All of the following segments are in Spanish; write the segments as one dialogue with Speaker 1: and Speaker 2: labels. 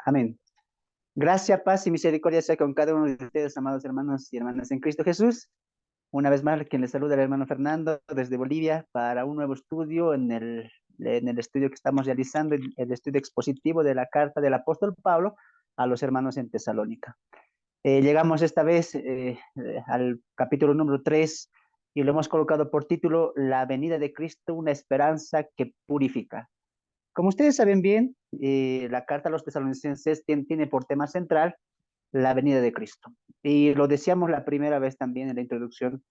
Speaker 1: Amén. Gracia, paz y misericordia sea con cada uno de ustedes, amados hermanos y hermanas en Cristo Jesús. Una vez más, quien les saluda el hermano Fernando desde Bolivia para un nuevo estudio en el estudio que estamos realizando, el estudio expositivo de la carta del apóstol Pablo a los hermanos en Tesalónica. Llegamos esta vez al capítulo número 3 y lo hemos colocado por título La venida de Cristo, una esperanza que purifica. Como ustedes saben bien, la carta a los tesalonicenses tiene por tema central la venida de Cristo. Y lo decíamos la primera vez también en la introducción,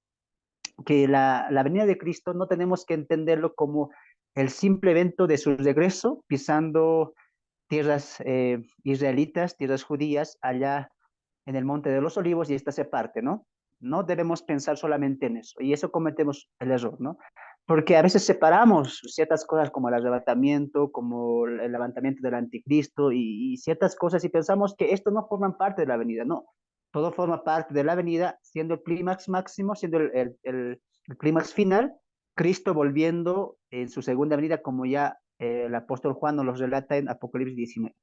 Speaker 1: que la venida de Cristo no tenemos que entenderlo como el simple evento de su regreso pisando tierras israelitas, tierras judías, allá en el Monte de los Olivos y esta se parte, ¿no? No debemos pensar solamente en eso y eso cometemos el error, ¿no? Porque a veces separamos ciertas cosas como el arrebatamiento, como el levantamiento del anticristo y ciertas cosas y pensamos que esto no forman parte de la venida, no. Todo forma parte de la venida, siendo el clímax máximo, siendo el clímax final, Cristo volviendo en su segunda venida, como ya el apóstol Juan nos lo relata en Apocalipsis 19.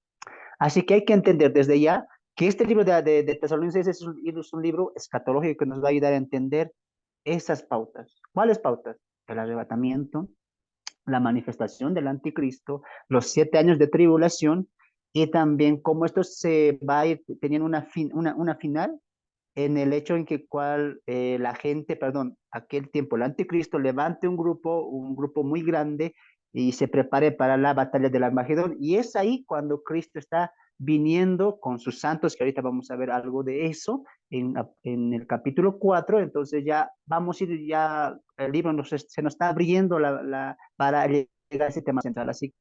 Speaker 1: Así que hay que entender desde ya que este libro de Tesalonicenses es un libro escatológico que nos va a ayudar a entender esas pautas. ¿Cuáles pautas? El arrebatamiento, la manifestación del anticristo, los 7 años de tribulación y también cómo esto se va a ir teniendo una final en el hecho en que la gente, perdón, aquel tiempo el anticristo levante un grupo muy grande y se prepare para la batalla del Armagedón. Y es ahí cuando Cristo está viniendo con sus santos, que ahorita vamos a ver algo de eso en el capítulo 4. Entonces ya vamos a ir, ya el libro se nos está abriendo para llegar a ese tema central. Así,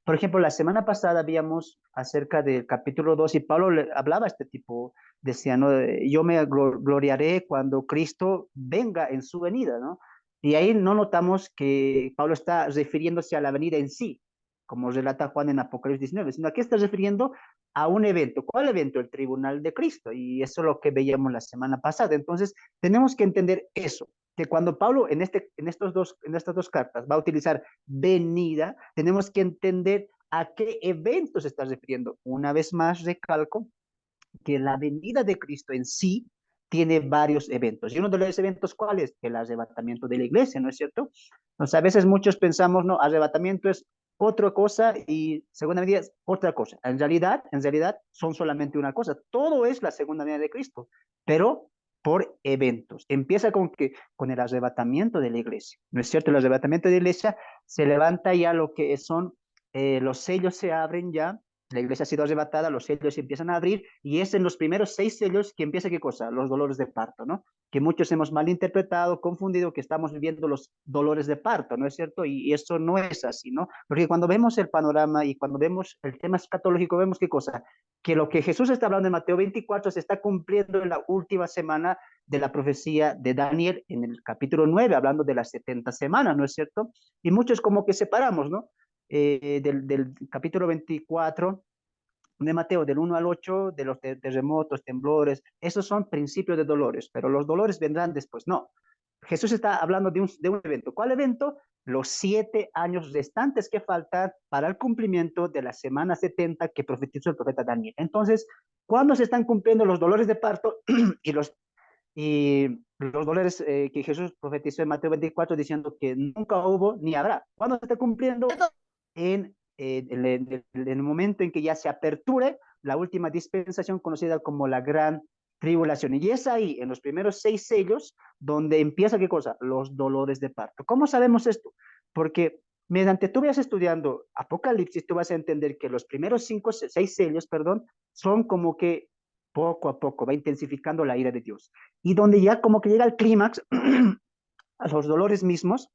Speaker 1: por ejemplo, la semana pasada habíamos acerca del capítulo 2 y Pablo hablaba este tipo, decía, ¿no? Yo me gloriaré cuando Cristo venga en su venida, ¿no? Y ahí no notamos que Pablo está refiriéndose a la venida en sí, como relata Juan en Apocalipsis 19, sino que está refiriendo a un evento. ¿Cuál evento? El tribunal de Cristo. Y eso es lo que veíamos la semana pasada. Entonces, tenemos que entender eso, que cuando Pablo en estas dos cartas va a utilizar venida, tenemos que entender a qué evento se está refiriendo. Una vez más, recalco, que la venida de Cristo en sí tiene varios eventos. Y uno de los eventos, ¿cuál es? El arrebatamiento de la iglesia, ¿no es cierto? Entonces, a veces muchos pensamos, no, arrebatamiento es otra cosa y segunda venida es otra cosa. En realidad son solamente una cosa. Todo es la segunda venida de Cristo, pero por eventos. Empieza con el arrebatamiento de la iglesia, ¿no es cierto? El arrebatamiento de la iglesia se levanta ya lo que son, los sellos se abren ya, la iglesia ha sido arrebatada, los sellos se empiezan a abrir y es en los primeros 6 sellos que empieza qué cosa, los dolores de parto, ¿no? Que muchos hemos malinterpretado, confundido, que estamos viviendo los dolores de parto, ¿no es cierto? Y eso no es así, ¿no? Porque cuando vemos el panorama y cuando vemos el tema escatológico, vemos qué cosa, que lo que Jesús está hablando en Mateo 24 se está cumpliendo en la última semana de la profecía de Daniel en el capítulo 9, hablando de las 70 semanas, ¿no es cierto? Y muchos como que separamos, ¿no? Del capítulo 24 de Mateo, del 1 al 8, de los terremotos, temblores, esos son principios de dolores, pero los dolores vendrán después. No, Jesús está hablando de un evento. ¿Cuál evento? Los 7 años restantes que faltan para el cumplimiento de la semana 70 que profetizó el profeta Daniel. Entonces, ¿cuándo se están cumpliendo los dolores de parto y los dolores que Jesús profetizó en Mateo 24 diciendo que nunca hubo ni habrá? ¿Cuándo se está cumpliendo? En el momento en que ya se aperture la última dispensación conocida como la gran tribulación. Y es ahí, en los primeros 6 sellos, donde empieza, ¿qué cosa? Los dolores de parto. ¿Cómo sabemos esto? Porque mediante tú vayas estudiando Apocalipsis, tú vas a entender que los primeros 6 sellos, perdón, son como que poco a poco va intensificando la ira de Dios. Y donde ya como que llega al clímax, a los dolores mismos,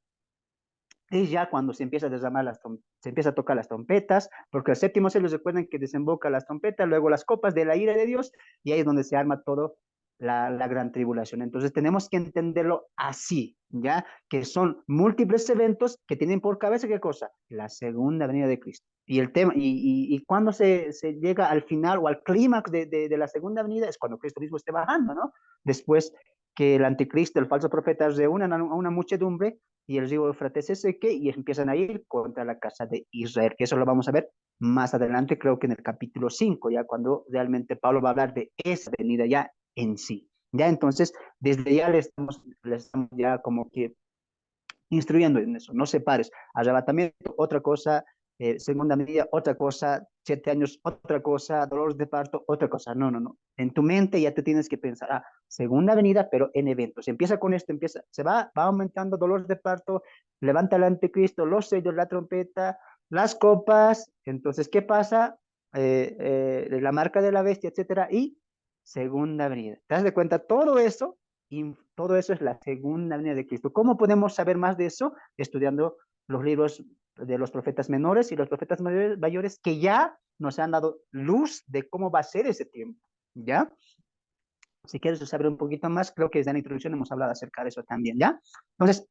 Speaker 1: es ya cuando se empieza a derramar se empieza a tocar las trompetas, porque el séptimo sello recuerden que desemboca las trompetas, luego las copas de la ira de Dios, y ahí es donde se arma todo la gran tribulación. Entonces tenemos que entenderlo así, ¿ya? Que son múltiples eventos que tienen por cabeza, ¿qué cosa? La segunda venida de Cristo. Y el tema, y cuando se llega al final o al clímax de la segunda venida es cuando Cristo mismo esté bajando, ¿no? Después que el anticristo, el falso profeta, reúnan a una muchedumbre y el río Éufrates se seque y empiezan a ir contra la casa de Israel, que eso lo vamos a ver más adelante, creo que en el capítulo 5 ya cuando realmente Pablo va a hablar de esa venida ya en sí. Ya entonces, desde ya le estamos ya como que instruyendo en eso, no separes. Arrebatamiento, otra cosa, segunda medida, otra cosa, 7 años, otra cosa, dolores de parto, otra cosa. No, no, no. En tu mente ya te tienes que pensar, segunda venida, pero en eventos. Empieza con esto, va aumentando dolores de parto, levanta el anticristo, los sellos, la trompeta, las copas. Entonces, ¿qué pasa? La marca de la bestia, etcétera, y segunda venida. ¿Te das de cuenta? Todo eso y todo eso es la segunda venida de Cristo. ¿Cómo podemos saber más de eso? Estudiando los libros de los profetas menores y los profetas mayores que ya nos han dado luz de cómo va a ser ese tiempo. ¿Ya? Si quieres saber un poquito más, creo que desde la introducción hemos hablado acerca de eso también, ¿ya? Entonces,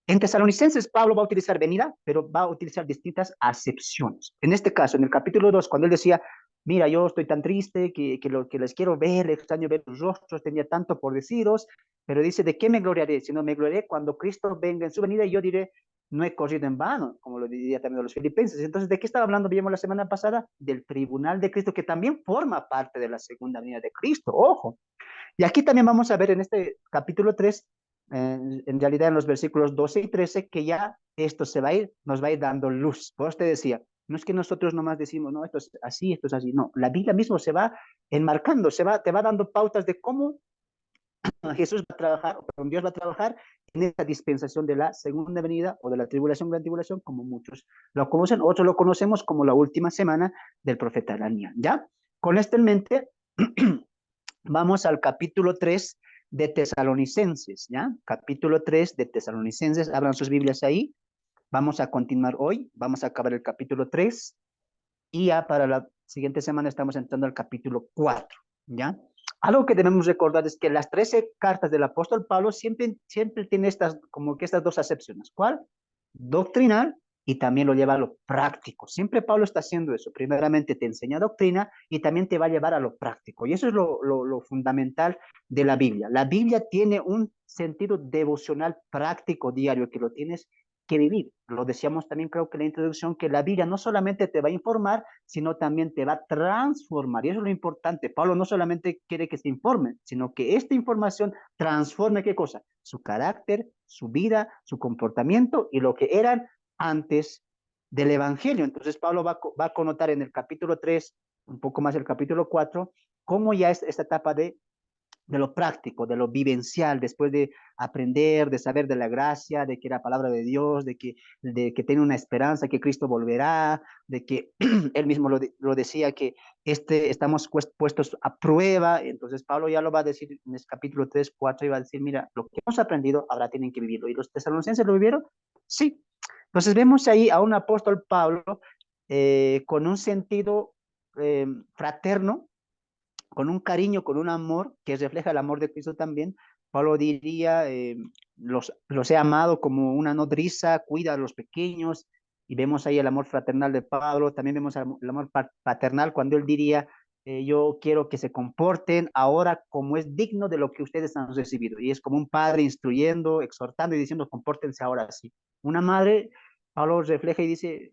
Speaker 1: en Tesalonicenses, Pablo va a utilizar venida, pero va a utilizar distintas acepciones. En este caso, en el capítulo 2, cuando él decía, mira, yo estoy tan triste que lo que les quiero ver, extraño ver sus rostros, tenía tanto por deciros, pero dice, ¿de qué me gloriaré? Si no me gloriaré cuando Cristo venga en su venida y yo diré, no he corrido en vano, como lo diría también de los filipenses. Entonces, ¿de qué estaba hablando? Vimos la semana pasada del tribunal de Cristo, que también forma parte de la segunda venida de Cristo. Ojo, y aquí también vamos a ver en este capítulo 3, en realidad en los versículos 12 y 13, que ya esto nos va a ir dando luz. Por eso te decía, no es que nosotros nomás decimos, no, esto es así, no, la Biblia mismo se va enmarcando, te va dando pautas de cómo Jesús va a trabajar, o Dios va a trabajar en esta dispensación de la segunda venida o de la tribulación, gran tribulación, como muchos lo conocen, otros lo conocemos como la última semana del profeta Daniel, ¿ya? Con esto en mente, vamos al capítulo 3 de Tesalonicenses, ¿ya? Capítulo 3 de Tesalonicenses, abran sus Biblias ahí. Vamos a continuar hoy, vamos a acabar el capítulo 3 y ya para la siguiente semana estamos entrando al capítulo 4, ¿ya? Algo que debemos recordar es que las 13 cartas del apóstol Pablo siempre tiene como que estas dos acepciones. ¿Cuál? Doctrinal y también lo lleva a lo práctico. Siempre Pablo está haciendo eso. Primeramente te enseña doctrina y también te va a llevar a lo práctico. Y eso es lo fundamental de la Biblia. La Biblia tiene un sentido devocional práctico diario que lo tienes que vivir. Lo decíamos también, creo que en la introducción, que la Biblia no solamente te va a informar, sino también te va a transformar. Y eso es lo importante. Pablo no solamente quiere que se informe, sino que esta información transforme ¿qué cosa? Su carácter, su vida, su comportamiento y lo que eran antes del Evangelio. Entonces Pablo va a connotar en el capítulo 3, un poco más el capítulo 4, cómo ya es esta etapa de lo práctico, de lo vivencial, después de aprender, de saber de la gracia, de que la palabra de Dios, de que tiene una esperanza, que Cristo volverá, de que él mismo lo decía, que estamos puestos a prueba. Entonces Pablo ya lo va a decir en el capítulo 3, 4, y va a decir, mira, lo que hemos aprendido, ahora tienen que vivirlo. ¿Y los tesalonicenses lo vivieron? Sí. Entonces vemos ahí a un apóstol Pablo con un sentido fraterno, con un cariño, con un amor que refleja el amor de Cristo también. Pablo diría, los he amado como una nodriza, cuida a los pequeños, y vemos ahí el amor fraternal de Pablo, también vemos el amor paternal cuando él diría, yo quiero que se comporten ahora como es digno de lo que ustedes han recibido, y es como un padre instruyendo, exhortando y diciendo, compórtense ahora así. Una madre, Pablo refleja y dice,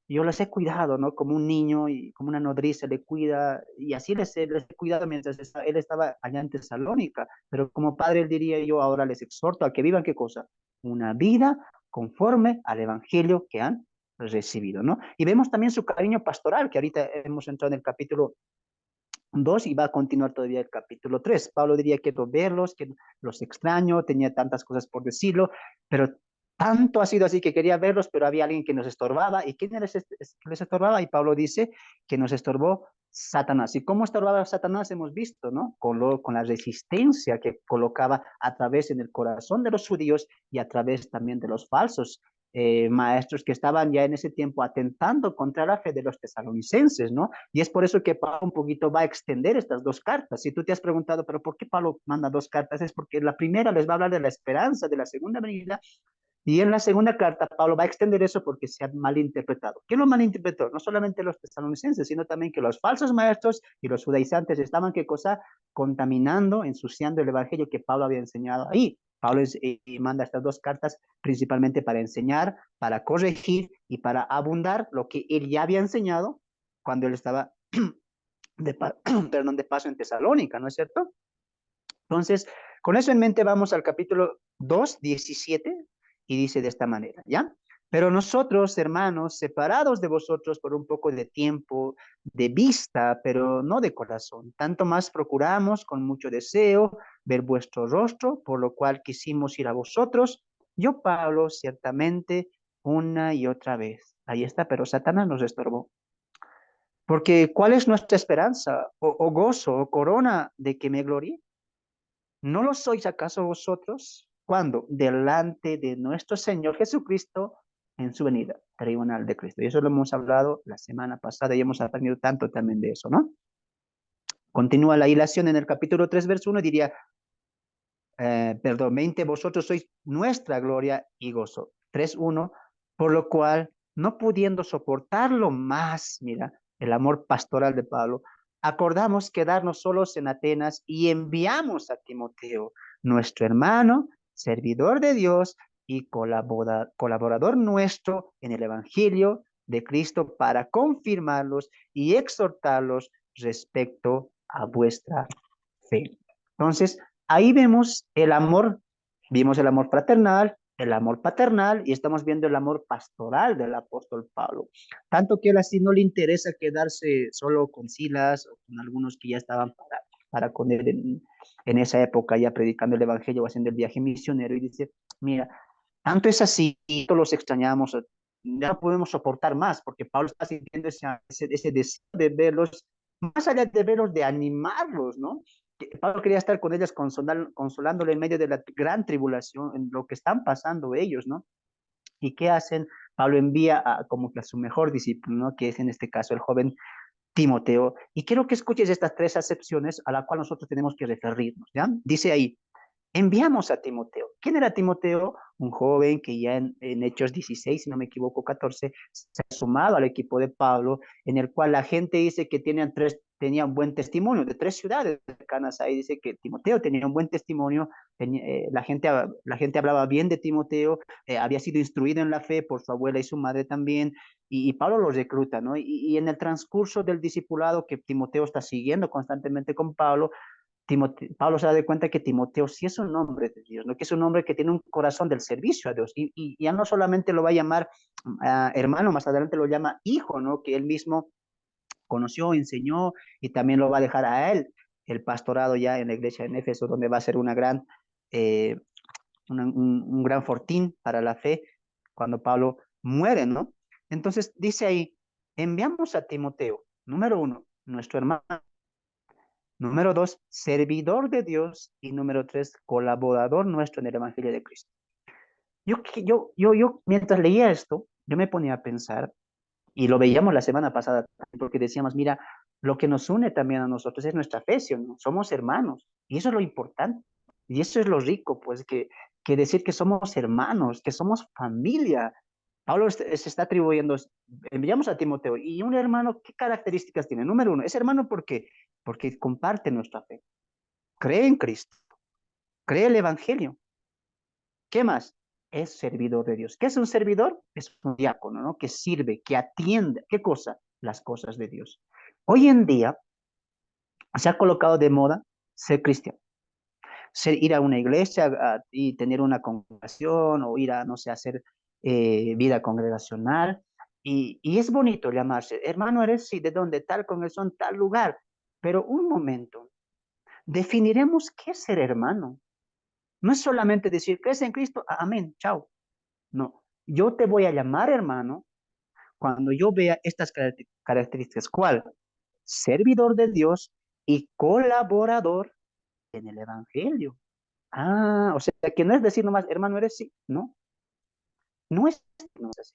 Speaker 1: yo les he cuidado, ¿no? Como un niño y como una nodriza le cuida, y así les he cuidado mientras él estaba allá en Tesalónica, pero como padre él diría yo ahora les exhorto a que vivan qué cosa, una vida conforme al evangelio que han recibido, ¿no? Y vemos también su cariño pastoral, que ahorita hemos entrado en el capítulo 2 y va a continuar todavía el capítulo 3. Pablo diría que verlos, que los extraño, tenía tantas cosas por decirlo, pero tanto ha sido así que quería verlos, pero había alguien que nos estorbaba. ¿Y quién les estorbaba? Y Pablo dice que nos estorbó Satanás. ¿Y cómo estorbaba Satanás? Hemos visto, ¿no? Con la resistencia que colocaba a través en el corazón de los judíos y a través también de los falsos maestros que estaban ya en ese tiempo atentando contra la fe de los tesalonicenses, ¿no? Y es por eso que Pablo un poquito va a extender estas dos cartas. Si tú te has preguntado, pero ¿por qué Pablo manda dos cartas? Es porque la primera les va a hablar de la esperanza de la segunda venida Y en la segunda carta, Pablo va a extender eso porque se ha malinterpretado. ¿Quién lo malinterpretó? No solamente los tesalonicenses, sino también que los falsos maestros y los judaizantes estaban, ¿qué cosa? Contaminando, ensuciando el evangelio que Pablo había enseñado ahí. Pablo manda estas dos cartas principalmente para enseñar, para corregir y para abundar lo que él ya había enseñado cuando él estaba perdón, de paso en Tesalónica, ¿no es cierto? Entonces, con eso en mente vamos al capítulo 2, 17, y dice de esta manera, ¿ya? Pero nosotros, hermanos, separados de vosotros por un poco de tiempo, de vista, pero no de corazón, tanto más procuramos con mucho deseo ver vuestro rostro, por lo cual quisimos ir a vosotros. Yo, Pablo, ciertamente, una y otra vez. Ahí está, pero Satanás nos estorbó. Porque ¿cuál es nuestra esperanza o gozo o corona de que me gloríe? ¿No lo sois acaso vosotros? ¿Cuándo? Delante de nuestro Señor Jesucristo en su venida, tribunal de Cristo. Y eso lo hemos hablado la semana pasada y hemos aprendido tanto también de eso, ¿no? Continúa la hilación en el capítulo 3 verso 1, diría, perdón, 20, vosotros sois nuestra gloria y gozo. 3:1, por lo cual, no pudiendo soportarlo más, mira, el amor pastoral de Pablo, acordamos quedarnos solos en Atenas y enviamos a Timoteo, nuestro hermano, servidor de Dios y colaborador nuestro en el Evangelio de Cristo para confirmarlos y exhortarlos respecto a vuestra fe. Entonces, ahí vimos el amor fraternal, el amor paternal y estamos viendo el amor pastoral del apóstol Pablo. Tanto que él así no le interesa quedarse solo con Silas o con algunos que ya estaban para con él en esa época ya predicando el evangelio o haciendo el viaje misionero y dice, mira, tanto es así, todos los extrañamos, ya no podemos soportar más porque Pablo está sintiendo ese deseo de verlos, más allá de verlos, de animarlos, ¿no? Pablo quería estar con ellas consolándole en medio de la gran tribulación, en lo que están pasando ellos, ¿no? ¿Y qué hacen? Pablo envía como que a su mejor discípulo, ¿no? Que es en este caso el joven Timoteo. Y quiero que escuches estas tres acepciones a la cual nosotros tenemos que referirnos, ¿ya? Dice ahí, enviamos a Timoteo. ¿Quién era Timoteo? Un joven que ya en Hechos 16, si no me equivoco, 14, se ha sumado al equipo de Pablo, en el cual la gente dice que tenían buen testimonio de tres ciudades cercanas ahí. Dice que Timoteo tenía un buen testimonio, la gente hablaba bien de Timoteo, había sido instruido en la fe por su abuela y su madre también, y Pablo lo recluta, ¿no? Y en el transcurso del discipulado que Timoteo está siguiendo constantemente con Pablo, Pablo se da de cuenta que Timoteo sí es un hombre de Dios, ¿no? Que es un hombre que tiene un corazón del servicio a Dios y ya no solamente lo va a llamar hermano, más adelante lo llama hijo, ¿no? Que él mismo conoció, enseñó y también lo va a dejar a él el pastorado ya en la iglesia en Éfeso, donde va a ser eh, un gran fortín para la fe cuando Pablo muere, ¿no? Entonces dice ahí, enviamos a Timoteo, número uno, nuestro hermano. Número dos, servidor de Dios. Y número tres, colaborador nuestro en el Evangelio de Cristo. Mientras leía esto, yo me ponía a pensar, y lo veíamos la semana pasada, porque decíamos, mira, lo que nos une también a nosotros es nuestra fe, ¿sí o no? Somos hermanos, y eso es lo importante, y eso es lo rico, pues, que decir que somos hermanos, que somos familia. Pablo se está atribuyendo, enviamos a Timoteo, y un hermano, ¿qué características tiene? Número uno, es hermano porque comparte nuestra fe, cree en Cristo, cree el Evangelio. ¿Qué más? Es servidor de Dios. ¿Qué es un servidor? Es un diácono, ¿no? Que sirve, que atiende. ¿Qué cosa? Las cosas de Dios. Hoy en día se ha colocado de moda ser cristiano. Ir a una iglesia y tener una congregación o ir a, no sé, hacer vida congregacional. Y es bonito llamarse, hermano, eres, sí, ¿de dónde? Tal congregación, tal lugar. Pero un momento, definiremos qué es ser hermano. No es solamente decir, crees en Cristo, amén, chao. No, yo te voy a llamar hermano cuando yo vea estas características. ¿Cuál? Servidor de Dios y colaborador en el Evangelio. Ah, o sea, que no es decir nomás, hermano, eres sí. No, no es así.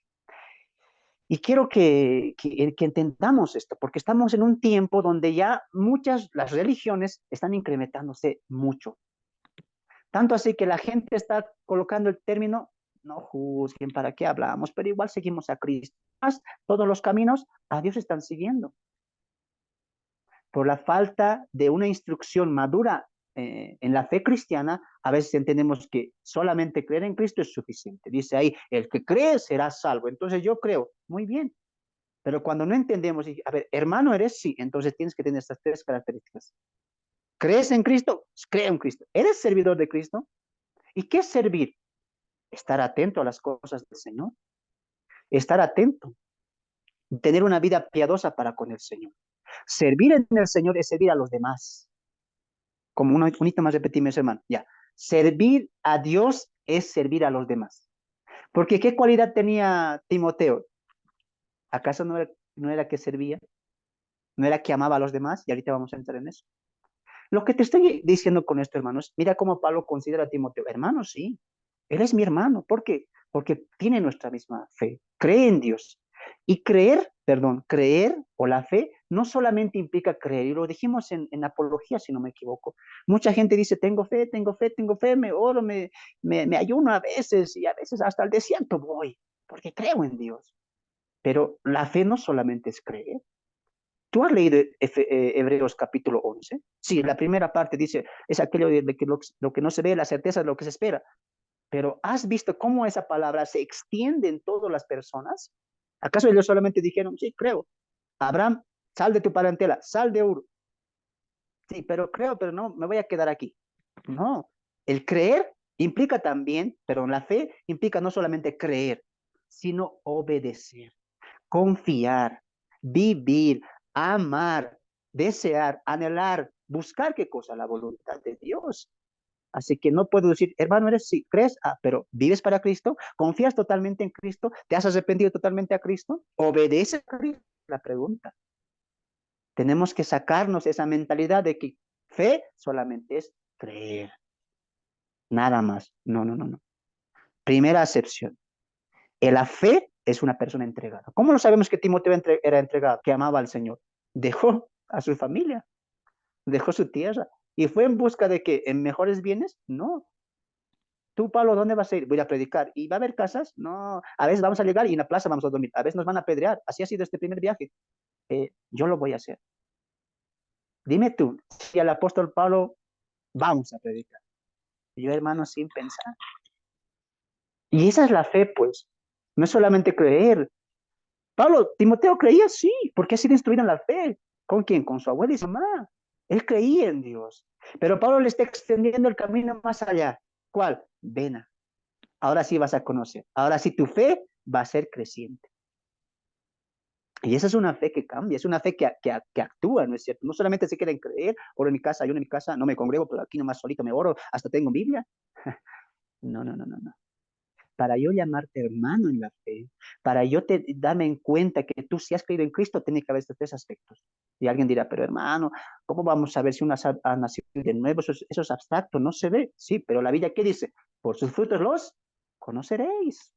Speaker 1: Y quiero que entendamos esto, porque estamos en un tiempo donde ya las religiones están incrementándose mucho. Tanto así que la gente está colocando el término no juzguen, ¿para qué hablamos? Pero igual seguimos a Cristo. Todos los caminos a Dios están siguiendo. Por la falta de una instrucción madura en la fe cristiana, a veces entendemos que solamente creer en Cristo es suficiente. Dice ahí, el que cree será salvo. Entonces yo creo, muy bien. Pero cuando no entendemos, a ver, hermano eres, sí, entonces tienes que tener estas tres características. ¿Crees en Cristo? Cree en Cristo. ¿Eres servidor de Cristo? ¿Y qué es servir? Estar atento a las cosas del Señor. Estar atento. Tener una vida piadosa para con el Señor. Servir en el Señor es servir a los demás. Como un hito más repetirme, hermano. Ya. Servir a Dios es servir a los demás. Porque ¿qué cualidad tenía Timoteo? ¿Acaso no era que servía? ¿No era que amaba a los demás? Y ahorita vamos a entrar en eso. Lo que te estoy diciendo con esto, hermanos, mira cómo Pablo considera a Timoteo. Hermano, sí, él es mi hermano. ¿Por qué? Porque tiene nuestra misma fe. Cree en Dios. Y creer o la fe no solamente implica creer, y lo dijimos en apología, si no me equivoco. Mucha gente dice, tengo fe, tengo fe, tengo fe, me oro, me ayuno a veces, y a veces hasta el desierto voy, porque creo en Dios. Pero la fe no solamente es creer. ¿Tú has leído Hebreos capítulo 11? Sí, la primera parte dice, es aquello de que lo que no se ve, la certeza de lo que se espera. Pero ¿has visto cómo esa palabra se extiende en todas las personas? ¿Acaso ellos solamente dijeron, sí, creo? Abraham, sal de tu parentela, sal de Ur. Sí, pero creo, pero no, me voy a quedar aquí. No, el creer implica también, pero la fe implica no solamente creer, sino obedecer, confiar, vivir, amar, desear, anhelar, buscar qué cosa, la voluntad de Dios. Así que no puedo decir, hermano, eres si crees, pero vives para Cristo, confías totalmente en Cristo, te has arrepentido totalmente a Cristo, obedeces a Cristo. La pregunta, tenemos que sacarnos esa mentalidad de que fe solamente es creer, nada más. No, no, no, no. Primera acepción. La fe es una persona entregada. ¿Cómo lo sabemos que Timoteo era entregado, que amaba al Señor? Dejó a su familia, dejó su tierra y fue en busca de que en mejores bienes. No. Tú, Pablo, ¿dónde vas a ir? Voy a predicar. ¿Y va a haber casas? No. A veces vamos a llegar y en la plaza vamos a dormir. A veces nos van a apedrear. Así ha sido este primer viaje. Yo lo voy a hacer. Dime tú, si al apóstol Pablo vamos a predicar. Y yo, hermano, sin pensar. Y esa es la fe, pues. No es solamente creer. Pablo, Timoteo creía, sí, porque ha sido instruido en la fe. ¿Con quién? Con su abuela y su mamá. Él creía en Dios. Pero Pablo le está extendiendo el camino más allá. ¿Cuál? Ven, ahora sí vas a conocer. Ahora sí tu fe va a ser creciente. Y esa es una fe que cambia, es una fe que actúa, ¿no es cierto? No solamente se quieren creer, oro en mi casa, yo en mi casa no me congrego, pero aquí nomás solito me oro, hasta tengo Biblia. No, no, no, no, no. Para yo llamarte hermano en la fe, para yo darme en cuenta que tú si has creído en Cristo, tiene que haber estos tres aspectos. Y alguien dirá, pero hermano, ¿cómo vamos a ver si uno ha nacido de nuevo? Eso es abstracto, no se ve. Sí, pero la Biblia, ¿qué dice? Por sus frutos los conoceréis.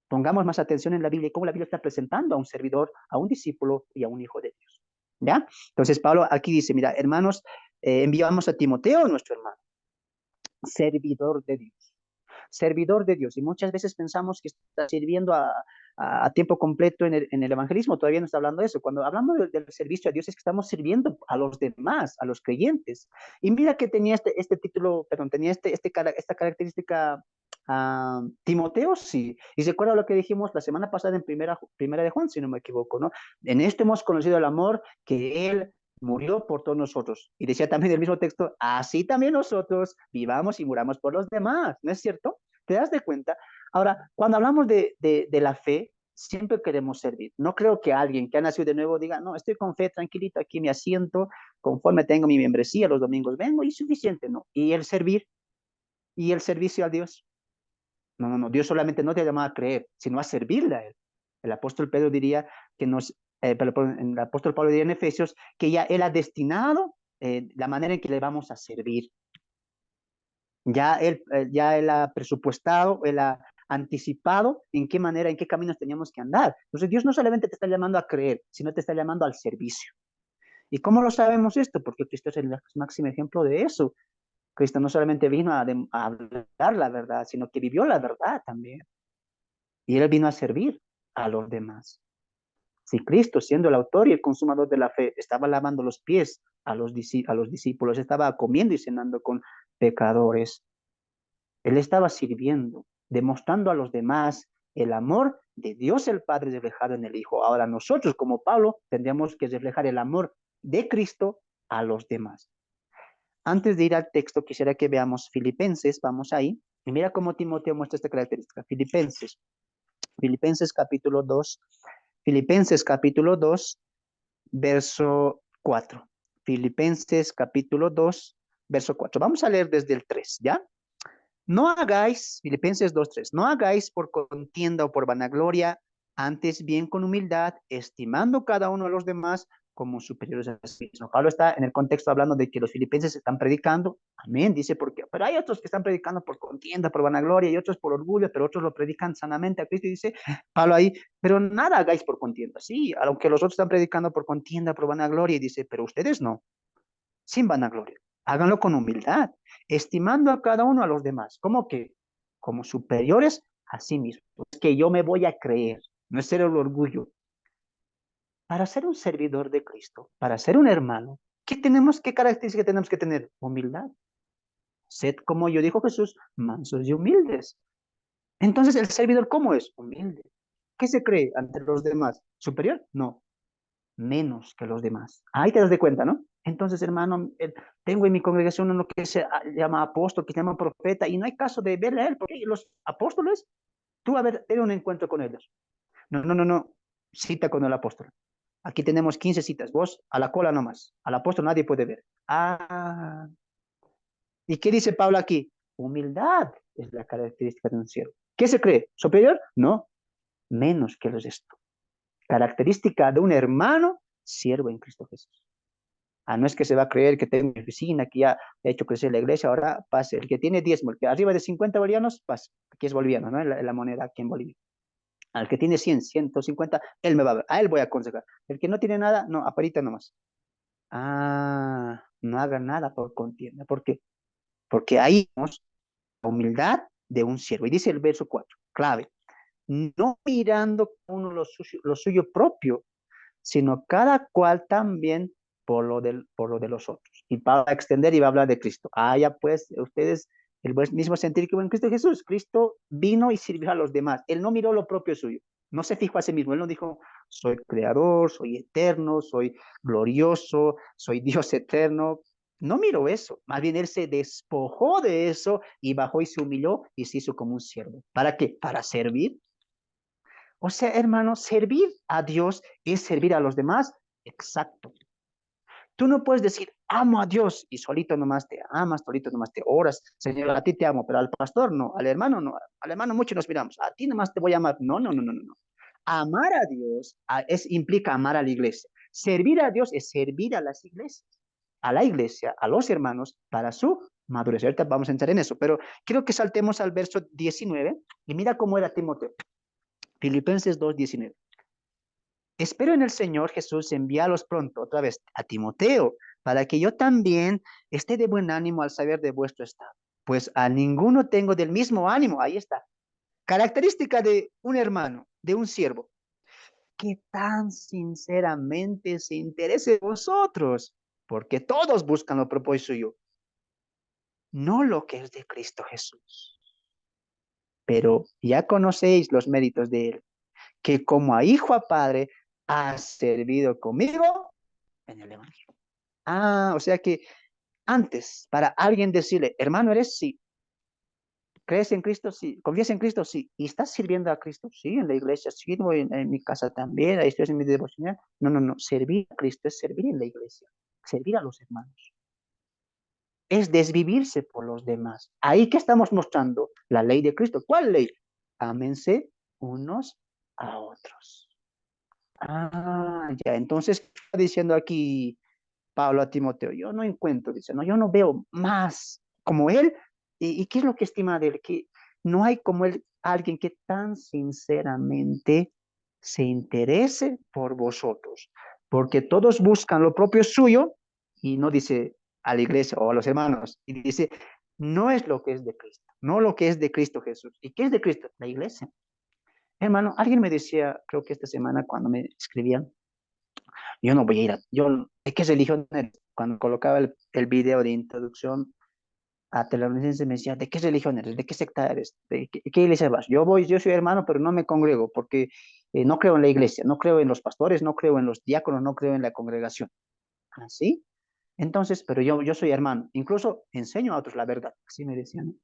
Speaker 1: Pongamos más atención en la Biblia y cómo la Biblia está presentando a un servidor, a un discípulo y a un hijo de Dios. ¿Ya? Entonces Pablo aquí dice, mira, hermanos, enviamos a Timoteo, nuestro hermano, servidor de Dios. Servidor de Dios. Y muchas veces pensamos que está sirviendo a tiempo completo en el evangelismo. Todavía no está hablando de eso. Cuando hablamos del servicio a Dios es que estamos sirviendo a los demás, a los creyentes. Y mira que tenía este título, perdón, tenía esta característica. Timoteo, sí. Y recuerda lo que dijimos la semana pasada en primera de Juan, si no me equivoco, ¿no? En esto hemos conocido el amor que Él murió por todos nosotros. Y decía también el mismo texto, así también nosotros vivamos y muramos por los demás, ¿no es cierto? ¿Te das de cuenta? Ahora, cuando hablamos de la fe, siempre queremos servir. No creo que alguien que ha nacido de nuevo diga, no, estoy con fe, tranquilito, aquí me asiento, conforme tengo mi membresía, los domingos vengo y suficiente, ¿no? Y el servir, y el servicio a Dios. No, no, no, Dios solamente no te ha llamado a creer, sino a servirle a Él. El apóstol Pedro diría que el apóstol Pablo diría en Efesios que ya Él ha destinado la manera en que le vamos a servir. Ya él ha presupuestado, Él ha anticipado en qué manera, en qué caminos teníamos que andar. Entonces Dios no solamente te está llamando a creer, sino te está llamando al servicio. ¿Y cómo lo sabemos esto? Porque Cristo es el máximo ejemplo de eso. Cristo no solamente vino a hablar la verdad, sino que vivió la verdad también. Y él vino a servir a los demás. Si Cristo, siendo el autor y el consumador de la fe, estaba lavando los pies a los discípulos, estaba comiendo y cenando con pecadores, él estaba sirviendo, demostrando a los demás el amor de Dios el Padre reflejado en el Hijo. Ahora nosotros, como Pablo, tendríamos que reflejar el amor de Cristo a los demás. Antes de ir al texto, quisiera que veamos Filipenses, vamos ahí, y mira cómo Timoteo muestra esta característica. Filipenses capítulo 2, Filipenses capítulo 2, verso 4. Filipenses capítulo 2, verso 4. Vamos a leer desde el 3, ¿ya? No hagáis, Filipenses 2:3, no hagáis por contienda o por vanagloria, antes bien con humildad, estimando cada uno a los demás como superiores a sí mismo. Pablo está en el contexto hablando de que los filipenses están predicando, amén, dice, porque, pero hay otros que están predicando por contienda, por vanagloria, y otros por orgullo, pero otros lo predican sanamente a Cristo, y dice Pablo ahí, pero nada hagáis por contienda, sí, aunque los otros están predicando por contienda, por vanagloria, y dice, pero ustedes no, sin vanagloria. Háganlo con humildad, estimando a cada uno a los demás. ¿Cómo que? Como superiores a sí mismos. Es que yo me voy a creer, no es ser el orgullo. Para ser un servidor de Cristo, para ser un hermano, ¿qué característica tenemos que tener? Humildad. Sed como yo, dijo Jesús, mansos y humildes. Entonces, ¿el servidor cómo es? Humilde. ¿Qué se cree ante los demás? ¿Superior? No, menos que los demás. Ahí te das de cuenta, ¿no? Entonces, hermano, tengo en mi congregación uno que se llama apóstol, que se llama profeta, y no hay caso de verle a él, porque los apóstoles, tú a ver, ten un encuentro con ellos. No, no, no, no, cita con el apóstol. Aquí tenemos 15 citas, vos a la cola nomás, al apóstol nadie puede ver. Ah, ¿y qué dice Pablo aquí? Humildad es la característica de un siervo. ¿Qué se cree? ¿Superior? No, menos que los esto. Característica de un hermano, siervo en Cristo Jesús. Ah, no es que se va a creer que tengo mi oficina, que ya he hecho crecer la iglesia, ahora pase. El que tiene 10, el que arriba de 50 bolivianos, pase. Aquí es boliviano, ¿no? La moneda aquí en Bolivia. Al que tiene 100, 150, él me va a ver, a él voy a aconsejar. El que no tiene nada, no, aparita nomás. Ah, no haga nada por contienda. ¿Por qué? Porque ahí vemos la humildad de un siervo. Y dice el verso 4, clave, no mirando uno lo suyo propio, sino cada cual también por lo de los otros. Y va a extender y va a hablar de Cristo. Ah, ya pues, ustedes, el mismo sentir que hubo en Cristo Jesús. Cristo vino y sirvió a los demás. Él no miró lo propio suyo. No se fijó a sí mismo. Él no dijo, soy creador, soy eterno, soy glorioso, soy Dios eterno. No miró eso. Más bien él se despojó de eso y bajó y se humilló y se hizo como un siervo. ¿Para qué? Para servir. O sea, hermano, servir a Dios es servir a los demás. Exacto. Tú no puedes decir, amo a Dios y solito nomás te amas, solito nomás te oras. Señor, a ti te amo, pero al pastor no, al hermano no, al hermano mucho nos miramos. A ti nomás te voy a amar. No, no, no, no, no. Amar a Dios implica amar a la iglesia. Servir a Dios es servir a las iglesias, a la iglesia, a los hermanos, para su madurez. Ahorita vamos a entrar en eso, pero quiero que saltemos al verso 19 y mira cómo era Timoteo. Filipenses 2:19. Espero en el Señor Jesús enviarlos pronto otra vez a Timoteo, para que yo también esté de buen ánimo al saber de vuestro estado. Pues a ninguno tengo del mismo ánimo. Ahí está. Característica de un hermano, de un siervo, que tan sinceramente se interese en vosotros, porque todos buscan lo propio suyo, no lo que es de Cristo Jesús. Pero ya conocéis los méritos de él, que como a hijo a padre ha servido conmigo en el Evangelio. Ah, o sea que antes, para alguien decirle, hermano, ¿eres? Sí. ¿Crees en Cristo? Sí. ¿Confías en Cristo? Sí. ¿Y estás sirviendo a Cristo? Sí, en la iglesia, sí, en mi casa también, ahí estoy en mi devocional. No, no, no. Servir a Cristo es servir en la iglesia, servir a los hermanos. Es desvivirse por los demás. Ahí que estamos mostrando la ley de Cristo. ¿Cuál ley? Ámense unos a otros. Ah, ya. Entonces, ¿qué está diciendo aquí Pablo a Timoteo? Yo no encuentro, dice, no, yo no veo más como él. ¿Y qué es lo que estima de él? Que no hay como él alguien que tan sinceramente se interese por vosotros, porque todos buscan lo propio suyo y no dice, a la iglesia o a los hermanos y dice, no es lo que es de Cristo, no lo que es de Cristo Jesús. ¿Y qué es de Cristo? La iglesia. Hermano, alguien me decía, creo que esta semana cuando me escribían, yo no voy a ir ¿de qué religión eres? Cuando colocaba el video de introducción a Tesalonicenses me decía, ¿de qué religión eres? ¿De qué secta eres? ¿De qué iglesia vas? Yo soy hermano, pero no me congrego porque no creo en la iglesia, no creo en los pastores, no creo en los diáconos, no creo en la congregación. ¿Así? Entonces, pero yo soy hermano, incluso enseño a otros la verdad, así me decían.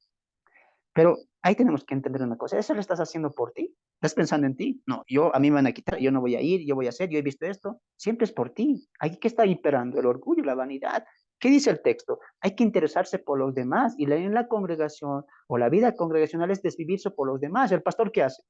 Speaker 1: Pero ahí tenemos que entender una cosa, ¿eso lo estás haciendo por ti? ¿Estás pensando en ti? No, a mí me van a quitar, yo no voy a ir, yo voy a hacer, yo he visto esto. Siempre es por ti. Hay que estar imperando el orgullo, la vanidad. ¿Qué dice el texto? Hay que interesarse por los demás y en la congregación o la vida congregacional es desvivirse por los demás. ¿El pastor qué hace?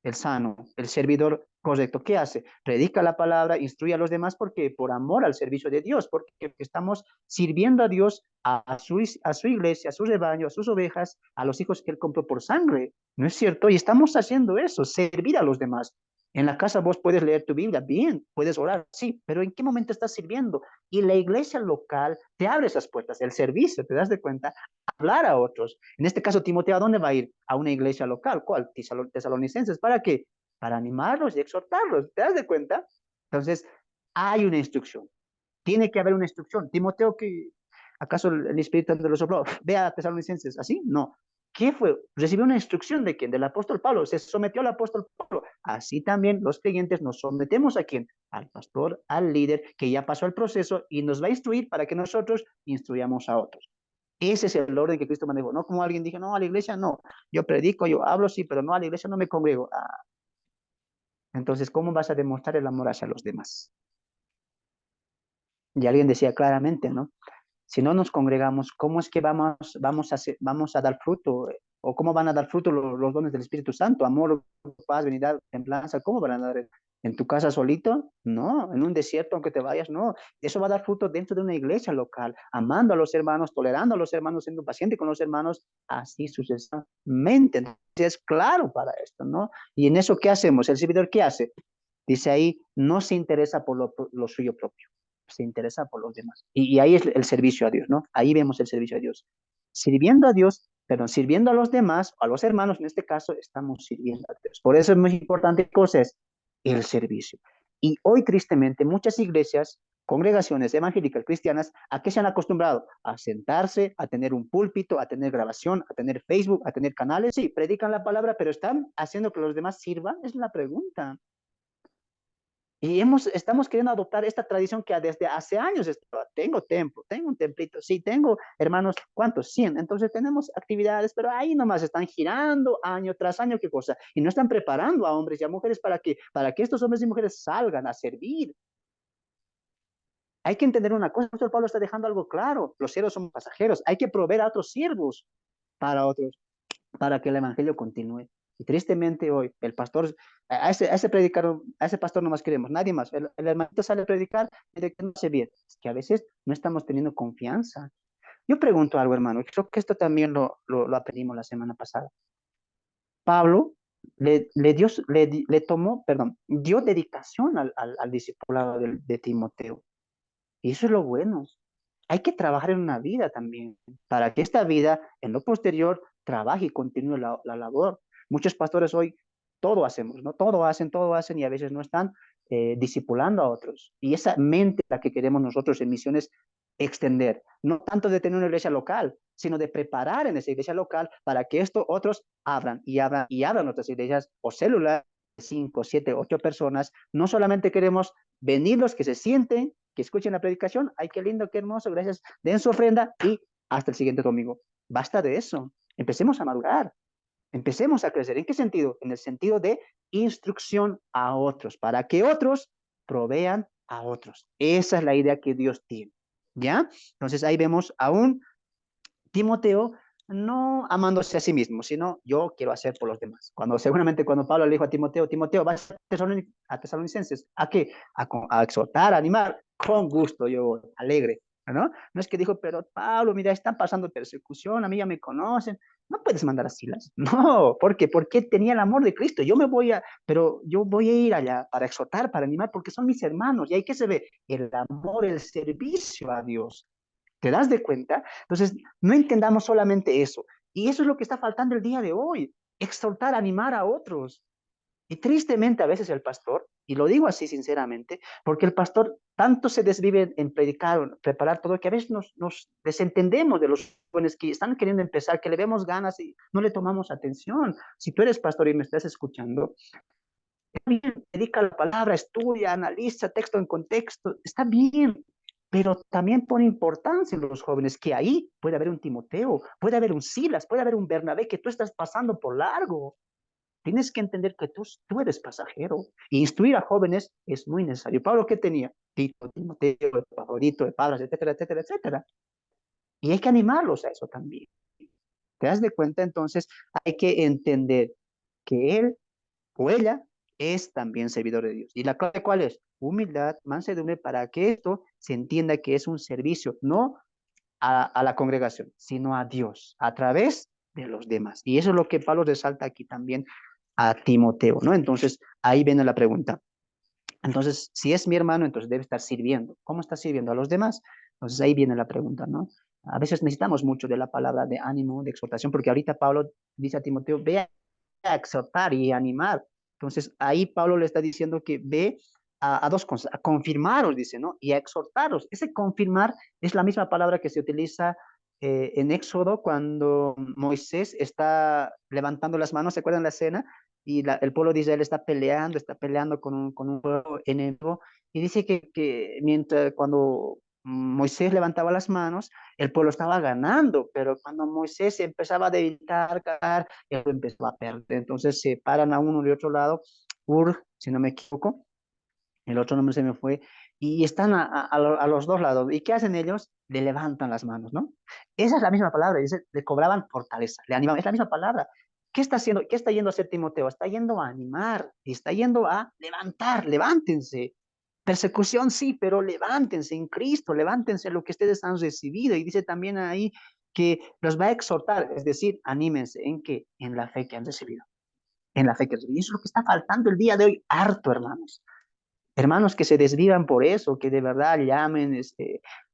Speaker 1: El sano, el servidor correcto. ¿Qué hace? Predica la palabra, instruye a los demás porque por amor al servicio de Dios, porque estamos sirviendo a Dios, a su iglesia, a su rebaño, a sus ovejas, a los hijos que Él compró por sangre. ¿No es cierto? Y estamos haciendo eso, servir a los demás. En la casa vos puedes leer tu Biblia, bien, puedes orar, sí, pero ¿en qué momento estás sirviendo? Y la iglesia local te abre esas puertas, el servicio, ¿te das de cuenta? Hablar a otros. En este caso, Timoteo, ¿a dónde va a ir? A una iglesia local. ¿Cuál? Tesalonicenses. ¿Para qué? Para animarlos y exhortarlos. ¿Te das de cuenta? Entonces, hay una instrucción. Tiene que haber una instrucción. Timoteo, ¿acaso el Espíritu Santo lo sopló? Ve a Tesalonicenses. ¿Así? No. ¿Qué fue? Recibió una instrucción de quién? Del apóstol Pablo. Se sometió al apóstol Pablo. Así también los creyentes nos sometemos a quién? Al pastor, al líder, que ya pasó el proceso y nos va a instruir para que nosotros instruyamos a otros. Ese es el orden que Cristo manejó. No como alguien dijo, no, a la iglesia no. Yo predico, yo hablo, sí, pero no, a la iglesia no me congrego. Entonces, ¿cómo vas a demostrar el amor hacia los demás? Y alguien decía claramente, ¿no? Si no nos congregamos, ¿cómo es que vamos a dar fruto? ¿O cómo van a dar fruto los dones del Espíritu Santo? Amor, paz, benignidad, templanza, ¿cómo van a dar? ¿En tu casa solito? No, en un desierto, aunque te vayas, no. Eso va a dar fruto dentro de una iglesia local, amando a los hermanos, tolerando a los hermanos, siendo paciente con los hermanos, así sucesivamente. Entonces, es claro para esto, ¿no? Y en eso, ¿qué hacemos? ¿El servidor qué hace? Dice ahí, no se interesa por lo suyo propio, se interesa por los demás. Y ahí es el servicio a Dios, ¿no? Ahí vemos el servicio a Dios. Sirviendo a Dios, perdón, sirviendo a los demás, a los hermanos, en este caso, estamos sirviendo a Dios. Por eso es muy importante, cosa es el servicio. Y hoy, tristemente, muchas iglesias, congregaciones evangélicas cristianas, ¿a qué se han acostumbrado? A sentarse, a tener un púlpito, a tener grabación, a tener Facebook, a tener canales. Sí, predican la palabra, pero ¿están haciendo que los demás sirvan? Es la pregunta. Y estamos queriendo adoptar esta tradición que desde hace años tengo templo, tengo un templito, sí, tengo hermanos, ¿cuántos? 100. Entonces tenemos actividades, pero ahí nomás están girando año tras año, ¿qué cosa? Y no están preparando a hombres y a mujeres para que estos hombres y mujeres salgan a servir. Hay que entender una cosa, el apóstol Pablo está dejando algo claro, los siervos son pasajeros, hay que proveer a otros siervos para otros para que el evangelio continúe. Y tristemente hoy, el pastor, a ese predicador, a ese pastor no más queremos, nadie más. El hermanito sale a predicar, mire que no se bien. Es que a veces no estamos teniendo confianza. Yo pregunto algo, hermano, y creo que esto también lo aprendimos la semana pasada. Pablo le tomó, perdón, dio dedicación al discipulado de Timoteo. Y eso es lo bueno. Hay que trabajar en una vida también, para que esta vida, en lo posterior, trabaje y continúe la labor. Muchos pastores hoy todo hacemos, ¿no? Todo hacen y a veces no están discipulando a otros. Y esa mente la que queremos nosotros en misiones extender, no tanto de tener una iglesia local, sino de preparar en esa iglesia local para que esto otros abran y abran y abran otras iglesias o células, 5, 7, 8 personas. No solamente queremos venir los que se sienten, que escuchen la predicación, ay, qué lindo, qué hermoso, gracias, den su ofrenda y hasta el siguiente domingo. Basta de eso, empecemos a madurar, empecemos a crecer. ¿En qué sentido? En el sentido de instrucción a otros, para que otros provean a otros. Esa es la idea que Dios tiene, ¿ya? Entonces ahí vemos a un Timoteo no amándose a sí mismo, sino yo quiero hacer por los demás. Seguramente cuando Pablo le dijo a Timoteo, Timoteo, vas a Tesalonicenses, ¿a qué? A exhortar, a animar, con gusto, yo alegre, ¿no? No es que dijo, pero Pablo, mira, están pasando persecución, a mí ya me conocen, no puedes mandar a Silas. No, ¿por qué? Porque tenía el amor de Cristo. Pero yo voy a ir allá para exhortar, para animar, porque son mis hermanos. Y ahí que se ve el amor, el servicio a Dios. ¿Te das de cuenta? Entonces, no entendamos solamente eso. Y eso es lo que está faltando el día de hoy. Exhortar, animar a otros. Y tristemente a veces el pastor, y lo digo así sinceramente, porque el pastor tanto se desvive en predicar, en preparar todo, que a veces nos desentendemos de los jóvenes que están queriendo empezar, que le vemos ganas y no le tomamos atención. Si tú eres pastor y me estás escuchando, bien, dedica la palabra, estudia, analiza texto en contexto, está bien, pero también pone importancia en los jóvenes, que ahí puede haber un Timoteo, puede haber un Silas, puede haber un Bernabé que tú estás pasando por largo. Tienes que entender que tú eres pasajero. Y instruir a jóvenes es muy necesario. Pablo, ¿qué tenía? Tito, Timoteo, Favorito, Epafras, etcétera, etcétera, etcétera. Y hay que animarlos a eso también. ¿Te das de cuenta? Entonces, hay que entender que él o ella es también servidor de Dios. ¿Y la clave cuál es? Humildad, mansedumbre, para que esto se entienda que es un servicio, no a la congregación, sino a Dios, a través de los demás. Y eso es lo que Pablo resalta aquí también a Timoteo, ¿no? Entonces, ahí viene la pregunta. Entonces, si es mi hermano, entonces debe estar sirviendo. ¿Cómo está sirviendo a los demás? Entonces, ahí viene la pregunta, ¿no? A veces necesitamos mucho de la palabra de ánimo, de exhortación, porque ahorita Pablo dice a Timoteo, ve a exhortar y animar. Entonces, ahí Pablo le está diciendo que ve a dos cosas, a confirmaros, dice, ¿no? Y a exhortaros. Ese confirmar es la misma palabra que se utiliza en Éxodo cuando Moisés está levantando las manos, ¿se acuerdan la escena? Y el pueblo de Israel está peleando con un pueblo enemigo, y dice que mientras cuando Moisés levantaba las manos, el pueblo estaba ganando, pero cuando Moisés empezaba a debilitar, él empezó a perder. Entonces se paran a uno de otro lado, si no me equivoco, el otro nombre se me fue, y están a los dos lados. ¿Y qué hacen ellos? Le levantan las manos, ¿no? Esa es la misma palabra, dice, le cobraban fortaleza, le animaban, es la misma palabra. ¿Qué está haciendo? ¿Qué está yendo a hacer Timoteo? Está yendo a animar, y está yendo a levantar, levántense. Persecución sí, pero levántense en Cristo, levántense lo que ustedes han recibido. Y dice también ahí que los va a exhortar, es decir, anímense en que en la fe que han recibido, en la fe que han recibido. Y eso es lo que está faltando el día de hoy, harto, hermanos. Hermanos que se desvivan por eso, que de verdad llamen,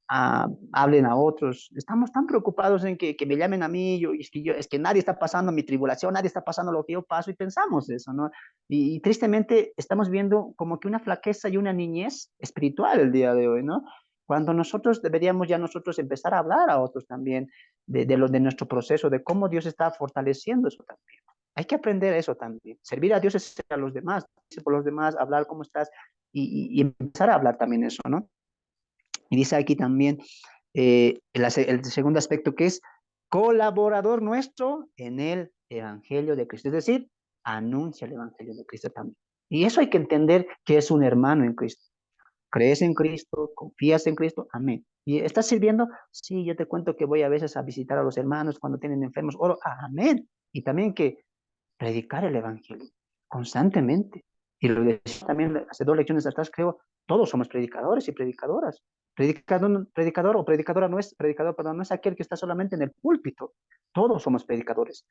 Speaker 1: hablen a otros. Estamos tan preocupados en que me llamen a mí, es que nadie está pasando mi tribulación, nadie está pasando lo que yo paso, y pensamos eso, ¿no? Y tristemente estamos viendo como que una flaqueza y una niñez espiritual el día de hoy, ¿no? Cuando nosotros deberíamos ya nosotros empezar a hablar a otros también de nuestro proceso, de cómo Dios está fortaleciendo eso también. Hay que aprender eso también. Servir a Dios es servir a los demás, por los demás, hablar cómo estás, y empezar a hablar también eso, ¿no? Y dice aquí también el segundo aspecto, que es colaborador nuestro en el Evangelio de Cristo, es decir, anuncia el Evangelio de Cristo también. Y eso hay que entender, que es un hermano en Cristo. ¿Crees en Cristo? ¿Confías en Cristo? Amén. ¿Y estás sirviendo? Sí, yo te cuento que voy a veces a visitar a los hermanos cuando tienen enfermos. Oro, amén. Y también que predicar el Evangelio constantemente. Y lo decía también hace dos lecciones atrás, creo, todos somos predicadores y predicadoras. Predicador o predicadora no es, predicador, perdón, no es aquel que está solamente en el púlpito. Todos somos predicadores.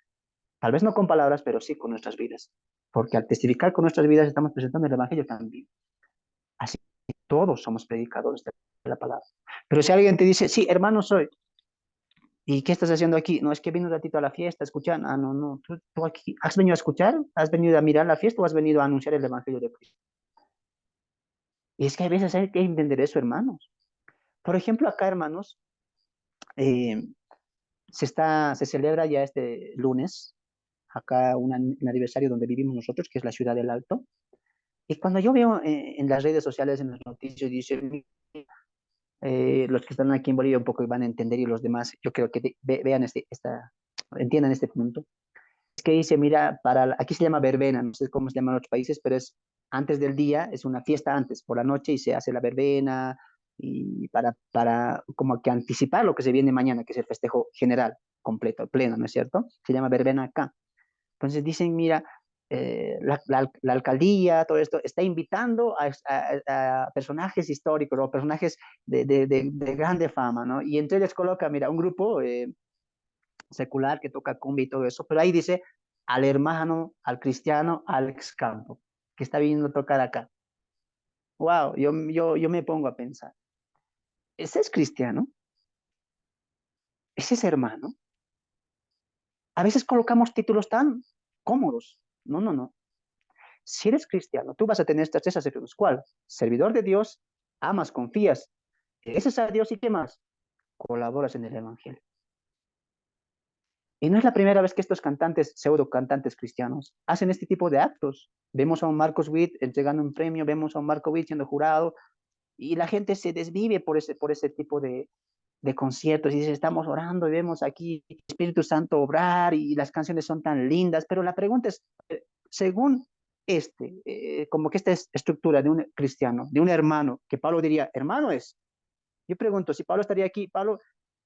Speaker 1: Tal vez no con palabras, pero sí con nuestras vidas. Porque al testificar con nuestras vidas estamos presentando el Evangelio también. Así que todos somos predicadores de la palabra. Pero si alguien te dice, sí, hermano soy, ¿y qué estás haciendo aquí? No, es que vine un ratito a la fiesta, escuchar. Ah, no, no. ¿Tú aquí has venido a escuchar? ¿Has venido a mirar la fiesta o has venido a anunciar el Evangelio de Cristo? Y es que hay veces hay que entender eso, hermanos. Por ejemplo, acá, hermanos, eh, se celebra ya este lunes, acá un aniversario donde vivimos nosotros, que es la ciudad del Alto. Y cuando yo veo en las redes sociales, en las noticias, dicen, los que están aquí en Bolivia un poco van a entender, y los demás, yo creo que vean entiendan este punto. Es que dice, mira, aquí se llama verbena, no sé cómo se llama en otros países, pero es antes del día, es una fiesta antes, por la noche, y se hace la verbena, y para como que anticipar lo que se viene mañana, que es el festejo general, completo, pleno, ¿no es cierto? Se llama verbena acá. Entonces dicen, mira, la alcaldía, todo esto, está invitando a personajes históricos o personajes de grande fama, ¿no? Y entre ellos coloca, mira, un grupo secular que toca cumbia y todo eso, pero ahí dice al hermano, al cristiano, Alex Campo, que está viniendo a tocar acá. Wow, yo me pongo a pensar, ¿ese es cristiano? ¿Es ese hermano? A veces colocamos títulos tan cómodos. No, no, no. Si eres cristiano, tú vas a tener estas tres acepciones. ¿Cuál? Servidor de Dios, amas, confías, obedeces a Dios y ¿qué más? Colaboras en el Evangelio. Y no es la primera vez que estos cantantes, pseudo cantantes cristianos, hacen este tipo de actos. Vemos a un Marcos Witt entregando un premio, vemos a un Marco Witt siendo jurado, y la gente se desvive por ese tipo de conciertos y dice, estamos orando y vemos aquí el Espíritu Santo obrar y las canciones son tan lindas, pero la pregunta es, según como que esta es estructura de un cristiano, de un hermano, que Pablo diría, hermano es. Yo pregunto, si Pablo estaría aquí, Pablo,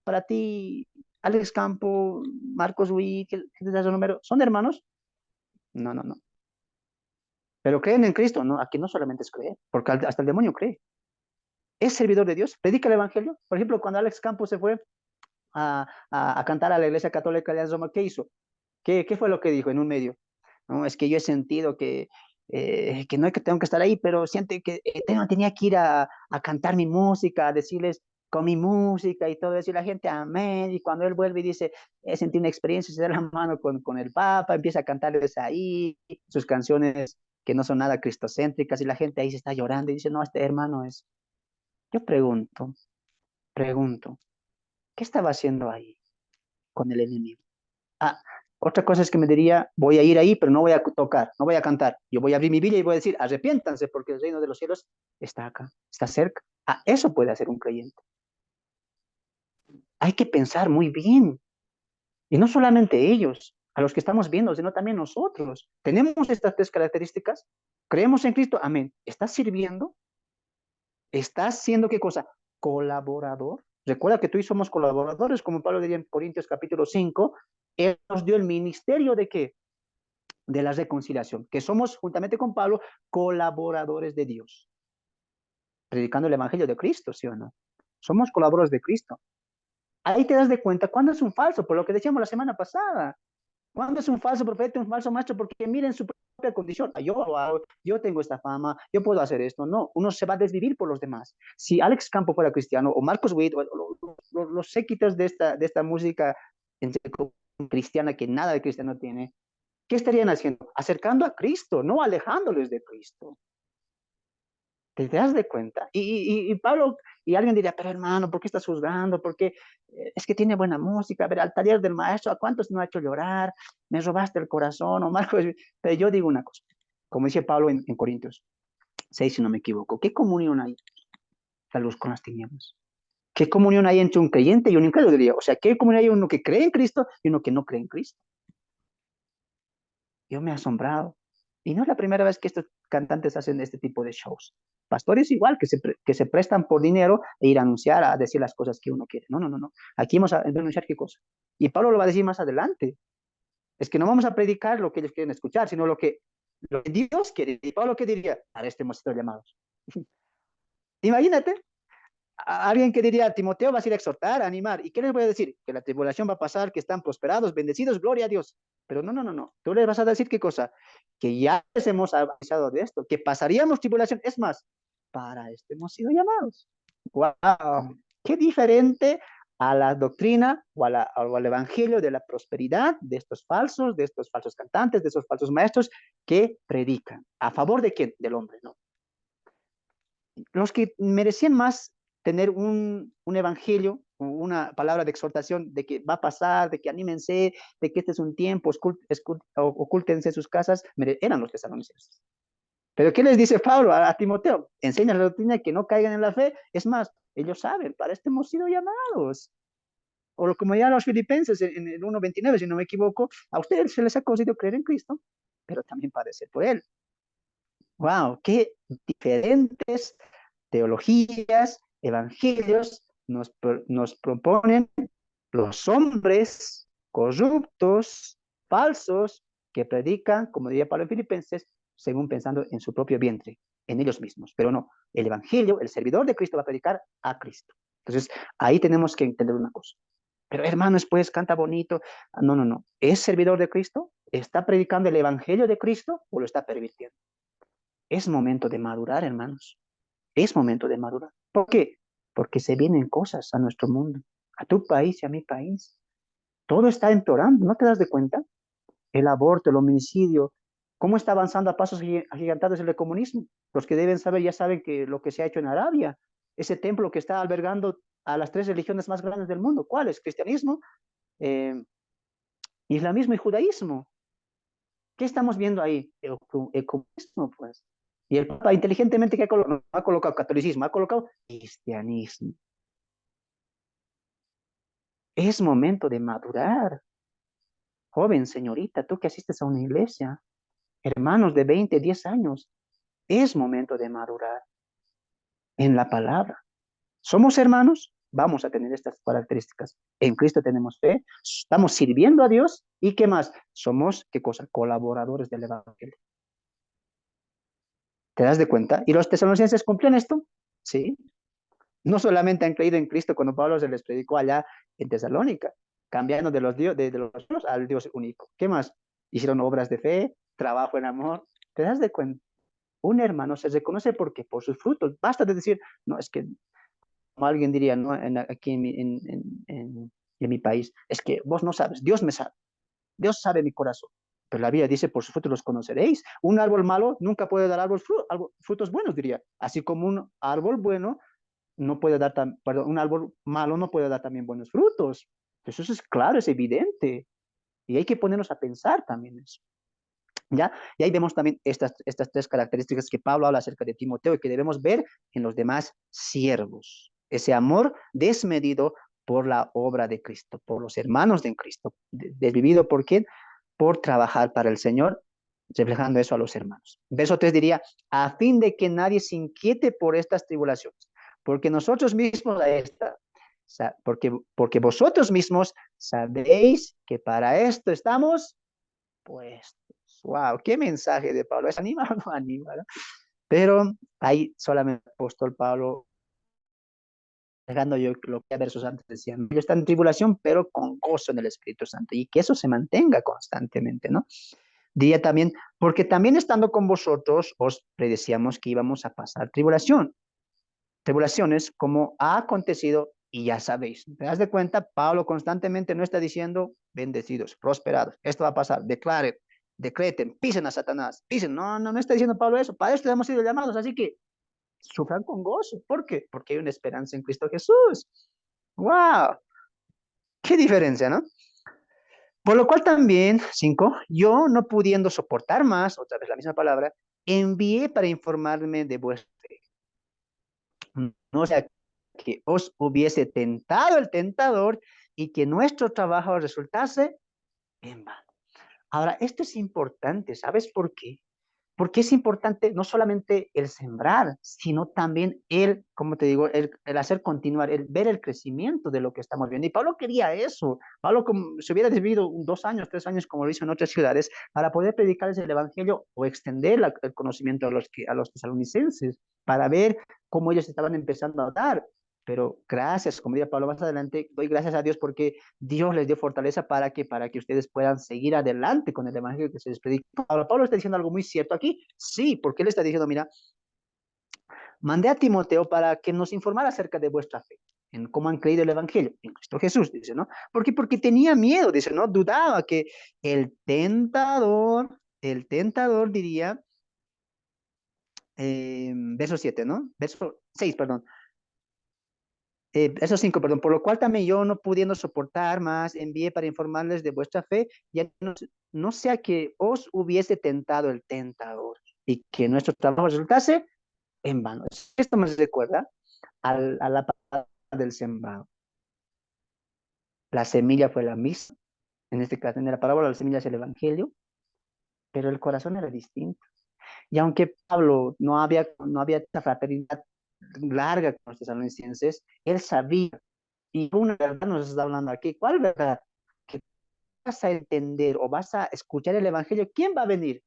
Speaker 1: para ti, Alex Campo, Marcos Witt, ¿qué te da su número? ¿Son hermanos? No, no, no. Pero creen en Cristo, no, aquí no solamente es creer, porque hasta el demonio cree. Es servidor de Dios, predica el Evangelio. Por ejemplo, cuando Alex Campos se fue a cantar a la Iglesia Católica de Roma, ¿qué hizo? ¿Qué fue lo que dijo en un medio? No, es que yo he sentido que no es que tengo que estar ahí, pero siente que tenía que ir a cantar mi música, a decirles con mi música y todo eso, y la gente, amén, y cuando él vuelve y dice, he sentido una experiencia, se da la mano con el Papa, empieza a cantarles ahí sus canciones que no son nada cristocéntricas, y la gente ahí se está llorando y dice, no, este hermano es. Yo pregunto, ¿qué estaba haciendo ahí con el enemigo? Ah, otra cosa es que me diría, voy a ir ahí, pero no voy a tocar, no voy a cantar. Yo voy a abrir mi Biblia y voy a decir, arrepiéntanse porque el reino de los cielos está acá, está cerca. Ah, eso puede hacer un creyente. Hay que pensar muy bien. Y no solamente ellos, a los que estamos viendo, sino también nosotros. Tenemos estas tres características. Creemos en Cristo, amén. ¿Estás sirviendo? ¿Estás siendo qué cosa? Colaborador. Recuerda que tú y somos colaboradores, como Pablo diría en Corintios capítulo 5. Él nos dio el ministerio de qué? De la reconciliación, que somos, juntamente con Pablo, colaboradores de Dios, predicando el Evangelio de Cristo, ¿sí o no? Somos colaboradores de Cristo. Ahí te das de cuenta cuándo es un falso, por lo que decíamos la semana pasada. ¿Cuándo es un falso profeta, un falso maestro? Porque miren su propia condición. Ah, yo lo hago, yo tengo esta fama, yo puedo hacer esto. No, uno se va a desvivir por los demás. Si Alex Campo fuera cristiano, o Marcos Witt, o los séquitos de esta música cristiana que nada de cristiano tiene, ¿qué estarían haciendo? Acercando a Cristo, no alejándoles de Cristo. ¿Te das de cuenta? Y Pablo, y alguien diría, pero hermano, ¿por qué estás juzgando? Porque es que tiene buena música. A ver, al taller del maestro, ¿a cuántos no ha hecho llorar? Me robaste el corazón, o Marcos. Pero yo digo una cosa, como dice Pablo en Corintios 6, si no me equivoco, ¿qué comunión hay la luz con las tinieblas? ¿Qué comunión hay entre un creyente y un incrédulo? Diría, o sea, ¿qué comunión hay uno que cree en Cristo y uno que no cree en Cristo? Yo me he asombrado. Y no es la primera vez que estos cantantes hacen este tipo de shows. Pastores igual, que se prestan por dinero e ir a anunciar, a decir las cosas que uno quiere. No, no, no, no. Aquí vamos a denunciar qué cosa. Y Pablo lo va a decir más adelante. Es que no vamos a predicar lo que ellos quieren escuchar, sino lo que Dios quiere. Y Pablo, ¿qué diría? Para este hemos sido llamados. Imagínate, alguien que diría, Timoteo vas a ir a exhortar, a animar. ¿Y qué les voy a decir? Que la tribulación va a pasar, que están prosperados, bendecidos, gloria a Dios. Pero no, no, no, no. Tú les vas a decir qué cosa? Que ya les hemos avisado de esto, que pasaríamos tribulación. Es más, para esto hemos sido llamados. ¡Wow! Qué diferente a la doctrina o al evangelio de la prosperidad de estos falsos cantantes, de esos falsos maestros que predican. ¿A favor de quién? Del hombre, ¿no? Los que merecían más tener un evangelio, una palabra de exhortación de que va a pasar, de que anímense, de que este es un tiempo, ocúltense sus casas, eran los tesalonicenses. Pero ¿qué les dice Pablo a Timoteo? Enseña la doctrina que no caigan en la fe. Es más, ellos saben, para esto hemos sido llamados. O como ya los filipenses en el 1.29, si no me equivoco, a ustedes se les ha concedido creer en Cristo, pero también padecer por Él. ¡Wow! ¡Qué diferentes teologías, evangelios nos proponen los hombres corruptos, falsos, que predican, como diría Pablo en Filipenses, según pensando en su propio vientre, en ellos mismos. Pero no, el evangelio, el servidor de Cristo va a predicar a Cristo. Entonces, ahí tenemos que entender una cosa. Pero hermanos, pues canta bonito. No, no, no. ¿Es servidor de Cristo? ¿Está predicando el evangelio de Cristo o lo está pervirtiendo? Es momento de madurar, hermanos. Es momento de madurar. ¿Por qué? Porque se vienen cosas a nuestro mundo. a tu país y a mi país. Todo está empeorando, ¿no te das de cuenta? El aborto, el homicidio, cómo está avanzando a pasos agigantados el comunismo. Los que deben saber ya saben que lo que se ha hecho en Arabia, ese templo que está albergando a las tres religiones más grandes del mundo, ¿cuáles? Cristianismo, eh, islamismo y judaísmo. ¿Qué estamos viendo ahí? El comunismo, pues. Y el Papa inteligentemente que no ha colocado catolicismo, ha colocado cristianismo. Es momento de madurar. Joven, señorita, tú que asistes a una iglesia, hermanos de 20, 10 años, es momento de madurar en la palabra. ¿Somos hermanos? Vamos a tener estas características. En Cristo tenemos fe, estamos sirviendo a Dios y ¿qué más? Somos, ¿qué cosa? Colaboradores del Evangelio. ¿Te das de cuenta? ¿Y los tesalonicenses cumplen esto? Sí. No solamente han creído en Cristo cuando Pablo se les predicó allá en Tesalónica, cambiando de los dios, de los dios al Dios único. ¿Qué más? Hicieron obras de fe, trabajo en amor. ¿Te das de cuenta? Un hermano se reconoce porque por sus frutos. Basta de decir, no, es que, como alguien diría, ¿no? Aquí en mi país, es que vos no sabes, Dios me sabe, Dios sabe mi corazón. Pero la Biblia dice, por sus frutos los conoceréis. Un árbol malo nunca puede dar frutos buenos, diría. Así como un árbol bueno no puede dar, perdón, un árbol malo no puede dar también buenos frutos. Eso es claro, es evidente. Y hay que ponernos a pensar también eso. ¿Ya? Y ahí vemos también estas tres características que Pablo habla acerca de Timoteo y que debemos ver en los demás siervos. Ese amor desmedido por la obra de Cristo, por los hermanos de Cristo, desvivido por quién? Por trabajar para el Señor, reflejando eso a los hermanos. Verso 3 diría, a fin de que nadie se inquiete por estas tribulaciones, porque nosotros mismos a esta, porque vosotros mismos sabéis que para esto estamos puestos. Wow, qué mensaje de Pablo. ¿Es anima o no anima? ¿No? Pero ahí solamente el apóstol Pablo, dejando yo lo que a versos antes decían, ellos están en tribulación, pero con gozo en el Espíritu Santo, y que eso se mantenga constantemente, ¿no? Diría también, porque también estando con vosotros, os predecíamos que íbamos a pasar tribulaciones como ha acontecido y ya sabéis. ¿Te das de cuenta? Pablo constantemente no está diciendo bendecidos, prosperados. Esto va a pasar. Decreten, pisen a Satanás, pisen. No, no, no está diciendo Pablo eso. Para esto hemos sido llamados. Así que sufran con gozo. ¿Por qué? Porque hay una esperanza en Cristo Jesús. ¡Wow! ¡Qué diferencia, ¿no? Por lo cual también, 5, yo no pudiendo soportar más, otra vez la misma palabra, envié para informarme de vuestra fe. No sea que os hubiese tentado el tentador y que nuestro trabajo resultase en vano. Ahora, esto es importante, ¿sabes por qué? Porque es importante no solamente el sembrar, sino también el, como te digo, el hacer continuar, el ver el crecimiento de lo que estamos viendo. Y Pablo quería eso. Pablo como, se hubiera vivido 2 años, 3 años, como lo hizo en otras ciudades, para poder predicarles el evangelio o extender el conocimiento a los tesalonicenses, para ver cómo ellos estaban empezando a dar. Pero gracias, como diría Pablo más adelante, doy gracias a Dios porque Dios les dio fortaleza para que ustedes puedan seguir adelante con el evangelio que se les predica. Ahora, Pablo está diciendo algo muy cierto aquí. Sí, porque él está diciendo, mira, mandé a Timoteo para que nos informara acerca de vuestra fe, en cómo han creído el evangelio, en Cristo Jesús, dice, ¿no? Porque tenía miedo, dice, ¿no? Dudaba que el tentador diría, verso 7, ¿no? Verso 6, perdón. Verso 5, perdón, por lo cual también yo no pudiendo soportar más, envié para informarles de vuestra fe, ya no sea que os hubiese tentado el tentador y que nuestro trabajo resultase en vano. Esto me recuerda a la palabra del sembrado. La semilla fue la misma, en este caso, en la parábola la semilla es el evangelio, pero el corazón era distinto. Y aunque Pablo no había esta fraternidad larga con los tesalonicenses, él sabía, y una verdad nos está hablando aquí, ¿cuál verdad? Que vas a entender o vas a escuchar el evangelio, ¿quién va a venir?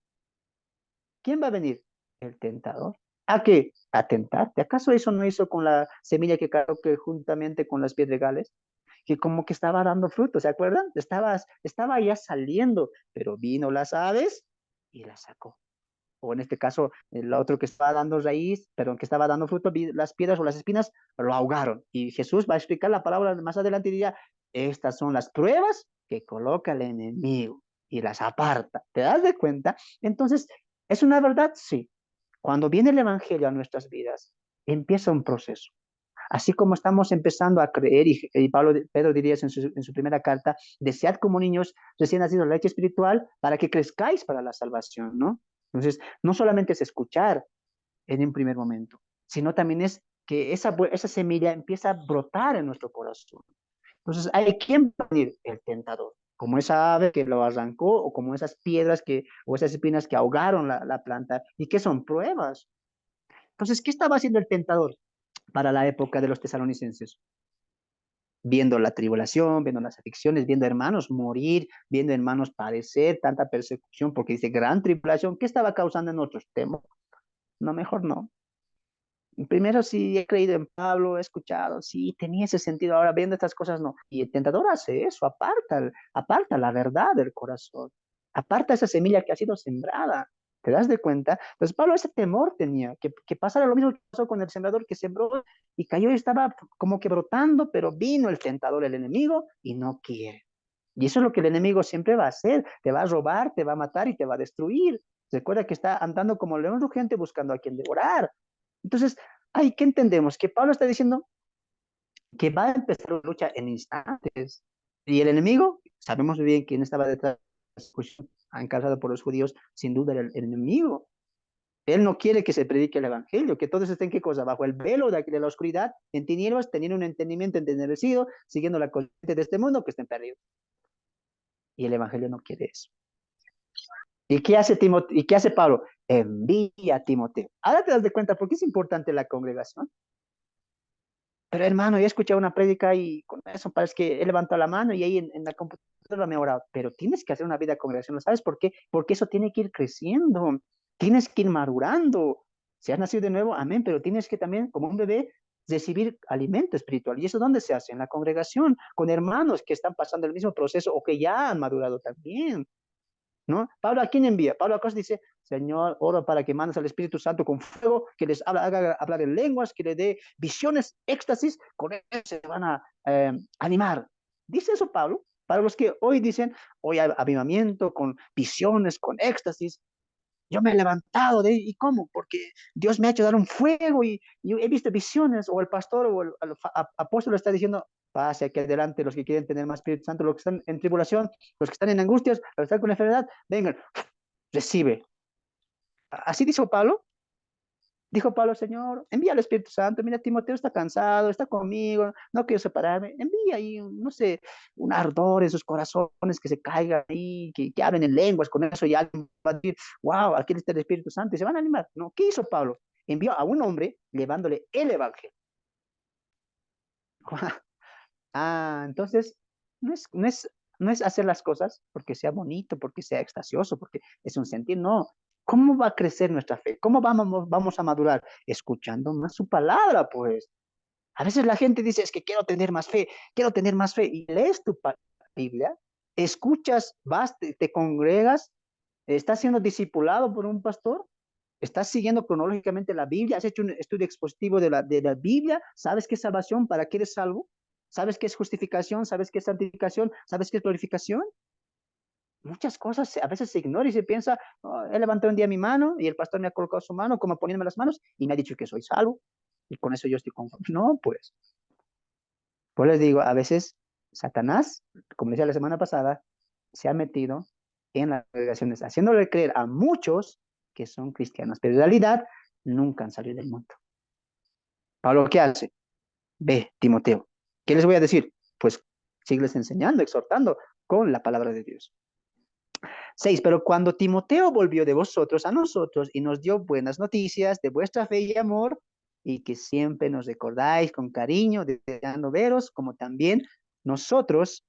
Speaker 1: ¿Quién va a venir? El tentador. ¿A qué? A tentarte. ¿Acaso eso no hizo con la semilla que cayó que juntamente con las piedregales? Que como que estaba dando fruto, ¿se acuerdan? Estaba ya saliendo, pero vino las aves y la sacó. o en este caso, el otro que estaba dando raíz, perdón, que estaba dando fruto, las piedras o las espinas lo ahogaron. Y Jesús va a explicar la palabra más adelante y diría, estas son las pruebas que coloca el enemigo y las aparta. ¿Te das de cuenta? Entonces, ¿es una verdad? Sí. Cuando viene el Evangelio a nuestras vidas, empieza un proceso. Así como estamos empezando a creer, y Pedro diría en su primera carta, desead como niños recién nacidos la leche espiritual para que crezcáis para la salvación, ¿no? Entonces, no solamente es escuchar en un primer momento, sino también es que esa semilla empieza a brotar en nuestro corazón. Entonces, ¿hay quién va a venir? El tentador. Como esa ave que lo arrancó, o como esas piedras o esas espinas que ahogaron la planta, y que son pruebas. Entonces, ¿qué estaba haciendo el tentador para la época de los tesalonicenses? Viendo la tribulación, viendo las aflicciones, viendo hermanos morir, viendo hermanos padecer tanta persecución, porque dice gran tribulación, ¿qué estaba causando en otros? Temor. No, mejor no. Primero sí he creído en Pablo, he escuchado, sí, tenía ese sentido, ahora viendo estas cosas no. Y el tentador hace eso, aparta la verdad del corazón, aparta esa semilla que ha sido sembrada. ¿Te das de cuenta? Entonces Pablo ese temor tenía, que pasara lo mismo que pasó con el sembrador que sembró y cayó y estaba como que brotando, pero vino el tentador, el enemigo, y no quiere. Y eso es lo que el enemigo siempre va a hacer, te va a robar, te va a matar y te va a destruir. Recuerda que está andando como león rugiente buscando a quien devorar. Entonces, ay, ¿qué entendemos? Que Pablo está diciendo que va a empezar una lucha en instantes. Y el enemigo, sabemos muy bien quién estaba detrás de la persecución encargado por los judíos, sin duda era el enemigo. Él no quiere que se predique el evangelio, que todos estén, ¿qué cosa? Bajo el velo de la oscuridad, en tinieblas, teniendo un entendimiento entenebrecido, siguiendo la corriente de este mundo, que estén perdidos. Y el evangelio no quiere eso. ¿Y qué hace ¿Y qué hace Pablo? Envía a Timoteo. Ahora te das de cuenta por qué es importante la congregación. Pero hermano, yo he escuchado una prédica y con eso parece que he levantado la mano y ahí en la computadora me he orado. Pero tienes que hacer una vida de congregación, ¿sabes por qué? Porque eso tiene que ir creciendo, tienes que ir madurando. Si has nacido de nuevo, amén, pero tienes que también, como un bebé, recibir alimento espiritual. ¿Y eso dónde se hace? En la congregación, con hermanos que están pasando el mismo proceso o que ya han madurado también. ¿No? Pablo, ¿a quién envía? Pablo acá dice, Señor, oro para que mandes al Espíritu Santo con fuego, que les haga hablar en lenguas, que les dé visiones, éxtasis, con eso se van a animar. ¿Dice eso Pablo? Para los que hoy dicen, hoy hay avivamiento, con visiones, con éxtasis, yo me he levantado de ahí, ¿y cómo? Porque Dios me ha hecho dar un fuego y he visto visiones, o el pastor o el apóstol está diciendo, pase aquí adelante los que quieren tener más Espíritu Santo, los que están en tribulación, los que están en angustias, los que están con enfermedad, vengan, recibe. Así dijo Pablo. Dijo Pablo, Señor, envía al Espíritu Santo. Mira, Timoteo está cansado, está conmigo, no quiero separarme. Envía ahí, no sé, un ardor en sus corazones que se caiga ahí, que hablen en lenguas con eso y alguien va a decir, wow, aquí está el Espíritu Santo y se van a animar. No, ¿qué hizo Pablo? Envió a un hombre llevándole el Evangelio. Entonces, no es hacer las cosas porque sea bonito, porque sea extasioso, porque es un sentir, no. ¿Cómo va a crecer nuestra fe? ¿Cómo vamos a madurar? Escuchando más su palabra, pues. A veces la gente dice, es que quiero tener más fe, quiero tener más fe. Y lees tu Biblia, escuchas, vas, te congregas, estás siendo discipulado por un pastor, estás siguiendo cronológicamente la Biblia, has hecho un estudio expositivo de la Biblia, sabes qué es salvación, para qué eres salvo, sabes qué es justificación, sabes qué es santificación, sabes qué es glorificación. Muchas cosas a veces se ignora y se piensa, oh, he levantado un día mi mano y el pastor me ha colocado su mano como poniéndome las manos y me ha dicho que soy salvo y con eso yo estoy conforme. No, pues les digo, a veces Satanás, como decía la semana pasada, se ha metido en las congregaciones, haciéndole creer a muchos que son cristianos, pero en realidad nunca han salido del mundo. Pablo, ¿qué hace? Ve, Timoteo. ¿Qué les voy a decir? Pues sigues enseñando, exhortando con la palabra de Dios. 6. Pero cuando Timoteo volvió de vosotros a nosotros y nos dio buenas noticias de vuestra fe y amor, y que siempre nos recordáis con cariño, deseando veros, como también nosotros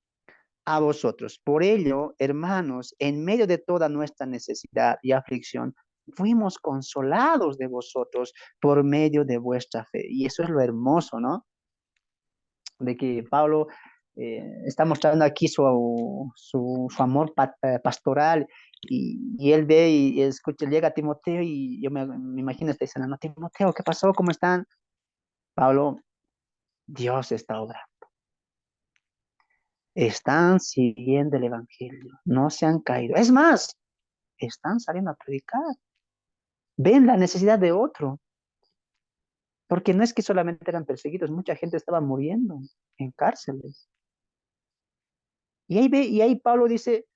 Speaker 1: a vosotros. Por ello, hermanos, en medio de toda nuestra necesidad y aflicción, fuimos consolados de vosotros por medio de vuestra fe. Y eso es lo hermoso, ¿no? De que Pablo está mostrando aquí su amor pastoral y él ve y escucha, llega a Timoteo y yo me imagino está diciendo, no, Timoteo, ¿qué pasó? ¿Cómo están? Pablo, Dios está obrando. Están siguiendo el evangelio, no se han caído. Es más, están saliendo a predicar. Ven la necesidad de otro, porque no es que solamente eran perseguidos, mucha gente estaba muriendo en cárceles. Y ahí Pablo dice,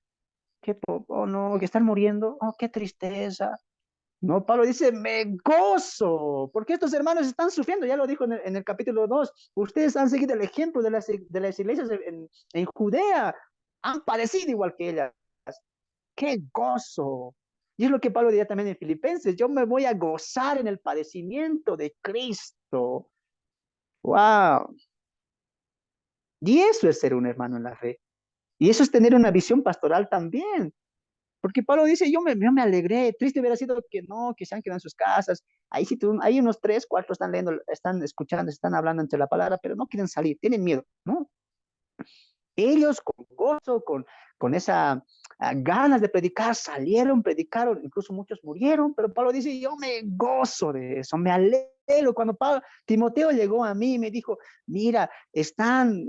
Speaker 1: oh no, que están muriendo, oh, qué tristeza. No, Pablo dice, me gozo, porque estos hermanos están sufriendo, ya lo dijo en el capítulo 2. Ustedes han seguido el ejemplo de las iglesias en Judea, han padecido igual que ellas. ¡Qué gozo! Y es lo que Pablo diría también en Filipenses, yo me voy a gozar en el padecimiento de Cristo. ¡Wow! Y eso es ser un hermano en la fe. Y eso es tener una visión pastoral también. Porque Pablo dice, yo me alegré, triste hubiera sido que no, que se han quedado en sus casas. Ahí sí, hay unos tres, cuatro están leyendo, están escuchando, están hablando entre la palabra, pero no quieren salir, tienen miedo, ¿no? Ellos con gozo, con esa ganas de predicar, salieron, predicaron, incluso muchos murieron, pero Pablo dice, yo me gozo de eso, me alegro. Cuando Timoteo llegó a mí y me dijo, mira, están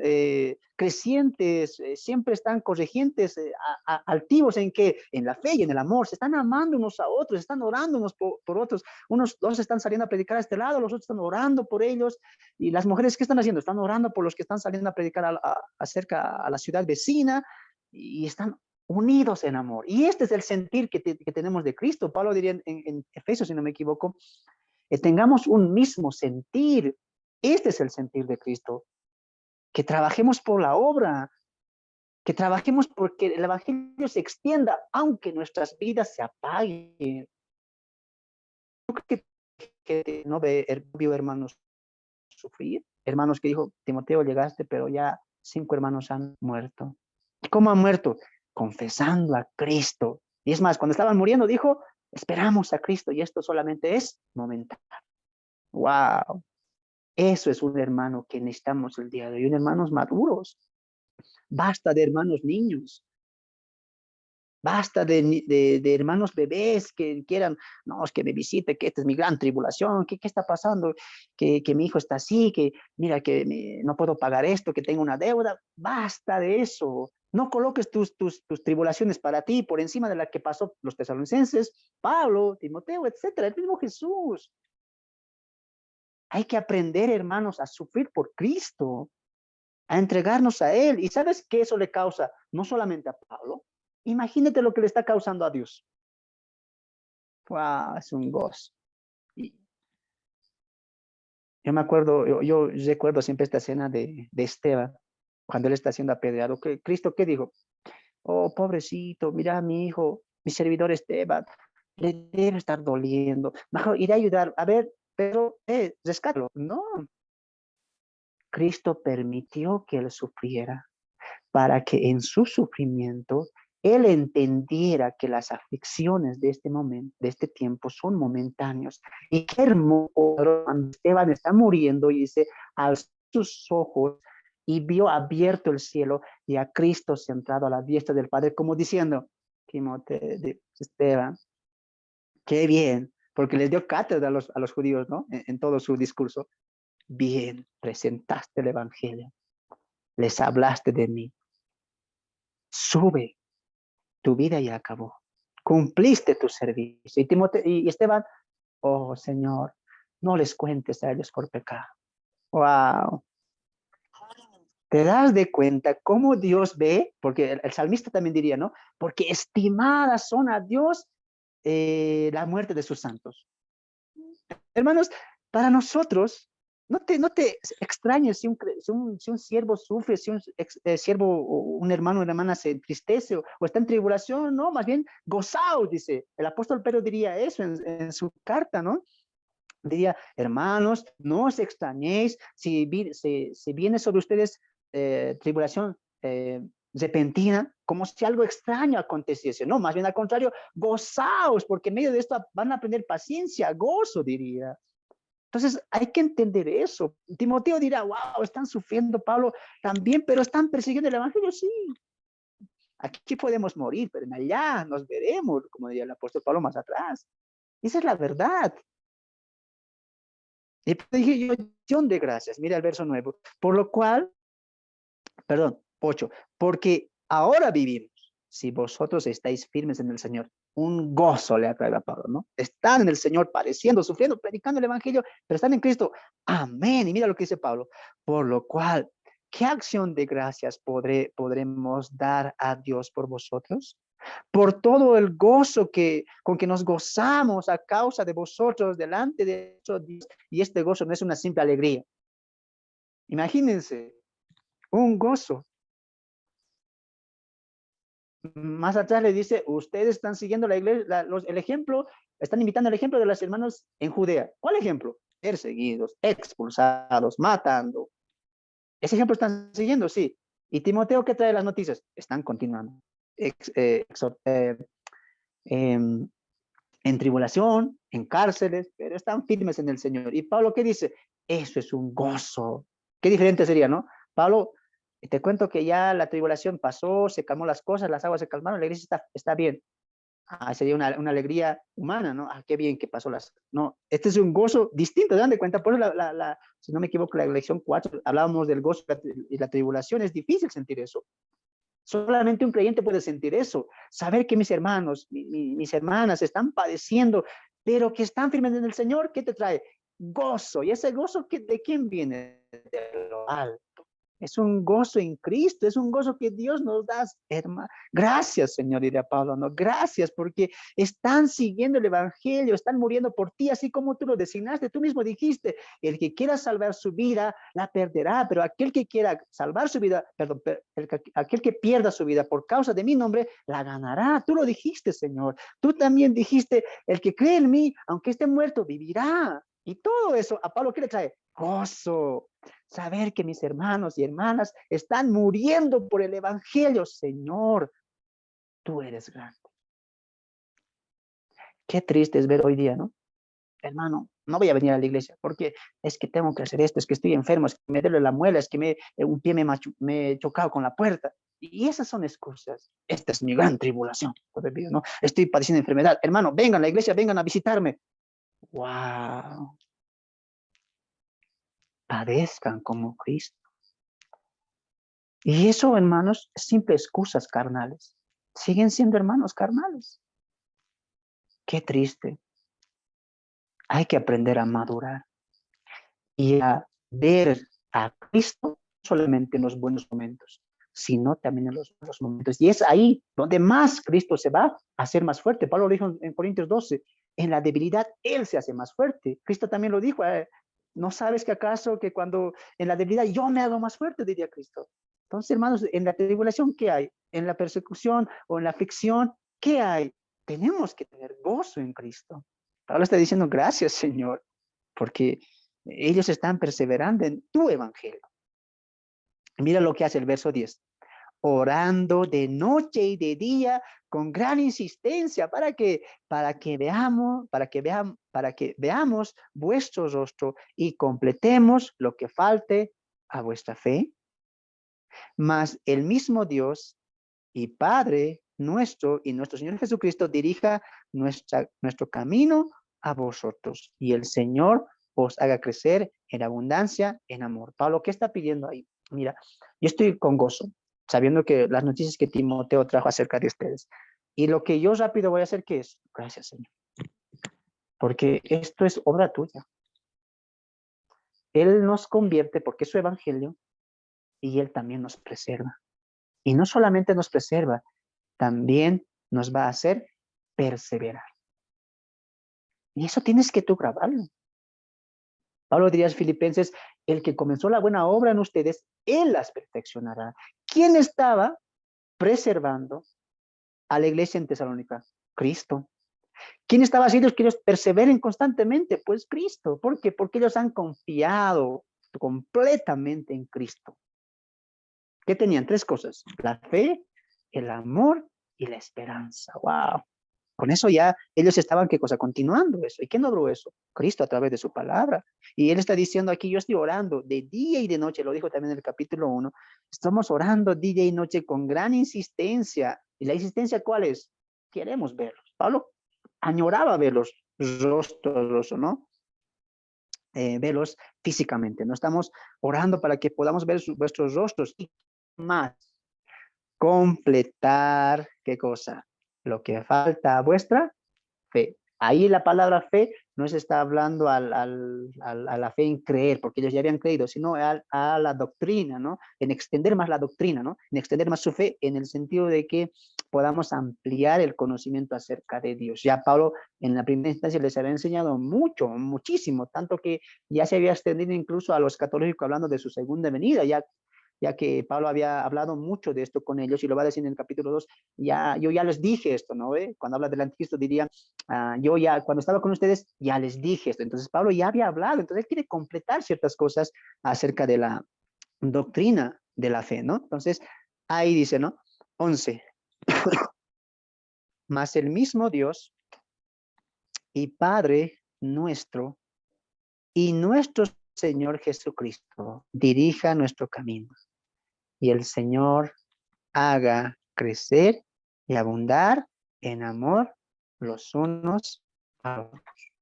Speaker 1: crecientes, siempre están corrigientes, altivos en que en la fe y en el amor, se están amando unos a otros, están orando unos por otros, unos dos están saliendo a predicar a este lado, los otros están orando por ellos, y las mujeres, ¿qué están haciendo? Están orando por los que están saliendo a predicar acerca a la ciudad vecina y están unidos en amor. Y este es el sentir que tenemos de Cristo. Pablo diría en Efesios, si no me equivoco, tengamos un mismo sentir. Este es el sentir de Cristo. Que trabajemos por la obra, que trabajemos porque el evangelio se extienda, aunque nuestras vidas se apaguen. Yo creo que no vio hermanos sufrir. Hermanos que dijo, Timoteo, llegaste, pero ya 5 hermanos han muerto. ¿Y cómo han muerto? Confesando a Cristo. Y es más, cuando estaban muriendo, dijo, esperamos a Cristo y esto solamente es momentáneo. ¡Wow! Eso es un hermano que necesitamos el día de hoy, un hermanos maduros. Basta de hermanos niños. Basta de hermanos bebés que quieran, no, es que me visite, que esta es mi gran tribulación, ¿qué está pasando? Que mi hijo está así, que mira que no puedo pagar esto, que tengo una deuda. Basta de eso. No coloques tus tribulaciones para ti por encima de la que pasó los tesalonicenses, Pablo, Timoteo, etcétera, el mismo Jesús. Hay que aprender, hermanos, a sufrir por Cristo, a entregarnos a Él. ¿Y sabes qué eso le causa? No solamente a Pablo. Imagínate lo que le está causando a Dios. Wow, es un gozo. Y yo me acuerdo, yo recuerdo siempre esta escena de Esteban, cuando él está siendo apedreado. Cristo, ¿qué dijo? Oh, pobrecito, mira a mi hijo, mi servidor Esteban, le debe estar doliendo. Mejor iré a ayudar. A ver, pero, rescátalo. No, Cristo permitió que él sufriera para que en su sufrimiento él entendiera que las aflicciones de este momento, de este tiempo, son momentáneos. Y qué hermoso cuando Esteban está muriendo y dice, alzó sus ojos y vio abierto el cielo y a Cristo sentado a la diestra del Padre, como diciendo, Timoteo, Esteban, qué bien, porque les dio cátedra a los judíos, ¿no? En todo su discurso. Bien, presentaste el Evangelio, les hablaste de mí. Sube, tu vida ya acabó. Cumpliste tu servicio. Y Esteban, oh Señor, no les cuentes a ellos por pecado. Wow. Te das de cuenta cómo Dios ve, porque el salmista también diría, ¿no? Porque estimadas son a Dios la muerte de sus santos. Hermanos, para nosotros, no te extrañes si un siervo sufre, si un siervo o un hermano o una hermana se entristece o está en tribulación, no, más bien gozaos, dice. El apóstol Pedro diría eso en su carta, ¿no? Diría, hermanos, no os extrañéis si viene sobre ustedes tribulación repentina, como si algo extraño aconteciese. No, más bien al contrario, gozaos, porque en medio de esto van a aprender paciencia, gozo, diría. Entonces hay que entender eso. Timoteo dirá, wow, están sufriendo Pablo también, pero están persiguiendo el evangelio, sí. Aquí podemos morir, pero en allá nos veremos, como diría el apóstol Pablo más atrás. Esa es la verdad. Y dije yo, acción de gracias. Mira el verso 9. Por lo cual, perdón, 8. Porque ahora vivimos, si vosotros estáis firmes en el Señor. Un gozo le atrae a Pablo, ¿no? Están en el Señor padeciendo, sufriendo, predicando el Evangelio, pero están en Cristo. Amén. Y mira lo que dice Pablo. Por lo cual, ¿qué acción de gracias podremos dar a Dios por vosotros? Por todo el gozo con que nos gozamos a causa de vosotros delante de Dios. Y este gozo no es una simple alegría. Imagínense, un gozo. Más atrás le dice, ustedes están siguiendo la iglesia, el ejemplo, están imitando el ejemplo de las hermanas en Judea. ¿Cuál ejemplo? Perseguidos, expulsados, matando. Ese ejemplo están siguiendo, sí. Y Timoteo, ¿qué trae las noticias? Están continuando. Ex, em, en tribulación, en cárceles, pero están firmes en el Señor. Y Pablo, ¿qué dice? Eso es un gozo. Qué diferente sería, ¿no? Pablo, te cuento que ya la tribulación pasó, se calmó las cosas, las aguas se calmaron, la iglesia está bien. Ah, sería una alegría humana, ¿no? Ah, qué bien que pasó las... No, este es un gozo distinto, ¿te dan de cuenta? Por eso, si no me equivoco, la lección 4, hablábamos del gozo y la tribulación, es difícil sentir eso. Solamente un creyente puede sentir eso, saber que mis hermanos, mis hermanas están padeciendo, pero que están firmes en el Señor. ¿Qué te trae? Gozo. ¿Y ese gozo de quién viene? De lo alto. Es un gozo en Cristo, es un gozo que Dios nos da, hermano. Gracias, Señor, diría Pablo, no, gracias, porque están siguiendo el Evangelio, están muriendo por ti, así como tú lo designaste, tú mismo dijiste, el que quiera salvar su vida, la perderá, pero aquel que quiera salvar su vida, perdón, aquel que pierda su vida por causa de mi nombre, la ganará. Tú lo dijiste, Señor. Tú también dijiste, el que cree en mí, aunque esté muerto, vivirá. Y todo eso, a Pablo, ¿qué le trae? Gozo. Saber que mis hermanos y hermanas están muriendo por el Evangelio. Señor, tú eres grande. Qué triste es ver hoy día, ¿no? Hermano, no voy a venir a la iglesia porque es que tengo que hacer esto, es que estoy enfermo, es que me duele la muela, es que un pie me he chocado con la puerta. Y esas son excusas. Esta es mi gran tribulación, ¿no? Estoy padeciendo enfermedad. Hermano, vengan a la iglesia, vengan a visitarme. ¡Wow! Padezcan como Cristo. Y eso, hermanos, es simple excusas carnales. Siguen siendo hermanos carnales. Qué triste. Hay que aprender a madurar y a ver a Cristo no solamente en los buenos momentos, sino también en los malos momentos. Y es ahí donde más Cristo se va a hacer más fuerte. Pablo lo dijo en Corintios 12, en la debilidad Él se hace más fuerte. Cristo también lo dijo, ¿no sabes que acaso que cuando en la debilidad yo me hago más fuerte, diría Cristo? Entonces, hermanos, en la tribulación, ¿qué hay? En la persecución o en la aflicción, ¿qué hay? Tenemos que tener gozo en Cristo. Pablo está diciendo, gracias, Señor, porque ellos están perseverando en tu evangelio. Mira lo que hace el verso 10. Orando de noche y de día con gran insistencia para que veamos vuestro rostro y completemos lo que falte a vuestra fe. Mas el mismo Dios y Padre nuestro y nuestro Señor Jesucristo dirija nuestro camino a vosotros y el Señor os haga crecer en abundancia, en amor. Pablo, ¿qué está pidiendo ahí? Mira, yo estoy con gozo, sabiendo que las noticias que Timoteo trajo acerca de ustedes. Y lo que yo rápido voy a hacer, ¿qué es? Gracias, Señor. Porque esto es obra tuya. Él nos convierte porque es su evangelio y Él también nos preserva. Y no solamente nos preserva, también nos va a hacer perseverar. Y eso tienes que tú grabarlo. Pablo diría a los filipenses, el que comenzó la buena obra en ustedes, Él las perfeccionará. ¿Quién estaba preservando a la iglesia en Tesalónica? Cristo. ¿Quién estaba haciendo que ellos perseveren constantemente? Pues Cristo. ¿Por qué? Porque ellos han confiado completamente en Cristo. ¿Qué tenían? Tres cosas: la fe, el amor y la esperanza. ¡Wow! Con eso ya ellos estaban, ¿qué cosa? Continuando eso. ¿Y quién logró eso? Cristo a través de su palabra. Y él está diciendo aquí, yo estoy orando de día y de noche, lo dijo también en el capítulo 1. Estamos orando día y noche con gran insistencia. ¿Y la insistencia cuál es? Queremos verlos. Pablo añoraba verlos rostros, ¿no? Verlos físicamente. No estamos orando para que podamos ver vuestros rostros y más completar, ¿qué cosa? Lo que falta a vuestra fe. Ahí la palabra fe no se está hablando a la fe en creer, porque ellos ya habían creído, sino a la doctrina, ¿no? En extender más la doctrina, ¿no? En extender más su fe en el sentido de que podamos ampliar el conocimiento acerca de Dios. Ya Pablo en la primera instancia les había enseñado mucho, muchísimo, tanto que ya se había extendido incluso a los católicos hablando de su segunda venida, ya que Pablo había hablado mucho de esto con ellos y lo va a decir en el capítulo 2, yo ya les dije esto, ¿no? Cuando habla del anticristo diría, yo ya, cuando estaba con ustedes, ya les dije esto. Entonces Pablo ya había hablado, entonces él quiere completar ciertas cosas acerca de la doctrina de la fe, ¿no? Entonces, ahí dice, ¿no? 11. Mas el mismo Dios y Padre nuestro y nuestro Señor Jesucristo dirija nuestro camino. Y el Señor haga crecer y abundar en amor los unos a los otros.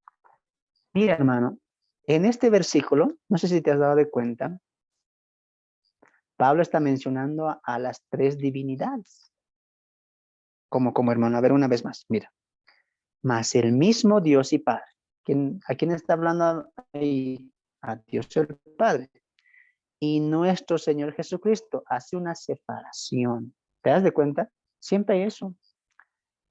Speaker 1: Mira, hermano, en este versículo, no sé si te has dado de cuenta, Pablo está mencionando a las tres divinidades. Como hermano, a ver una vez más, mira. Mas el mismo Dios y Padre. ¿A quién está hablando ahí? A Dios el Padre. Y nuestro Señor Jesucristo hace una separación. ¿Te das de cuenta? Siempre hay eso.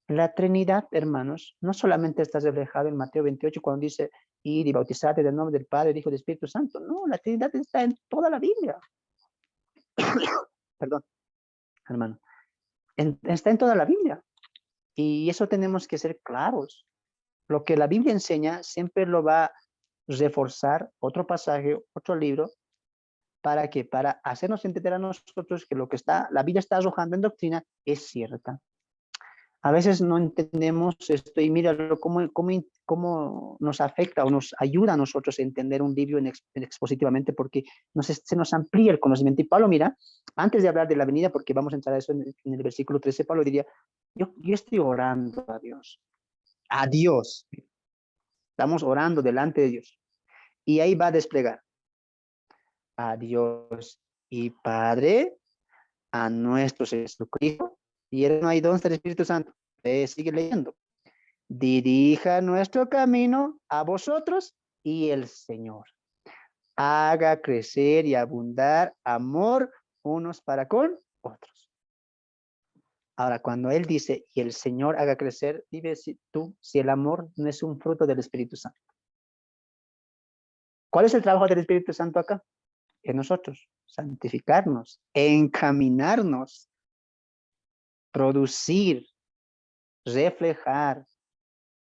Speaker 1: La Trinidad, hermanos, no solamente está reflejado en Mateo 28 cuando dice ir y bautizarte en el nombre del Padre, del Hijo y del Espíritu Santo. No, la Trinidad está en toda la Biblia. Perdón, hermano. Está en toda la Biblia. Y eso tenemos que ser claros. Lo que la Biblia enseña siempre lo va a reforzar otro pasaje, otro libro, para que para hacernos entender a nosotros que lo que la Biblia está arrojando en doctrina es cierta. A veces no entendemos esto y míralo cómo nos afecta o nos ayuda a nosotros a entender un libro expositivamente porque se nos amplía el conocimiento. Y Pablo, mira, antes de hablar de la venida, porque vamos a entrar a eso en el versículo 13, Pablo diría, yo estoy orando a Dios. A Dios. Estamos orando delante de Dios. Y ahí va a desplegar a Dios y Padre, a nuestro Jesucristo. Y él no hay don del Espíritu Santo. Sigue leyendo. Dirija nuestro camino a vosotros y el Señor haga crecer y abundar amor unos para con otros. Ahora, cuando él dice, y el Señor haga crecer, dime si el amor no es un fruto del Espíritu Santo. ¿Cuál es el trabajo del Espíritu Santo acá? En nosotros, santificarnos, encaminarnos, producir, reflejar,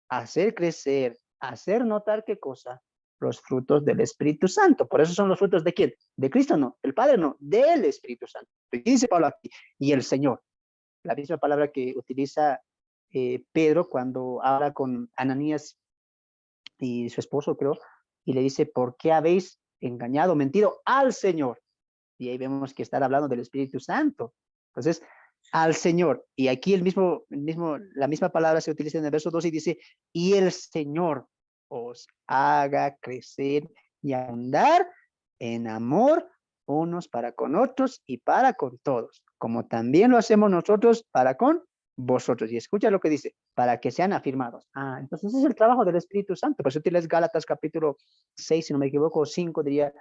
Speaker 1: hacer crecer, hacer notar qué cosa, los frutos del Espíritu Santo. Por eso son los frutos de quién? De Cristo no, el Padre no, del Espíritu Santo. Y dice Pablo aquí, y el Señor, la misma palabra que utiliza Pedro cuando habla con Ananías y su esposo, creo, y le dice, ¿por qué habéis engañado, mentido al Señor? Y ahí vemos que está hablando del Espíritu Santo. Entonces, al Señor. Y aquí la misma palabra se utiliza en el verso 2 y dice, y el Señor os haga crecer y andar en amor unos para con otros y para con todos, como también lo hacemos nosotros para con vosotros. Y escucha lo que dice, para que sean afirmados. Entonces ese es el trabajo del Espíritu Santo. Por eso tienes Gálatas capítulo 6, si no me equivoco, 5, diría,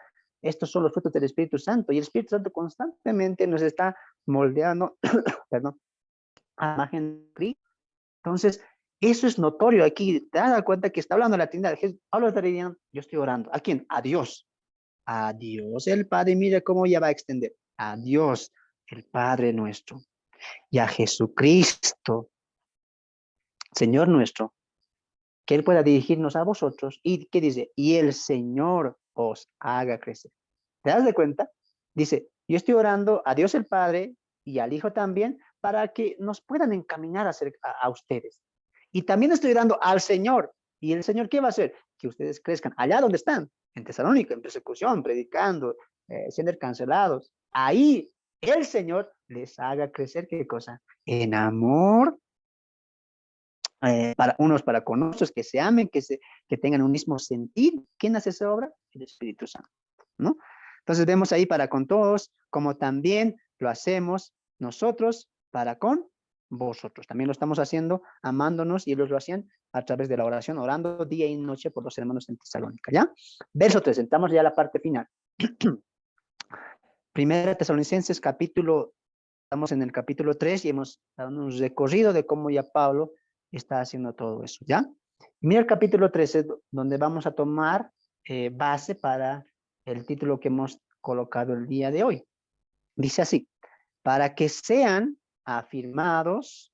Speaker 1: estos son los frutos del Espíritu Santo. Y el Espíritu Santo constantemente nos está moldeando, perdón, a imagen de Cristo. Entonces, eso es notorio aquí. Te das cuenta que está hablando de la Trinidad. Pablo está diciendo, yo estoy orando. ¿A quién? A Dios. A Dios el Padre. Mira cómo ya va a extender. A Dios el Padre nuestro. Y a Jesucristo, Señor nuestro, que Él pueda dirigirnos a vosotros. ¿Y qué dice? Y el Señor os haga crecer. ¿Te das de cuenta? Dice, yo estoy orando a Dios el Padre y al Hijo también para que nos puedan encaminar a ustedes. Y también estoy orando al Señor. ¿Y el Señor qué va a hacer? Que ustedes crezcan allá donde están, en Tesalónica, en persecución, predicando, siendo cancelados. Ahí el Señor les haga crecer, ¿qué cosa? En amor, para unos para con otros, que se amen, que tengan un mismo sentir. ¿Quién hace esa obra? El Espíritu Santo, ¿no? Entonces vemos ahí para con todos, como también lo hacemos nosotros para con vosotros. También lo estamos haciendo amándonos y ellos lo hacían a través de la oración, orando día y noche por los hermanos en Tesalónica, ¿ya? Verso 3, entramos ya a la parte final. Primera Tesalonicenses capítulo, estamos en el capítulo 3 y hemos dado un recorrido de cómo ya Pablo está haciendo todo eso, ¿ya? Y mira el capítulo 13, donde vamos a tomar base para el título que hemos colocado el día de hoy. Dice así, para que sean afirmados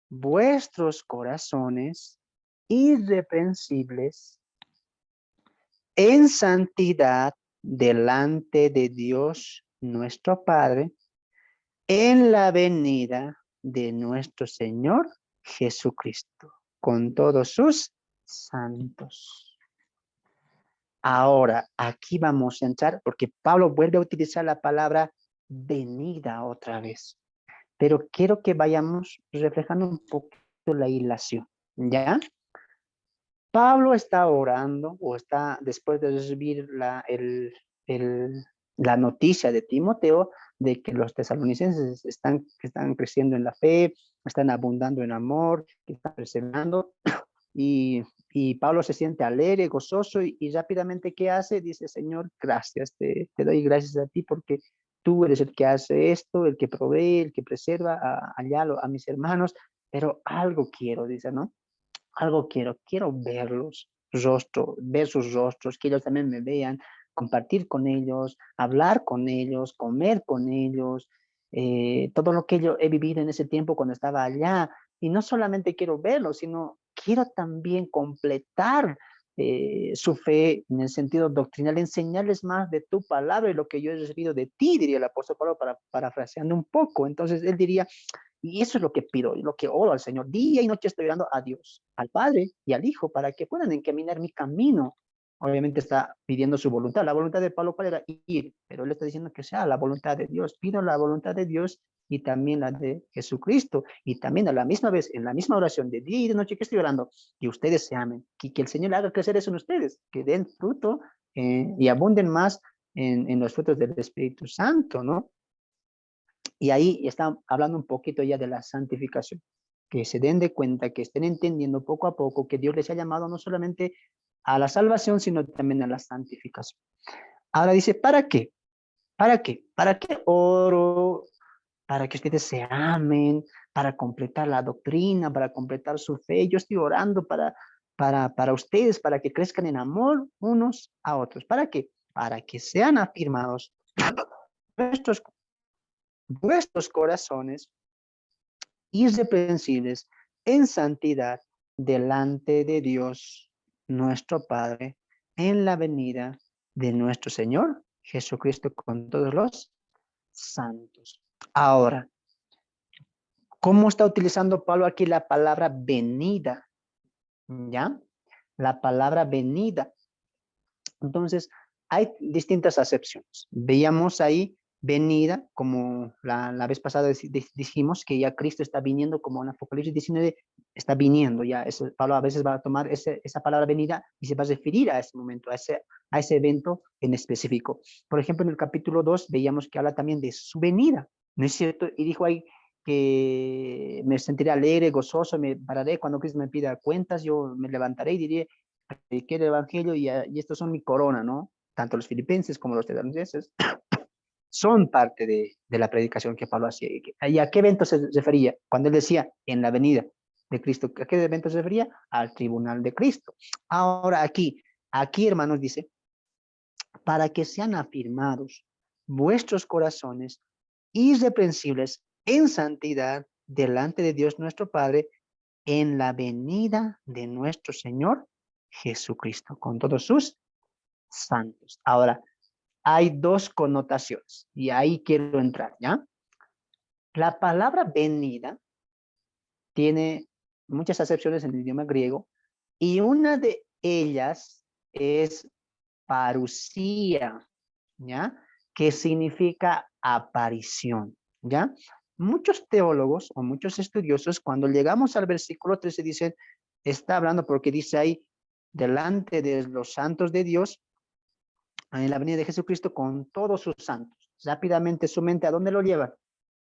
Speaker 1: vuestros corazones irreprensibles en santidad delante de Dios nuestro Padre, en la venida de nuestro Señor Jesucristo, con todos sus santos. Ahora, aquí vamos a entrar, porque Pablo vuelve a utilizar la palabra venida otra vez, pero quiero que vayamos reflejando un poquito la hilación, ¿ya? Pablo está orando o está después de recibir la noticia de Timoteo de que los tesalonicenses están creciendo en la fe, están abundando en amor, que están perseverando y Pablo se siente alegre, gozoso y rápidamente ¿qué hace? Dice, Señor, gracias, te doy gracias a ti porque tú eres el que hace esto, el que provee, el que preserva a mis hermanos, pero algo quiero, dice, ¿no? Algo quiero verlos, ver sus rostros, que ellos también me vean, compartir con ellos, hablar con ellos, comer con ellos, todo lo que yo he vivido en ese tiempo cuando estaba allá. Y no solamente quiero verlos, sino quiero también completar su fe en el sentido doctrinal, enseñarles más de tu palabra y lo que yo he recibido de ti, diría el apóstol Pablo, parafraseando un poco. Entonces él diría, y eso es lo que pido, lo que oro al Señor. Día y noche estoy orando a Dios, al Padre y al Hijo, para que puedan encaminar mi camino. Obviamente está pidiendo su voluntad. La voluntad de Pablo, ¿cuál era? Ir, pero él está diciendo que sea la voluntad de Dios. Pido la voluntad de Dios y también la de Jesucristo. Y también a la misma vez, en la misma oración de día y de noche que estoy orando, que ustedes se amen, que el Señor haga crecer eso en ustedes, que den fruto y abunden más en los frutos del Espíritu Santo, ¿no? Y ahí está hablando un poquito ya de la santificación, que se den de cuenta, que estén entendiendo poco a poco que Dios les ha llamado no solamente a la salvación, sino también a la santificación. Ahora dice, ¿para qué? ¿Para qué? ¿Para qué oro? Para que ustedes se amen, para completar la doctrina, para completar su fe. Yo estoy orando para ustedes, para que crezcan en amor unos a otros. ¿Para qué? Para que sean afirmados nuestros vuestros corazones irreprensibles en santidad delante de Dios nuestro Padre en la venida de nuestro Señor Jesucristo con todos los santos. Ahora, ¿cómo está utilizando Pablo aquí la palabra venida? ¿Ya? La palabra venida. Entonces, hay distintas acepciones. Veíamos ahí venida, como la vez pasada dijimos que ya Cristo está viniendo, como en Apocalipsis 19, está viniendo ya. Eso, Pablo a veces va a tomar esa palabra venida y se va a referir a ese momento, a ese evento en específico. Por ejemplo, en el capítulo 2 veíamos que habla también de su venida, ¿no es cierto? Y dijo ahí que me sentiré alegre, gozoso, me pararé cuando Cristo me pida cuentas, yo me levantaré y diré, prediqué el evangelio y estos son mi corona, ¿no? Tanto los filipenses como los tesalonicenses son parte de la predicación que Pablo hacía. ¿Y a qué evento se refería? Cuando él decía en la venida de Cristo, ¿a qué evento se refería? Al tribunal de Cristo. Ahora aquí hermanos dice, para que sean afirmados vuestros corazones irreprensibles en santidad delante de Dios nuestro Padre en la venida de nuestro Señor Jesucristo con todos sus santos. Ahora, hay dos connotaciones y ahí quiero entrar, ¿ya? La palabra venida tiene muchas acepciones en el idioma griego, y una de ellas es parusía, ¿ya? Que significa aparición, ¿ya? Muchos teólogos o muchos estudiosos, cuando llegamos al versículo 13, dicen, está hablando porque dice ahí, delante de los santos de Dios, en la venida de Jesucristo con todos sus santos. Rápidamente su mente, ¿a dónde lo lleva?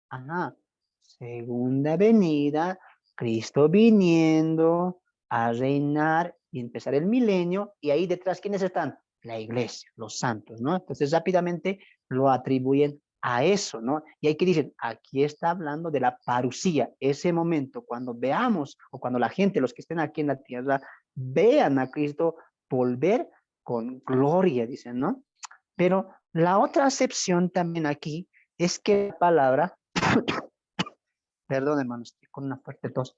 Speaker 1: Ajá, segunda venida, Cristo viniendo a reinar y empezar el milenio, y ahí detrás, ¿quiénes están? La iglesia, los santos, ¿no? Entonces rápidamente lo atribuyen a eso, ¿no? Y hay que dicen, aquí está hablando de la parusía, ese momento cuando veamos, o cuando la gente, los que estén aquí en la tierra, vean a Cristo volver con gloria, dicen, ¿no? Pero la otra acepción también aquí es que la palabra, perdón hermano, estoy con una fuerte tos,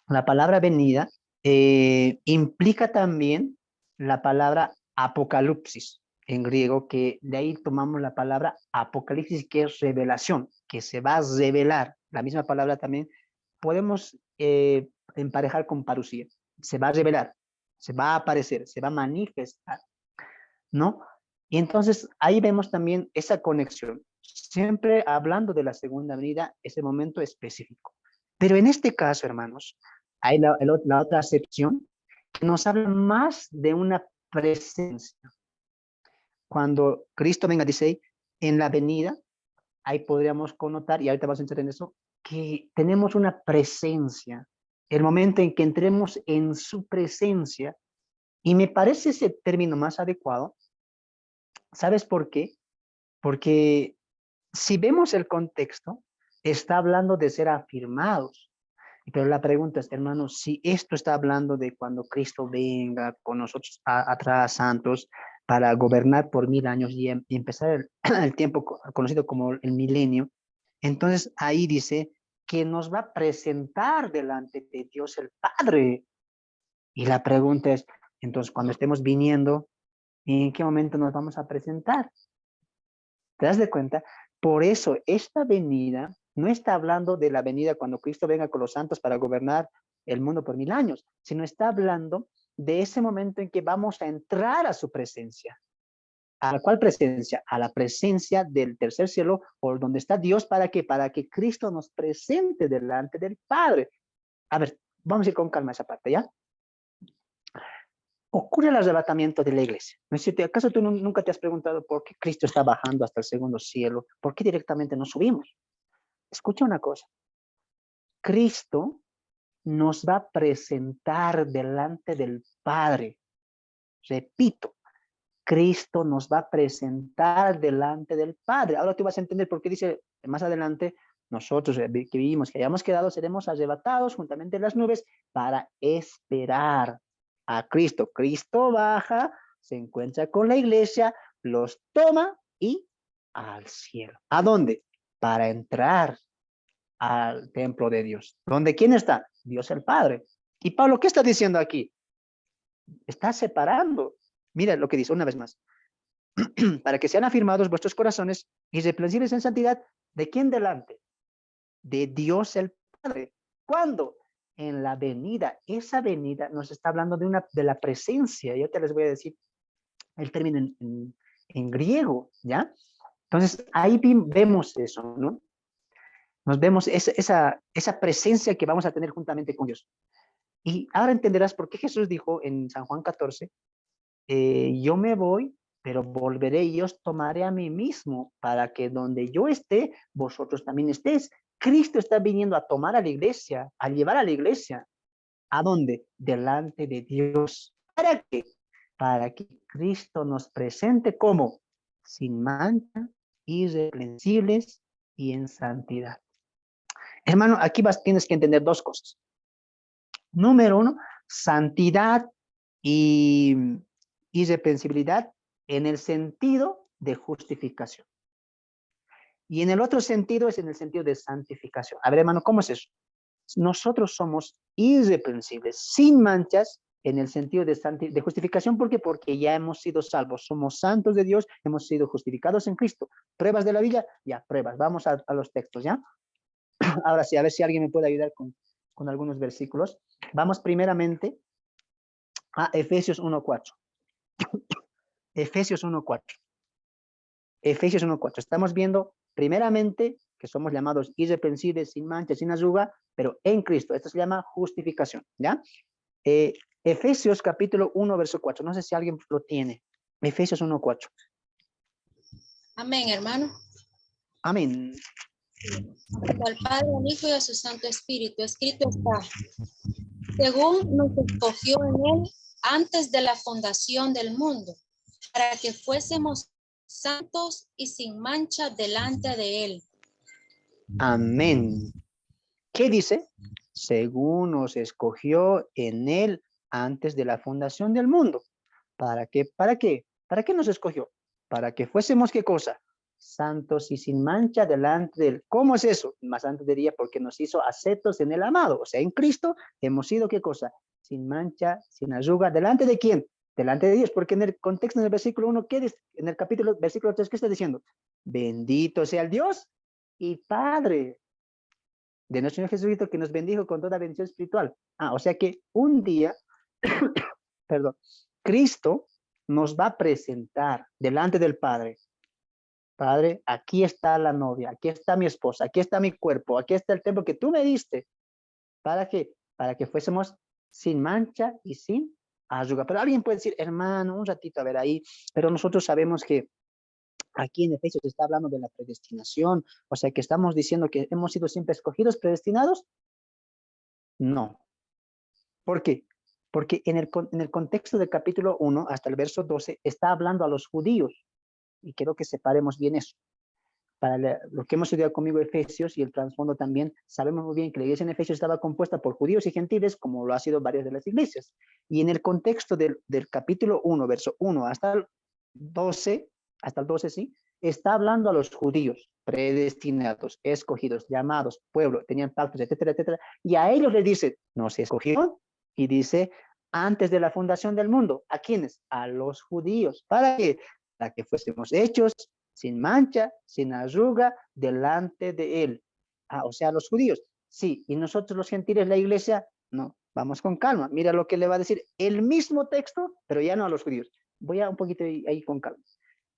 Speaker 1: la palabra venida implica también la palabra apocalipsis en griego, que de ahí tomamos la palabra apocalipsis, que es revelación, que se va a revelar. La misma palabra también podemos emparejar con parusía, se va a revelar, se va a aparecer, se va a manifestar, ¿no? Y entonces ahí vemos también esa conexión, siempre hablando de la segunda venida, ese momento específico. Pero en este caso, hermanos, hay la otra acepción que nos habla más de una presencia. Cuando Cristo venga, dice, en la venida, ahí podríamos connotar, y ahorita vas a entrar en eso, que tenemos una presencia. El momento en que entremos en su presencia, y me parece ese término más adecuado. ¿Sabes por qué? Porque si vemos el contexto, está hablando de ser afirmados. Pero la pregunta es, hermanos, si esto está hablando de cuando Cristo venga con nosotros atrás, santos, para gobernar por 1000 años y empezar el tiempo conocido como el milenio, entonces ahí dice que nos va a presentar delante de Dios el Padre. Y la pregunta es, entonces, cuando estemos viniendo, ¿en qué momento nos vamos a presentar? ¿Te das de cuenta? Por eso esta venida no está hablando de la venida cuando Cristo venga con los santos para gobernar el mundo por 1000 años, sino está hablando de ese momento en que vamos a entrar a su presencia. ¿A la cuál presencia? A la presencia del tercer cielo, por donde está Dios. ¿Para qué? Para que Cristo nos presente delante del Padre. A ver, vamos a ir con calma a esa parte, ¿ya? Ocurre el arrebatamiento de la iglesia. ¿No es cierto? ¿Acaso tú nunca te has preguntado por qué Cristo está bajando hasta el segundo cielo? ¿Por qué directamente no subimos? Escucha una cosa. Cristo nos va a presentar delante del Padre. Repito, Cristo nos va a presentar delante del Padre. Ahora tú vas a entender por qué dice más adelante, nosotros que vivimos, que hayamos quedado, seremos arrebatados juntamente en las nubes para esperar a Cristo. Cristo baja, se encuentra con la iglesia, los toma y al cielo. ¿A dónde? Para entrar al templo de Dios. ¿Dónde quién está? Dios el Padre. Y Pablo, ¿qué está diciendo aquí? Está separando. Mira lo que dice una vez más. Para que sean afirmados vuestros corazones irreprensibles en santidad. ¿De quién delante? De Dios el Padre. ¿Cuándo? En la venida. Esa venida nos está hablando de la presencia. Yo te les voy a decir el término en griego, ¿ya? Entonces, ahí vemos eso, ¿no? Nos vemos esa presencia que vamos a tener juntamente con Dios. Y ahora entenderás por qué Jesús dijo en San Juan 14, yo me voy, pero volveré y os tomaré a mí mismo, para que donde yo esté, vosotros también estéis. Cristo está viniendo a tomar a la iglesia, a llevar a la iglesia. ¿A dónde? Delante de Dios. ¿Para qué? Para que Cristo nos presente como sin mancha, irreprensibles y en santidad. Hermano, aquí tienes que entender dos cosas. Número uno, santidad y irreprensibilidad en el sentido de justificación. Y en el otro sentido es en el sentido de santificación. A ver, hermano, ¿cómo es eso? Nosotros somos irreprensibles, sin manchas, en el sentido de justificación. ¿Por qué? Porque ya hemos sido salvos, somos santos de Dios, hemos sido justificados en Cristo. ¿Pruebas de la Biblia? Ya, pruebas. Vamos a los textos, ¿ya? Ahora sí, a ver si alguien me puede ayudar con con algunos versículos. Vamos primeramente a Efesios 1:4. Efesios 1:4. Efesios 1:4. Estamos viendo primeramente que somos llamados irreprensibles, sin mancha, sin arruga, pero en Cristo. Esto se llama justificación, ¿ya? Efesios capítulo 1, verso 4. No sé si alguien lo tiene. Efesios 1:4.
Speaker 2: Amén, hermano.
Speaker 1: Amén.
Speaker 2: Al Padre, al Hijo y a su Santo Espíritu. Escrito está, según nos escogió en él antes de la fundación del mundo, para que fuésemos santos y sin mancha delante de él.
Speaker 1: Amén. ¿Qué dice? Según nos escogió en él antes de la fundación del mundo. ¿Para qué? ¿Para qué? ¿Para qué nos escogió? Para que fuésemos, ¿qué cosa? Santos y sin mancha delante de él. ¿Cómo es eso? Más antes diría, porque nos hizo aceptos en el amado. O sea, en Cristo hemos sido, ¿qué cosa? Sin mancha, sin arruga. ¿Delante de quién? Delante de Dios. Porque en el contexto, en el versículo 1, ¿qué dice? En el capítulo, versículo 3, ¿qué está diciendo? Bendito sea el Dios y Padre de nuestro Señor Jesucristo, que nos bendijo con toda bendición espiritual. O sea que un día, perdón, Cristo nos va a presentar delante del Padre. Padre, aquí está la novia, aquí está mi esposa, aquí está mi cuerpo, aquí está el templo que tú me diste. ¿Para qué? Para que fuésemos sin mancha y sin arruga. Pero alguien puede decir, hermano, un ratito, a ver ahí, pero nosotros sabemos que aquí en Efesios se está hablando de la predestinación, o sea que estamos diciendo que hemos sido siempre escogidos, predestinados. No. ¿Por qué? Porque en el contexto del capítulo 1 hasta el verso 12 está hablando a los judíos. Y quiero que separemos bien eso. Para lo que hemos estudiado conmigo Efesios y el trasfondo también, sabemos muy bien que la iglesia en Efesios estaba compuesta por judíos y gentiles, como lo ha sido varias de las iglesias. Y en el contexto del capítulo 1, verso 1 hasta el 12, sí, está hablando a los judíos, predestinados, escogidos, llamados, pueblo, tenían pactos, etcétera, etcétera. Y a ellos les dice, nos escogió, y dice, antes de la fundación del mundo. ¿A quiénes? A los judíos. ¿Para qué? Para que fuésemos hechos sin mancha, sin arruga, delante de él. O sea, los judíos. Sí, y nosotros los gentiles, la iglesia, no. Vamos con calma. Mira lo que le va a decir el mismo texto, pero ya no a los judíos. Voy a un poquito ahí con calma.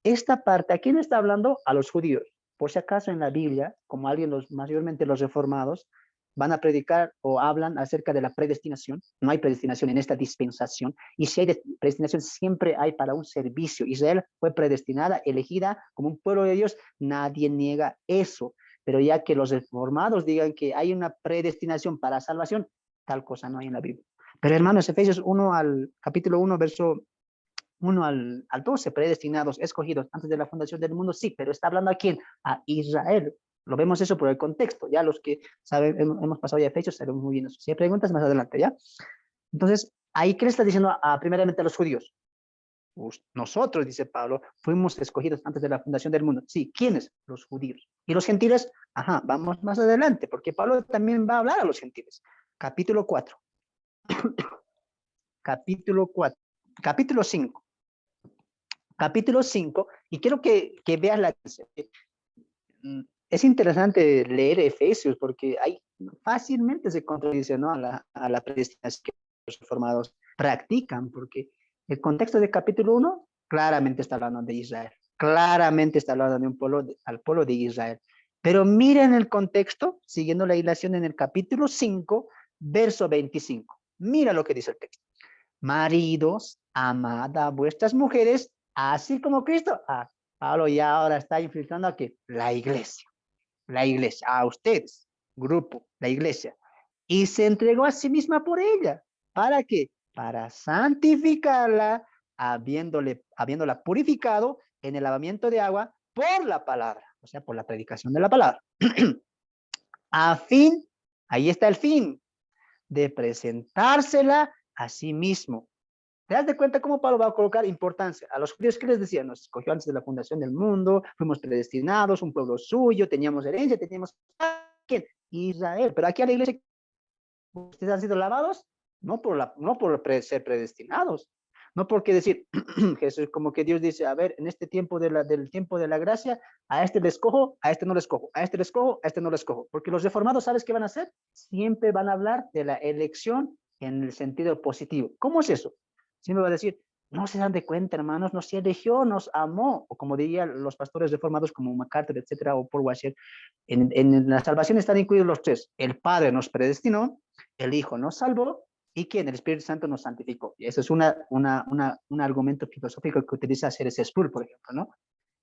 Speaker 1: Esta parte, ¿a quién está hablando? A los judíos. Por si acaso en la Biblia, como alguien, mayormente los reformados, van a predicar o hablan acerca de la predestinación. No hay predestinación en esta dispensación. Y si hay predestinación, siempre hay para un servicio. Israel fue predestinada, elegida como un pueblo de Dios. Nadie niega eso. Pero ya que los reformados digan que hay una predestinación para salvación, tal cosa no hay en la Biblia. Pero hermanos, Efesios 1 al capítulo 1, verso 1 al 12, predestinados, escogidos antes de la fundación del mundo, sí, pero está hablando a quién? A Israel. Lo vemos eso por el contexto, ya los que saben, hemos pasado ya Efesios, sabemos muy bien eso. Si hay preguntas, más adelante, ¿ya? Entonces, ahí, ¿qué le está diciendo primeramente a los judíos? Pues nosotros, dice Pablo, fuimos escogidos antes de la fundación del mundo. Sí, ¿quiénes? Los judíos. ¿Y los gentiles? Ajá, vamos más adelante, porque Pablo también va a hablar a los gentiles. Capítulo 4. Capítulo 4. Capítulo 5. Capítulo 5, y quiero que veas es interesante leer Efesios porque hay fácilmente se contradice, ¿no? a la predestinación que los reformados practican, porque el contexto del capítulo 1 claramente está hablando de Israel, claramente está hablando de un pueblo, al pueblo de Israel. Pero miren el contexto, siguiendo la ilación en el capítulo 5, verso 25. Mira lo que dice el texto. Maridos, amad a vuestras mujeres, así como Cristo. Pablo ya ahora está infiltrando a que la iglesia, a ustedes, grupo, la iglesia, y se entregó a sí misma por ella. ¿Para qué? Para santificarla, habiéndola purificado en el lavamiento de agua por la palabra, o sea, por la predicación de la palabra. A fin, ahí está el fin, de presentársela a sí mismo. ¿Te das de cuenta cómo Pablo va a colocar importancia? A los judíos, ¿qué les decía? Nos escogió antes de la fundación del mundo, fuimos predestinados, un pueblo suyo, teníamos herencia, teníamos... ¿Quién? Israel. Pero aquí a la iglesia, ¿ustedes han sido lavados? No por ser predestinados. No porque decir, Jesús, como que Dios dice, a ver, en este tiempo del tiempo de la gracia, a este le escojo, a este no le escojo, a este le escojo, a este no le escojo. Porque los reformados, ¿sabes qué van a hacer? Siempre van a hablar de la elección en el sentido positivo. ¿Cómo es eso? Siempre va a decir, no se dan de cuenta, hermanos, nos eligió, nos amó, o como dirían los pastores reformados como MacArthur, etcétera, o Paul Washer, en la salvación están incluidos los tres. El Padre nos predestinó, el Hijo nos salvó, y quien el Espíritu Santo nos santificó. Y eso es un argumento filosófico que utiliza C.S. Sproul, por ejemplo, ¿no?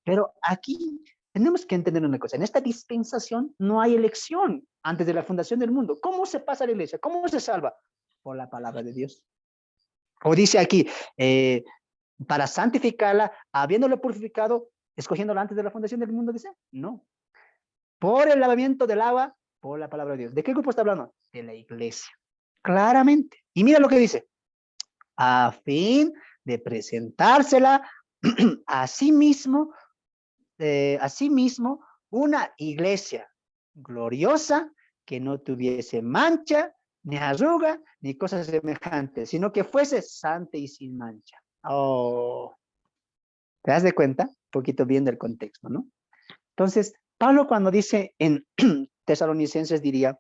Speaker 1: Pero aquí tenemos que entender una cosa. En esta dispensación no hay elección antes de la fundación del mundo. ¿Cómo se pasa a la iglesia? ¿Cómo se salva? Por la palabra de Dios. O dice aquí, para santificarla, habiéndolo purificado, escogiéndola antes de la fundación del mundo, dice, no. Por el lavamiento del agua, por la palabra de Dios. ¿De qué grupo está hablando? De la iglesia. Claramente. Y mira lo que dice. A fin de presentársela a sí mismo, una iglesia gloriosa que no tuviese mancha, ni arruga, ni cosas semejantes, sino que fuese santa y sin mancha. Oh, ¿te das de cuenta? Un poquito bien del contexto, ¿no? Entonces, Pablo cuando dice en Tesalonicenses diría,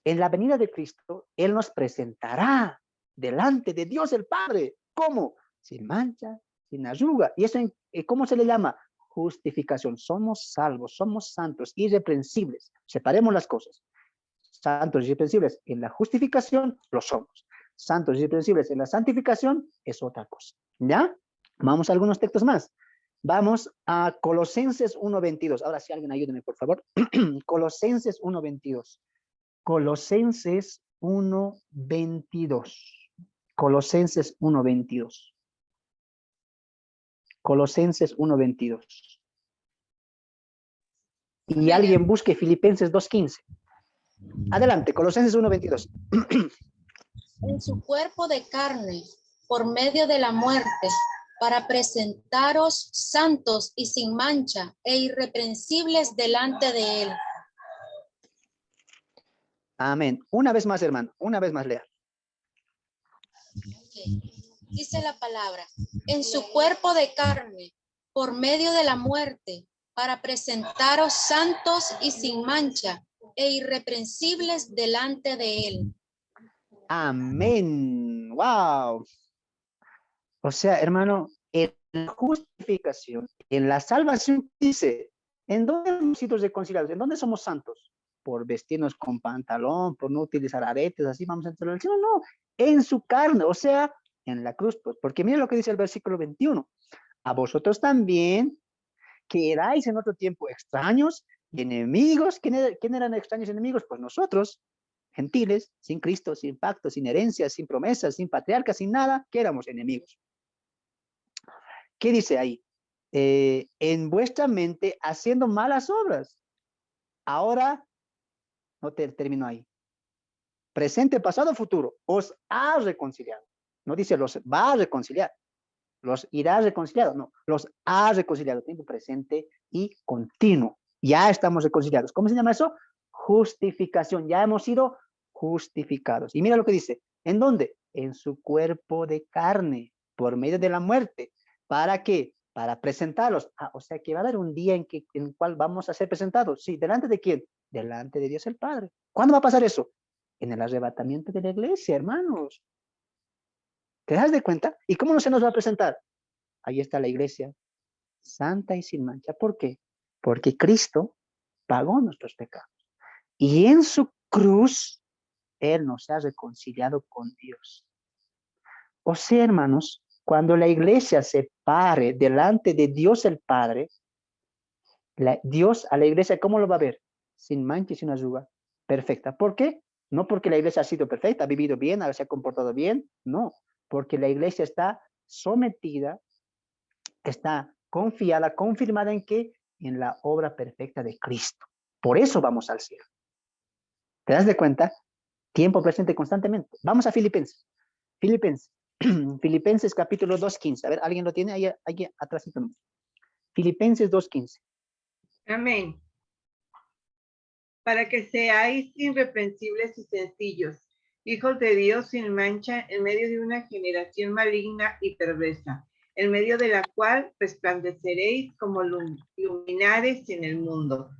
Speaker 1: en la venida de Cristo, Él nos presentará delante de Dios el Padre. ¿Cómo? Sin mancha, sin arruga. ¿Y eso cómo se le llama? Justificación. Somos salvos, somos santos, irreprensibles. Separemos las cosas. Santos y irreprensibles en la justificación lo somos. Santos y irreprensibles en la santificación es otra cosa. ¿Ya? Vamos a algunos textos más. Vamos a Colosenses 1:22. Ahora sí, alguien ayúdeme, por favor. Colosenses 1:22. Colosenses 1:22. Colosenses 1:22. Colosenses 1:22. Y alguien busque Filipenses 2:15. Adelante, Colosenses 1:22.
Speaker 2: En su cuerpo de carne, por medio de la muerte, para presentaros santos y sin mancha e irreprensibles delante de Él.
Speaker 1: Amén. Una vez más, hermano, una vez más lea.
Speaker 2: Okay. Dice la palabra, en su cuerpo de carne, por medio de la muerte, para presentaros santos y sin mancha e irreprensibles delante de Él.
Speaker 1: Amén. Wow. O sea, hermano, en la justificación, en la salvación, dice, ¿en dónde hemos sido reconciliados? ¿En dónde somos santos? Por vestirnos con pantalón, por no utilizar aretes, así vamos a entrar al cielo. No, en su carne, o sea, en la cruz, pues, porque mira lo que dice el versículo 21. A vosotros también, que erais en otro tiempo extraños y enemigos. ¿Quién eran extraños y enemigos? Pues nosotros, gentiles, sin Cristo, sin pacto, sin herencia, sin promesas, sin patriarca, sin nada, que éramos enemigos. ¿Qué dice ahí? En vuestra mente haciendo malas obras. Ahora, no termino ahí. Presente, pasado, futuro. Os ha reconciliado. No dice los va a reconciliar. Los irá reconciliado. No, los ha reconciliado. Tiempo presente y continuo. Ya estamos reconciliados. ¿Cómo se llama eso? Justificación. Ya hemos sido justificados. Y mira lo que dice. ¿En dónde? En su cuerpo de carne, por medio de la muerte. ¿Para qué? Para presentarlos. Ah, o sea que va a haber un día en el cual vamos a ser presentados. Sí, ¿delante de quién? Delante de Dios el Padre. ¿Cuándo va a pasar eso? En el arrebatamiento de la iglesia, hermanos. ¿Te das de cuenta? ¿Y cómo no se nos va a presentar? Ahí está la iglesia, santa y sin mancha. ¿Por qué? Porque Cristo pagó nuestros pecados. Y en su cruz, Él nos ha reconciliado con Dios. O sea, hermanos, cuando la iglesia se pare delante de Dios el Padre, Dios a la iglesia, ¿cómo lo va a ver? Sin mancha y sin arruga. Perfecta. ¿Por qué? No porque la iglesia ha sido perfecta, ha vivido bien, se ha comportado bien. No, porque la iglesia está sometida, está confiada, confirmada en qué? En la obra perfecta de Cristo. Por eso vamos al cielo. ¿Te das de cuenta? Tiempo presente constantemente. Vamos a Filipenses. Filipenses capítulo 2:15. A ver, ¿alguien lo tiene? Ahí atrás. Filipenses 2:15.
Speaker 3: Amén. Para que seáis irreprensibles y sencillos, hijos de Dios sin mancha en medio de una generación maligna y perversa, en medio de la cual resplandeceréis como luminares en el mundo.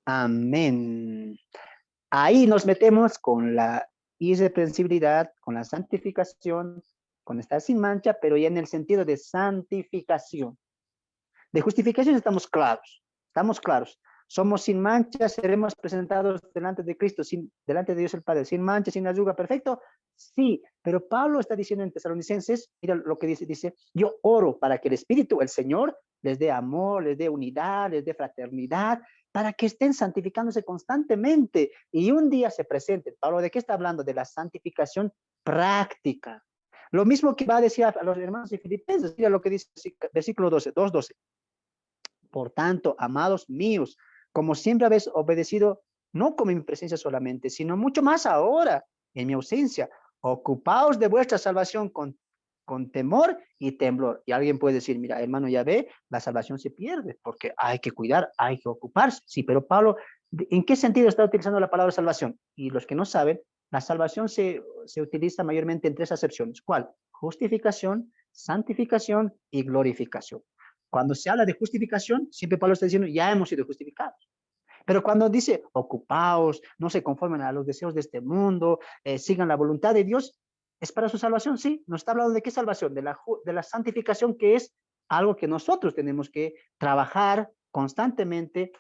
Speaker 1: Amén. Ahí nos metemos con la irreprensibilidad, con la santificación, con estar sin mancha, pero ya en el sentido de santificación. De justificación estamos claros. Somos sin mancha, seremos presentados delante de Cristo, delante de Dios el Padre, sin mancha, sin arruga, perfecto. Sí, pero Pablo está diciendo en Tesalonicenses, mira lo que dice, yo oro para que el Espíritu, el Señor, les dé amor, les dé unidad, les dé fraternidad, para que estén santificándose constantemente y un día se presenten. Pablo, ¿de qué está hablando? De la santificación práctica. Lo mismo que va a decir a los hermanos de Filipenses, mira lo que dice versículo 12, 2:12. Por tanto, amados míos, como siempre habéis obedecido, no como en mi presencia solamente, sino mucho más ahora, en mi ausencia, ocupaos de vuestra salvación con temor y temblor. Y alguien puede decir, mira, hermano, ya ve, la salvación se pierde, porque hay que cuidar, hay que ocuparse. Sí, pero Pablo, ¿en qué sentido está utilizando la palabra salvación? Y los que no saben, la salvación se utiliza mayormente en tres acepciones. ¿Cuál? Justificación, santificación y glorificación. Cuando se habla de justificación, siempre Pablo está diciendo, ya hemos sido justificados. Pero cuando dice, ocupaos, no se conformen a los deseos de este mundo, sigan la voluntad de Dios, ¿es para su salvación? Sí, nos está hablando de qué salvación, de la santificación, que es algo que nosotros tenemos que trabajar constantemente,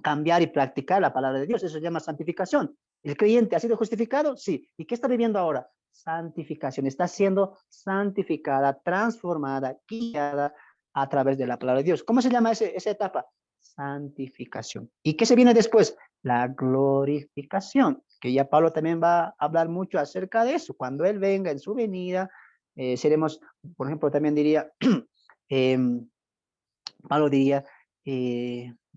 Speaker 1: cambiar y practicar la palabra de Dios. Eso se llama santificación. ¿El creyente ha sido justificado? Sí. ¿Y qué está viviendo ahora? Santificación. Está siendo santificada, transformada, guiada a través de la palabra de Dios. ¿Cómo se llama esa etapa? Santificación. ¿Y qué se viene después? La glorificación, que ya Pablo también va a hablar mucho acerca de eso. Cuando Él venga en su venida, seremos, por ejemplo, también diría, eh, Pablo diría,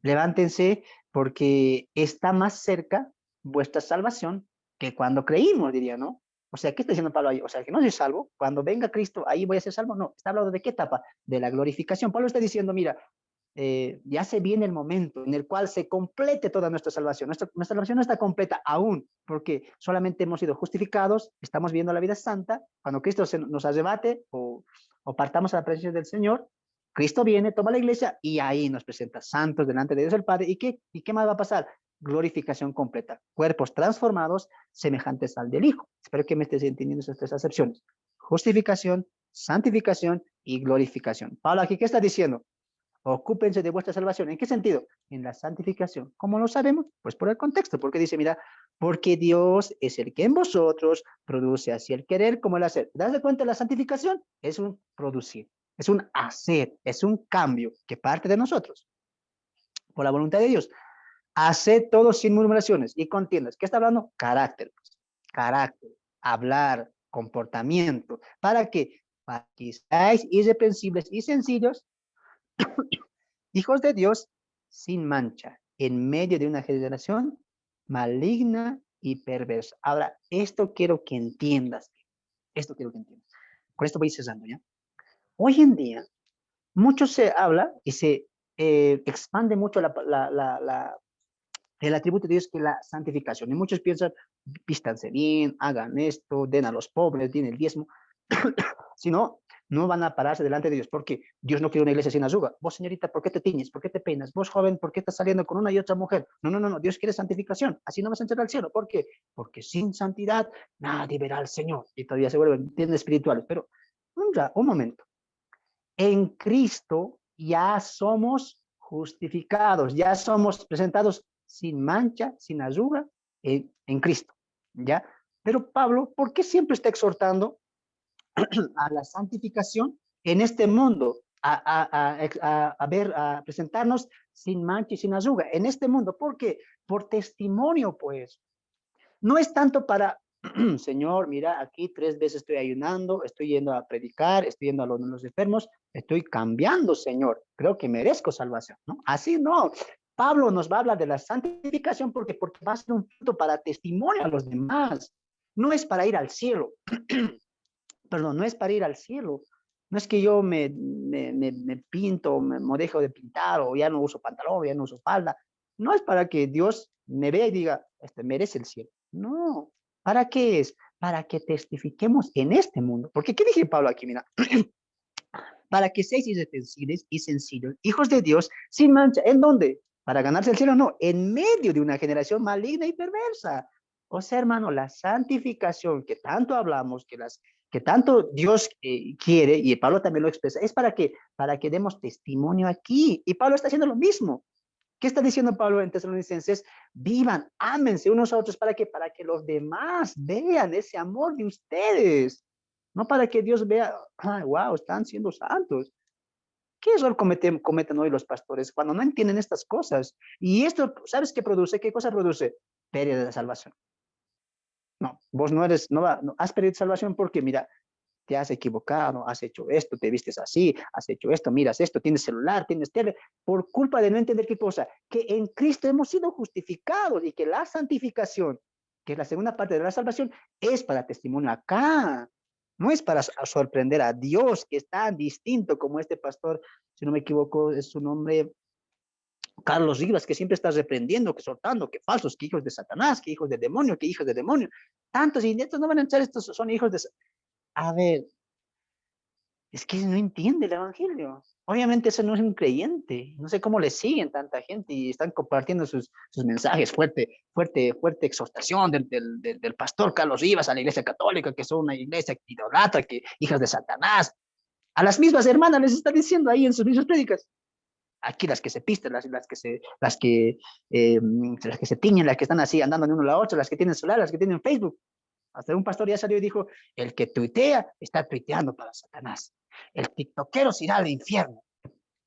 Speaker 1: levántense porque está más cerca vuestra salvación que cuando creímos, diría, ¿no? O sea, ¿qué está diciendo Pablo ahí? O sea, que no soy salvo. Cuando venga Cristo, ahí voy a ser salvo. No, está hablando de qué etapa? De la glorificación. Pablo está diciendo, mira, ya se viene el momento en el cual se complete toda nuestra salvación. Nuestra salvación no está completa aún, porque solamente hemos sido justificados, estamos viviendo la vida santa. Cuando Cristo nos arrebate o partamos a la presencia del Señor, Cristo viene, toma la iglesia y ahí nos presenta santos delante de Dios el Padre. ¿Y qué más va a pasar? Glorificación completa. Cuerpos transformados semejantes al del Hijo. Espero que me estés entendiendo esas tres acepciones. Justificación, santificación y glorificación. Pablo, aquí, ¿qué está diciendo? Ocúpense de vuestra salvación. ¿En qué sentido? En la santificación. ¿Cómo lo sabemos? Pues por el contexto, porque dice, mira, porque Dios es el que en vosotros produce así el querer como el hacer. ¿Te das cuenta? La santificación es un producir, es un hacer, es un cambio que parte de nosotros, por la voluntad de Dios. Haced todo sin murmuraciones y contiendas. ¿Qué está hablando? Carácter, carácter, hablar, comportamiento. ¿Para qué? Para que seáis irreprensibles y sencillos, hijos de Dios sin mancha, en medio de una generación maligna y perversa. Ahora, esto quiero que entiendas. Esto quiero que entiendas. Con esto voy cerrando, ¿ya? Hoy en día, mucho se habla y se expande mucho el atributo de Dios, que es la santificación. Y muchos piensan, vístanse bien, hagan esto, den a los pobres, den el diezmo. Si no, no van a pararse delante de Dios, porque Dios no quiere una iglesia sin arruga. Vos, señorita, ¿por qué te tiñes? ¿Por qué te peinas? Vos, joven, ¿por qué estás saliendo con una y otra mujer? No, no, no, no. Dios quiere santificación. Así no vas a entrar al cielo. ¿Por qué? Porque sin santidad nadie verá al Señor. Y todavía se vuelven bien espirituales. Pero un momento. En Cristo ya somos justificados, ya somos presentados sin mancha, sin arruga en Cristo, ¿ya? Pero Pablo, ¿por qué siempre está exhortando a la santificación en este mundo, a presentarnos sin mancha y sin arruga en este mundo? ¿Por qué? Por testimonio, pues. No es tanto para, Señor, mira, aquí 3 veces estoy ayunando, estoy yendo a predicar, estoy yendo a los enfermos, estoy cambiando, Señor. Creo que merezco salvación, ¿no? Así no. Pablo nos va a hablar de la santificación porque va a ser un punto para testimonio a los demás. No es para ir al cielo. Perdón, no es para ir al cielo. No es que yo me pinto, me dejo de pintar, o ya no uso pantalón, ya no uso falda. No es para que Dios me vea y diga, merece el cielo. No, ¿Para qué es? Para que testifiquemos en este mundo. Porque, ¿qué dije Pablo aquí? Mira, para que seáis irreprensibles y sencillos, hijos de Dios, sin mancha. ¿En dónde? Para ganarse el cielo, no, en medio de una generación maligna y perversa. O sea, hermano, la santificación que tanto hablamos, que tanto Dios quiere, y Pablo también lo expresa, es para que demos testimonio aquí. Y Pablo está haciendo lo mismo. ¿Qué está diciendo Pablo en Tesalonicenses? Vivan, ámense unos a otros para que los demás vean ese amor de ustedes. No para que Dios vea, ay, wow, están siendo santos. ¿Qué error cometen hoy los pastores cuando no entienden estas cosas? Y esto, ¿sabes qué produce? ¿Qué cosa produce? Pérdida de salvación. No, vos no eres, no has perdido salvación porque, mira, te has equivocado, has hecho esto, te vistes así, has hecho esto, miras esto, tienes celular, tienes tele, por culpa de no entender qué cosa, que en Cristo hemos sido justificados y que la santificación, que es la segunda parte de la salvación, es para testimonio acá, no es para sorprender a Dios, que es tan distinto como este pastor, si no me equivoco, es su nombre, Carlos Rivas, que siempre está reprendiendo, que soltando, que falsos, que hijos de Satanás, que hijos de demonio, que hijos de demonio. Tantos y estos no van a echar, estos son hijos de... A ver, es que no entiende el evangelio. Obviamente ese no es un creyente. No sé cómo le siguen tanta gente y están compartiendo sus mensajes. Fuerte exhortación del pastor Carlos Rivas a la iglesia católica, que son una iglesia que idolatra, que hijas de Satanás. A las mismas hermanas les está diciendo ahí en sus mismas prédicas. Aquí las que se pisten, las que se tiñen, las que están así andando de uno a la otra, las que tienen celular, las que tienen Facebook. Hasta un pastor ya salió y dijo, el que tuitea está tuiteando para Satanás. El tiktokero se irá al infierno.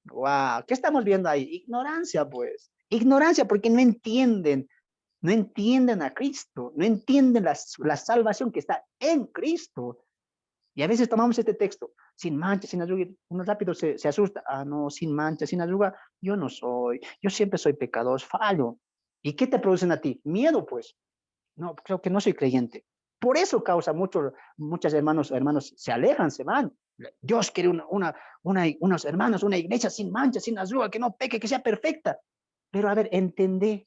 Speaker 1: Wow, ¿qué estamos viendo ahí? Ignorancia, pues. Ignorancia porque no entienden a Cristo, no entienden la salvación que está en Cristo. Y a veces tomamos este texto, sin mancha, sin arruga, uno rápido se asusta, ah, no, sin mancha, sin arruga, yo no soy, yo siempre soy pecador, fallo. ¿Y qué te producen a ti? Miedo, pues. No, creo que no soy creyente. Por eso causa muchos hermanos se alejan, se van. Dios quiere unos hermanos, una iglesia sin mancha, sin arruga, que no peque, que sea perfecta. Pero a ver, entendé.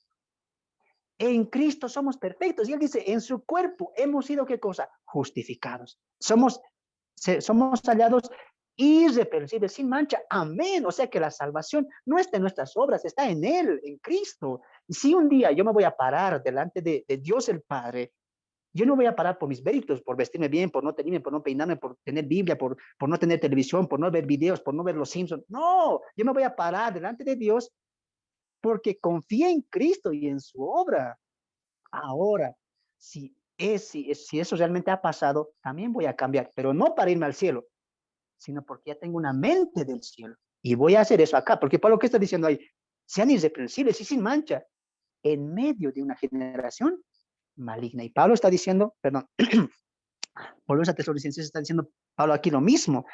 Speaker 1: En Cristo somos perfectos. Y él dice, en su cuerpo hemos sido, ¿qué cosa? Justificados. Somos hallados irreprensibles, sin mancha. Amén. O sea que la salvación no está en nuestras obras, está en Él, en Cristo. Y si un día yo me voy a parar delante de Dios el Padre, yo no voy a parar por mis méritos, por vestirme bien, por no tenerme, por no peinarme, por tener Biblia, por no tener televisión, por no ver videos, por no ver los Simpsons. No, yo me voy a parar delante de Dios porque confía en Cristo y en su obra. Ahora, si eso realmente ha pasado, también voy a cambiar, pero no para irme al cielo, sino porque ya tengo una mente del cielo. Y voy a hacer eso acá, porque Pablo, ¿qué está diciendo ahí? Sean irreprensibles y sin mancha, en medio de una generación maligna. Y Pablo está diciendo, perdón, volvemos a Tesalonicenses, está diciendo Pablo aquí lo mismo.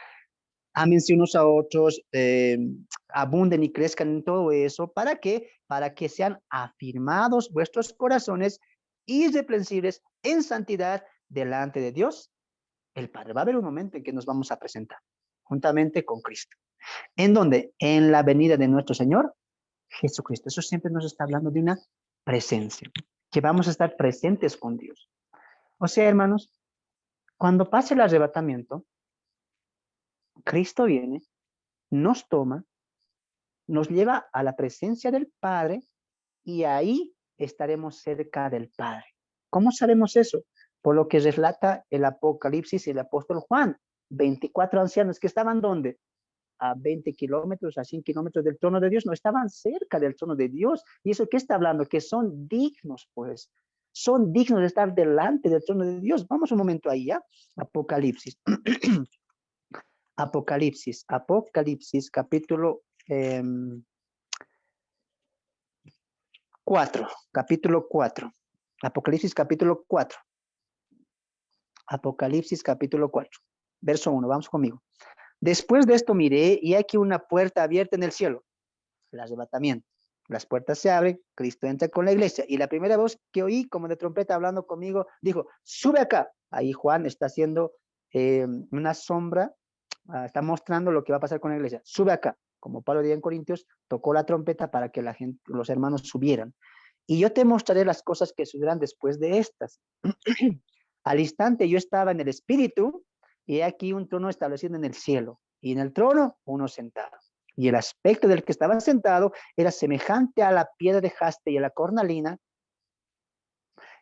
Speaker 1: Ámense unos a otros, abunden y crezcan en todo eso. ¿Para qué? Para que sean afirmados vuestros corazones irreprensibles en santidad delante de Dios, el Padre. Va a haber un momento en que nos vamos a presentar juntamente con Cristo. ¿En dónde? En la venida de nuestro Señor Jesucristo. Eso siempre nos está hablando de una presencia, que vamos a estar presentes con Dios. O sea, hermanos, cuando pase el arrebatamiento, Cristo viene, nos toma, nos lleva a la presencia del Padre y ahí estaremos cerca del Padre. ¿Cómo sabemos eso? Por lo que relata el Apocalipsis y el apóstol Juan. 24 ancianos que estaban ¿dónde? A 20 kilómetros, a 100 kilómetros del trono de Dios, no estaban cerca del trono de Dios. ¿Y eso qué está hablando? Que son dignos, pues. Son dignos de estar delante del trono de Dios. Vamos un momento ahí, ¿ya? Apocalipsis. Apocalipsis, capítulo 4, capítulo 4. Apocalipsis, capítulo 4. Apocalipsis, capítulo 4. Verso 1, vamos conmigo. Después de esto miré y aquí una puerta abierta en el cielo. El arrebatamiento. Las puertas se abren, Cristo entra con la iglesia. Y la primera voz que oí, como de trompeta hablando conmigo, dijo, sube acá. Ahí Juan está haciendo una sombra, está mostrando lo que va a pasar con la iglesia. Sube acá. Como Pablo dijo en Corintios, tocó la trompeta para que la gente, los hermanos subieran. Y yo te mostraré las cosas que sucederán después de estas. Al instante yo estaba en el espíritu y he aquí un trono establecido en el cielo y en el trono uno sentado. Y el aspecto del que estaba sentado era semejante a la piedra de jaspe y a la cornalina,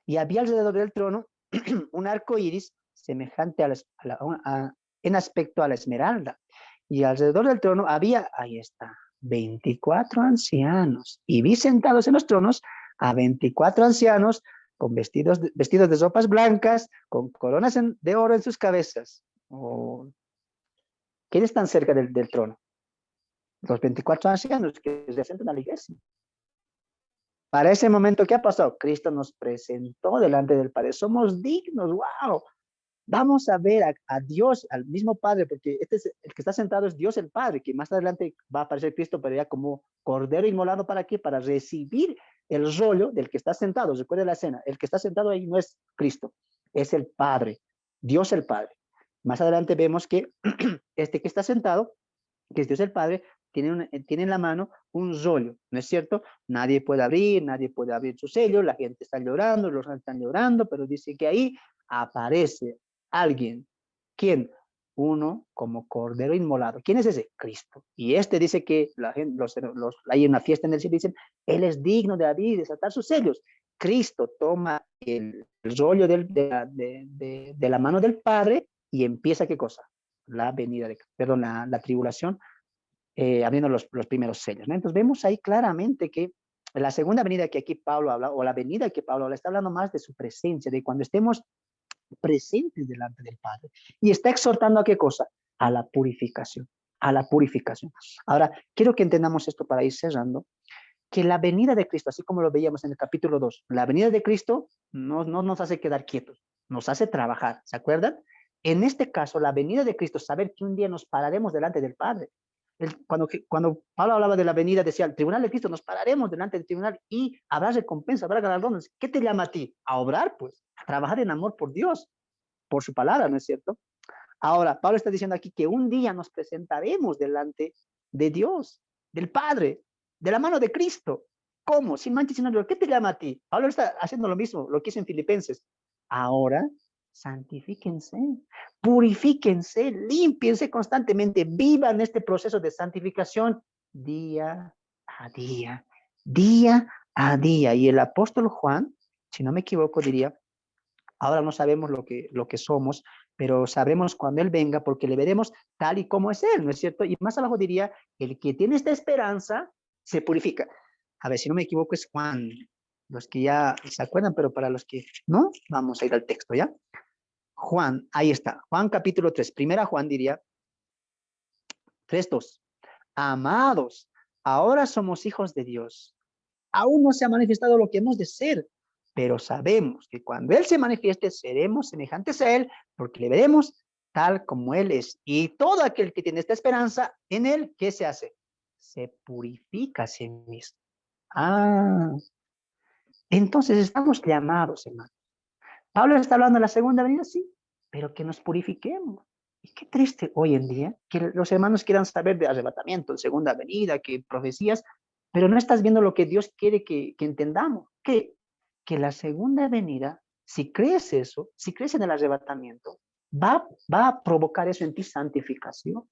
Speaker 1: y había alrededor del trono un arco iris semejante en aspecto a la esmeralda. Y alrededor del trono había, ahí está, 24 ancianos. Y vi sentados en los tronos a 24 ancianos con vestidos de ropas blancas, con coronas de oro en sus cabezas. Oh, ¿quiénes están cerca del trono? Los 24 ancianos que representan a la iglesia. Para ese momento, ¿qué ha pasado? Cristo nos presentó delante del Padre. Somos dignos, wow. Vamos a ver a Dios, al mismo Padre, porque este es el que está sentado es Dios el Padre, que más adelante va a aparecer Cristo, pero ya como cordero inmolado. ¿Para qué? Para recibir el rollo del que está sentado. Recuerda la escena, el que está sentado ahí no es Cristo, es el Padre, Dios el Padre. Más adelante vemos que este que está sentado, que es Dios el Padre, tiene en la mano un rollo, ¿no es cierto? Nadie puede abrir su sello, la gente está llorando, los están llorando, pero dice que ahí aparece alguien. ¿Quién? Uno como cordero inmolado. ¿Quién es ese? Cristo. Y este dice que la gente, hay una fiesta en el cielo y dicen, él es digno de abrir y desatar sus sellos. Cristo toma el rollo de la mano del Padre y empieza, ¿qué cosa? La venida la tribulación, abriendo los primeros sellos, ¿no? Entonces vemos ahí claramente que la segunda venida que aquí Pablo habla, o la venida que Pablo habla, está hablando más de su presencia, de cuando estemos presentes delante del Padre. Y está exhortando a qué cosa? A la purificación, a la purificación. Ahora, quiero que entendamos esto para ir cerrando, que la venida de Cristo, así como lo veíamos en el capítulo 2, la venida de Cristo no nos hace quedar quietos, nos hace trabajar, ¿se acuerdan? En este caso, la venida de Cristo, saber que un día nos pararemos delante del Padre. Cuando Pablo hablaba de la venida, decía, el tribunal de Cristo, nos pararemos delante del tribunal y habrá recompensa, habrá galardones. ¿Qué te llama a ti? A obrar, pues, a trabajar en amor por Dios, por su palabra, ¿no es cierto? Ahora, Pablo está diciendo aquí que un día nos presentaremos delante de Dios, del Padre, de la mano de Cristo. ¿Cómo? Sin mancha y sin arruga. ¿Qué te llama a ti? Pablo está haciendo lo mismo, lo que hizo en Filipenses. Ahora, santifíquense, purifíquense, límpiense constantemente, vivan este proceso de santificación día a día, día a día. Y el apóstol Juan, si no me equivoco, diría, ahora no sabemos lo que somos, pero sabremos cuando Él venga porque le veremos tal y como es Él, ¿no es cierto? Y más abajo diría, el que tiene esta esperanza se purifica. A ver, si no me equivoco es Juan, los que ya se acuerdan, pero para los que no, vamos a ir al texto, ¿ya? Juan, ahí está, Juan capítulo 3, primera Juan diría, 3:2, amados, ahora somos hijos de Dios. Aún no se ha manifestado lo que hemos de ser, pero sabemos que cuando Él se manifieste, seremos semejantes a Él, porque le veremos tal como Él es. Y todo aquel que tiene esta esperanza en Él, ¿qué se hace? Se purifica a sí mismo. Ah, entonces estamos llamados, hermano. Pablo está hablando de la segunda venida, sí, pero que nos purifiquemos. Y qué triste hoy en día que los hermanos quieran saber de arrebatamiento, de segunda venida, que profecías, pero no estás viendo lo que Dios quiere que entendamos. Que la segunda venida, si crees eso, si crees en el arrebatamiento, va a provocar eso en ti santificación.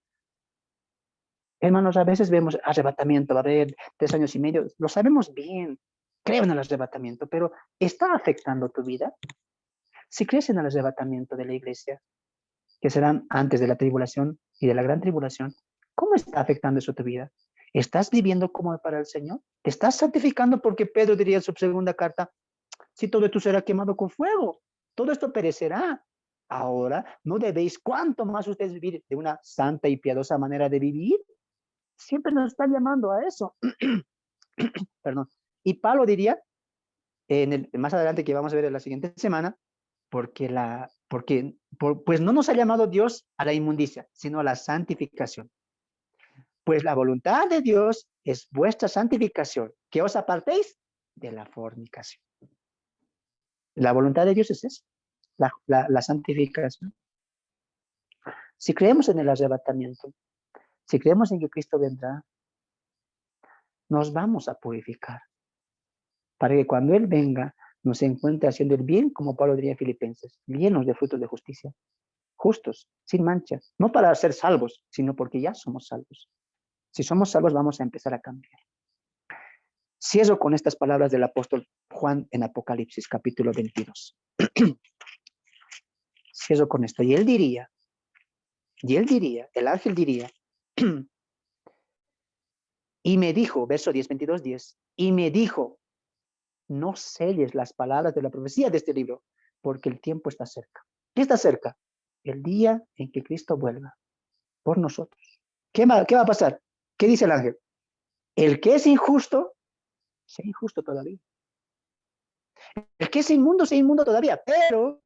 Speaker 1: Hermanos, a veces vemos arrebatamiento, va a haber 3 años y medio, lo sabemos bien, creo en el arrebatamiento, pero ¿está afectando tu vida? Si crees en el arrebatamiento de la iglesia, que serán antes de la tribulación y de la gran tribulación, ¿cómo está afectando eso tu vida? ¿Estás viviendo como para el Señor? ¿Te estás santificando? Porque Pedro diría en su segunda carta, si todo esto será quemado con fuego, todo esto perecerá. Ahora, ¿no debéis cuánto más ustedes vivir de una santa y piadosa manera de vivir? Siempre nos está llamando a eso. Perdón. Y Pablo diría, más adelante que vamos a ver en la siguiente semana, pues no nos ha llamado Dios a la inmundicia, sino a la santificación. Pues la voluntad de Dios es vuestra santificación, que os apartéis de la fornicación. La voluntad de Dios es eso, la santificación. Si creemos en el arrebatamiento, si creemos en que Cristo vendrá, nos vamos a purificar, para que cuando Él venga nos encuentre haciendo el bien, como Pablo diría en Filipenses, llenos de frutos de justicia, justos, sin mancha, no para ser salvos, sino porque ya somos salvos. Si somos salvos, vamos a empezar a cambiar. Cierro con estas palabras del apóstol Juan en Apocalipsis, capítulo 22. Cierro con esto. Y él diría, el ángel diría, y me dijo, verso 10, 22, 10, y me dijo, no selles las palabras de la profecía de este libro, porque el tiempo está cerca. ¿Qué está cerca? El día en que Cristo vuelva por nosotros. ¿Qué va a pasar? ¿Qué dice el ángel? El que es injusto, sea injusto todavía. El que es inmundo, sea inmundo todavía. Pero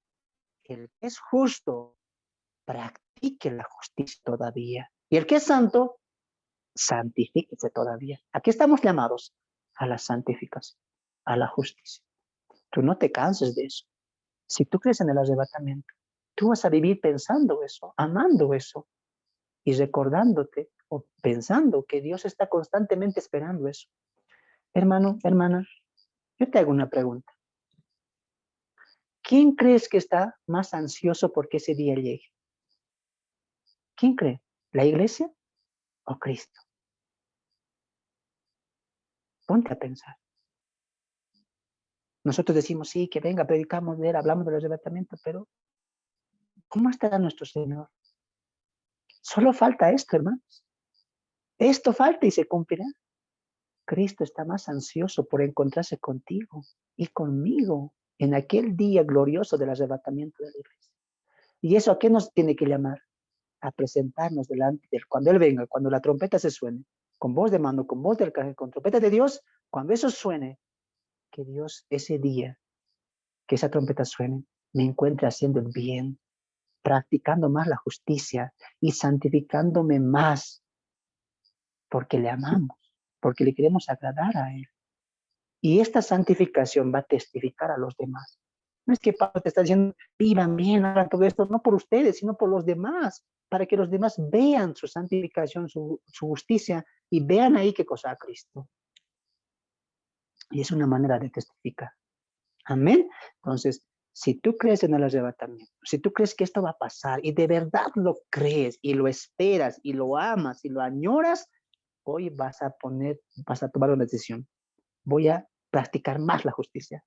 Speaker 1: el que es justo, practique la justicia todavía. Y el que es santo, santifíquese todavía. ¿A qué estamos llamados? A la santificación, a la justicia. Tú no te canses de eso. Si tú crees en el arrebatamiento, tú vas a vivir pensando eso, amando eso y recordándote o pensando que Dios está constantemente esperando eso. Hermano, hermana, yo te hago una pregunta. ¿Quién crees que está más ansioso porque ese día llegue? ¿Quién cree? ¿La iglesia o Cristo? Ponte a pensar. Nosotros decimos, sí, que venga, predicamos de él, hablamos del arrebatamiento, pero ¿cómo estará nuestro Señor? Solo falta esto, hermanos. Esto falta y se cumplirá. Cristo está más ansioso por encontrarse contigo y conmigo en aquel día glorioso del arrebatamiento de la iglesia. ¿Y eso a qué nos tiene que llamar? A presentarnos delante de él. Cuando él venga, cuando la trompeta se suene, con voz de mando, con voz del arcángel, con trompeta de Dios, cuando eso suene, que Dios ese día, que esa trompeta suene, me encuentre haciendo el bien, practicando más la justicia y santificándome más, porque le amamos, porque le queremos agradar a él. Y esta santificación va a testificar a los demás. No es que Pablo te está diciendo, vivan bien, hagan todo esto, no por ustedes, sino por los demás, para que los demás vean su santificación, su justicia, y vean ahí qué cosa a Cristo. Y es una manera de testificar. Amén. Entonces, si tú crees en el arrebatamiento, si tú crees que esto va a pasar y de verdad lo crees y lo esperas y lo amas y lo añoras, hoy vas a tomar una decisión. Voy a practicar más la justicia.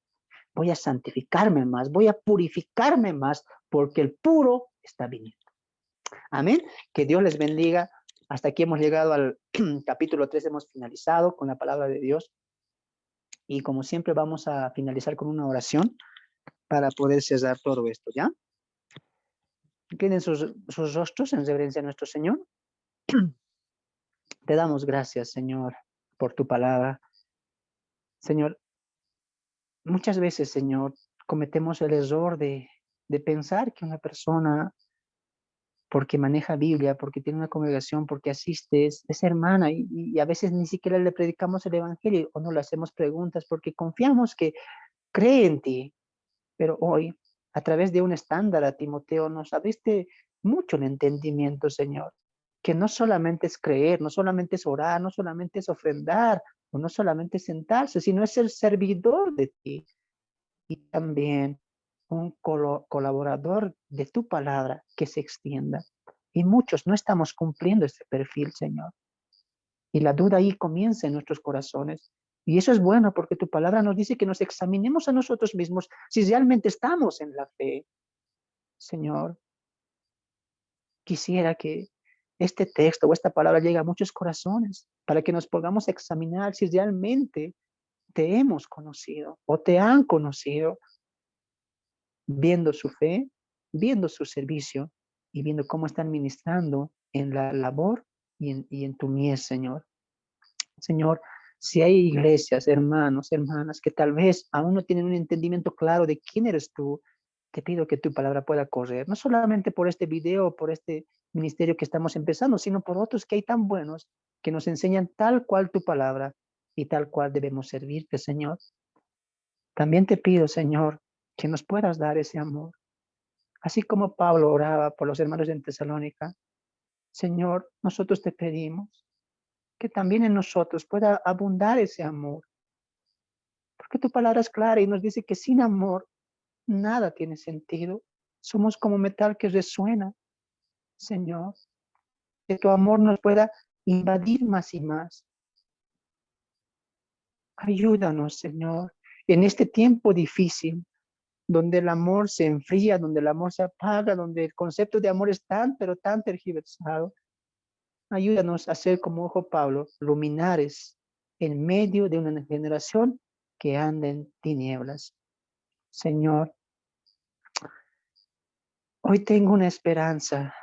Speaker 1: Voy a santificarme más, voy a purificarme más, porque el puro está viniendo. Amén. Que Dios les bendiga. Hasta aquí hemos llegado al capítulo 3, hemos finalizado con la palabra de Dios. Y como siempre vamos a finalizar con una oración para poder cerrar todo esto, ¿ya? Inclinen sus rostros en reverencia a nuestro Señor. Te damos gracias, Señor, por tu palabra. Señor, muchas veces, Señor, cometemos el error de pensar que una persona, porque maneja Biblia, porque tiene una congregación, porque asiste, es hermana, y a veces ni siquiera le predicamos el Evangelio o no le hacemos preguntas porque confiamos que cree en ti. Pero hoy, a través de un estándar, a Timoteo, nos abriste mucho el entendimiento, Señor, que no solamente es creer, no solamente es orar, no solamente es ofrendar, o no solamente es sentarse, sino es ser servidor de ti y también un colaborador de tu palabra que se extienda. Y muchos no estamos cumpliendo este perfil, Señor. Y la duda ahí comienza en nuestros corazones. Y eso es bueno porque tu palabra nos dice que nos examinemos a nosotros mismos si realmente estamos en la fe. Señor, quisiera que este texto o esta palabra llegue a muchos corazones para que nos podamos examinar si realmente te hemos conocido o te han conocido, viendo su fe, viendo su servicio y viendo cómo están ministrando en la labor y en tu mies, Señor. Señor, si hay iglesias, hermanos, hermanas, que tal vez aún no tienen un entendimiento claro de quién eres tú, te pido que tu palabra pueda correr, no solamente por este video, por este ministerio que estamos empezando, sino por otros que hay tan buenos que nos enseñan tal cual tu palabra y tal cual debemos servirte, Señor. También te pido, Señor, que nos puedas dar ese amor. Así como Pablo oraba por los hermanos en Tesalónica, Señor, nosotros te pedimos que también en nosotros pueda abundar ese amor. Porque tu palabra es clara y nos dice que sin amor nada tiene sentido. Somos como metal que resuena, Señor. Que tu amor nos pueda invadir más y más. Ayúdanos, Señor, en este tiempo difícil, donde el amor se enfría, donde el amor se apaga, donde el concepto de amor es tan, pero tan tergiversado. Ayúdanos a ser como ojo Pablo, luminares en medio de una generación que anda en tinieblas. Señor, hoy tengo una esperanza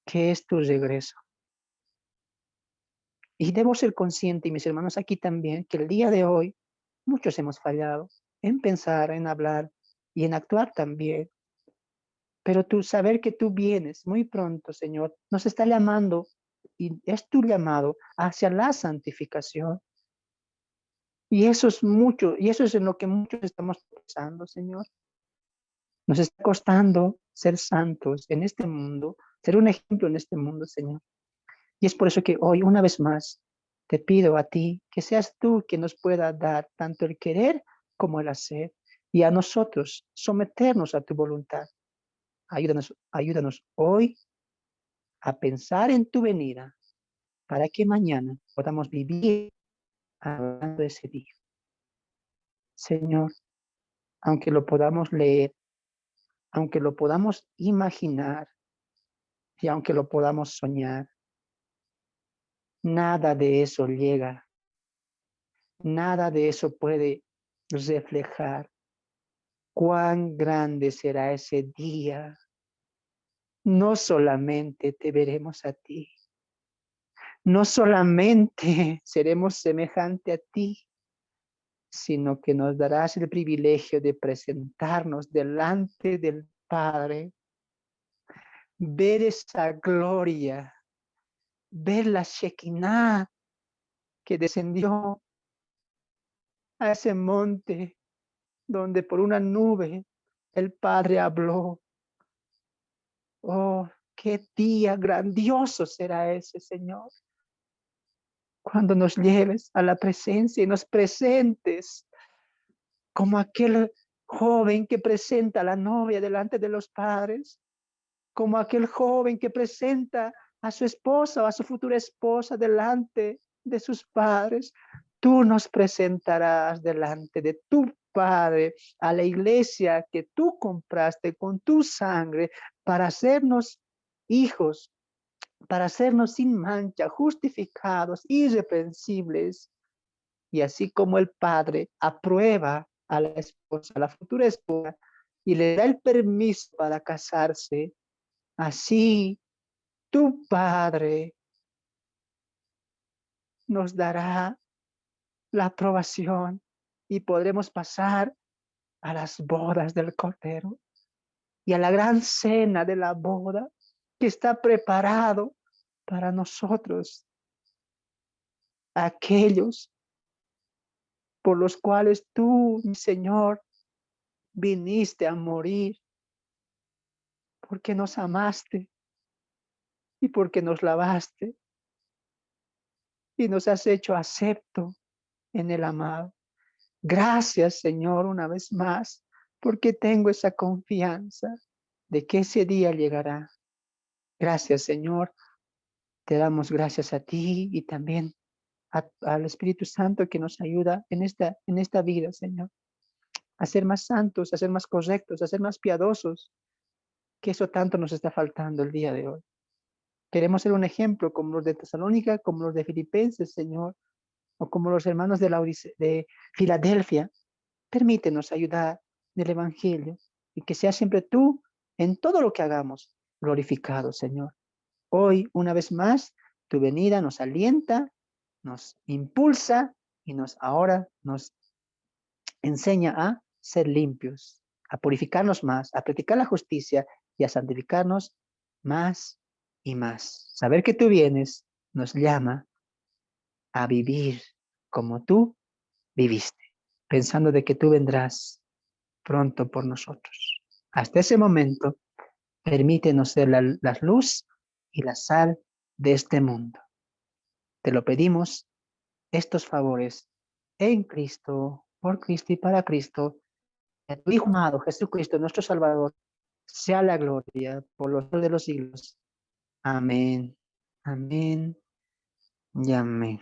Speaker 1: que es tu regreso. Y debo ser consciente, y mis hermanos aquí también, que el día de hoy muchos hemos fallado en pensar, en hablar y en actuar también. Pero tú saber que tú vienes muy pronto, Señor, nos está llamando y es tu llamado hacia la santificación. Y eso es mucho, y eso es en lo que muchos estamos pensando, Señor. Nos está costando ser santos en este mundo, ser un ejemplo en este mundo, Señor. Y es por eso que hoy, una vez más, te pido a ti que seas tú quien nos pueda dar tanto el querer como el hacer, y a nosotros someternos a tu voluntad. Ayúdanos hoy a pensar en tu venida para que mañana podamos vivir hablando de ese día. Señor, aunque lo podamos leer, aunque lo podamos imaginar y aunque lo podamos soñar, nada de eso llega, nada de eso puede reflejar cuán grande será ese día. No solamente te veremos a ti, no solamente seremos semejante a ti, sino que nos darás el privilegio de presentarnos delante del Padre, ver esa gloria, ver la Shekinah que descendió a ese monte donde por una nube el Padre habló. Oh, qué día grandioso será ese, Señor, cuando nos lleves a la presencia y nos presentes como aquel joven que presenta a la novia delante de los padres, como aquel joven que presenta a su esposa o a su futura esposa delante de sus padres. Tú nos presentarás delante de tu Padre a la iglesia que tú compraste con tu sangre para hacernos hijos, para hacernos sin mancha, justificados, irreprensibles. Y así como el Padre aprueba a la esposa, a la futura esposa, y le da el permiso para casarse, así tu Padre nos dará la aprobación y podremos pasar a las bodas del Cordero y a la gran cena de la boda que está preparado para nosotros, aquellos por los cuales tú, mi Señor, viniste a morir, porque nos amaste y porque nos lavaste y nos has hecho acepto en el amado. Gracias, Señor, una vez más, porque tengo esa confianza de que ese día llegará. Gracias, Señor. Te damos gracias a ti y también al Espíritu Santo que nos ayuda en esta vida, Señor, a ser más santos, a ser más correctos, a ser más piadosos, que eso tanto nos está faltando el día de hoy. Queremos ser un ejemplo como los de Tesalónica, como los de Filipenses, Señor, o como los hermanos de Filadelfia. Permítenos ayudar del Evangelio y que sea siempre tú en todo lo que hagamos glorificado, Señor. Hoy, una vez más, tu venida nos alienta, nos impulsa y ahora nos enseña a ser limpios, a purificarnos más, a practicar la justicia y a santificarnos más y más. Saber que tú vienes nos llama a vivir como tú viviste, pensando de que tú vendrás pronto por nosotros. Hasta ese momento, permítenos ser la luz y la sal de este mundo. Te lo pedimos, estos favores, en Cristo por Cristo y para Cristo, a tu Hijo amado, Jesucristo, nuestro Salvador, sea la gloria por los siglos de los siglos. Amén, amén y amén.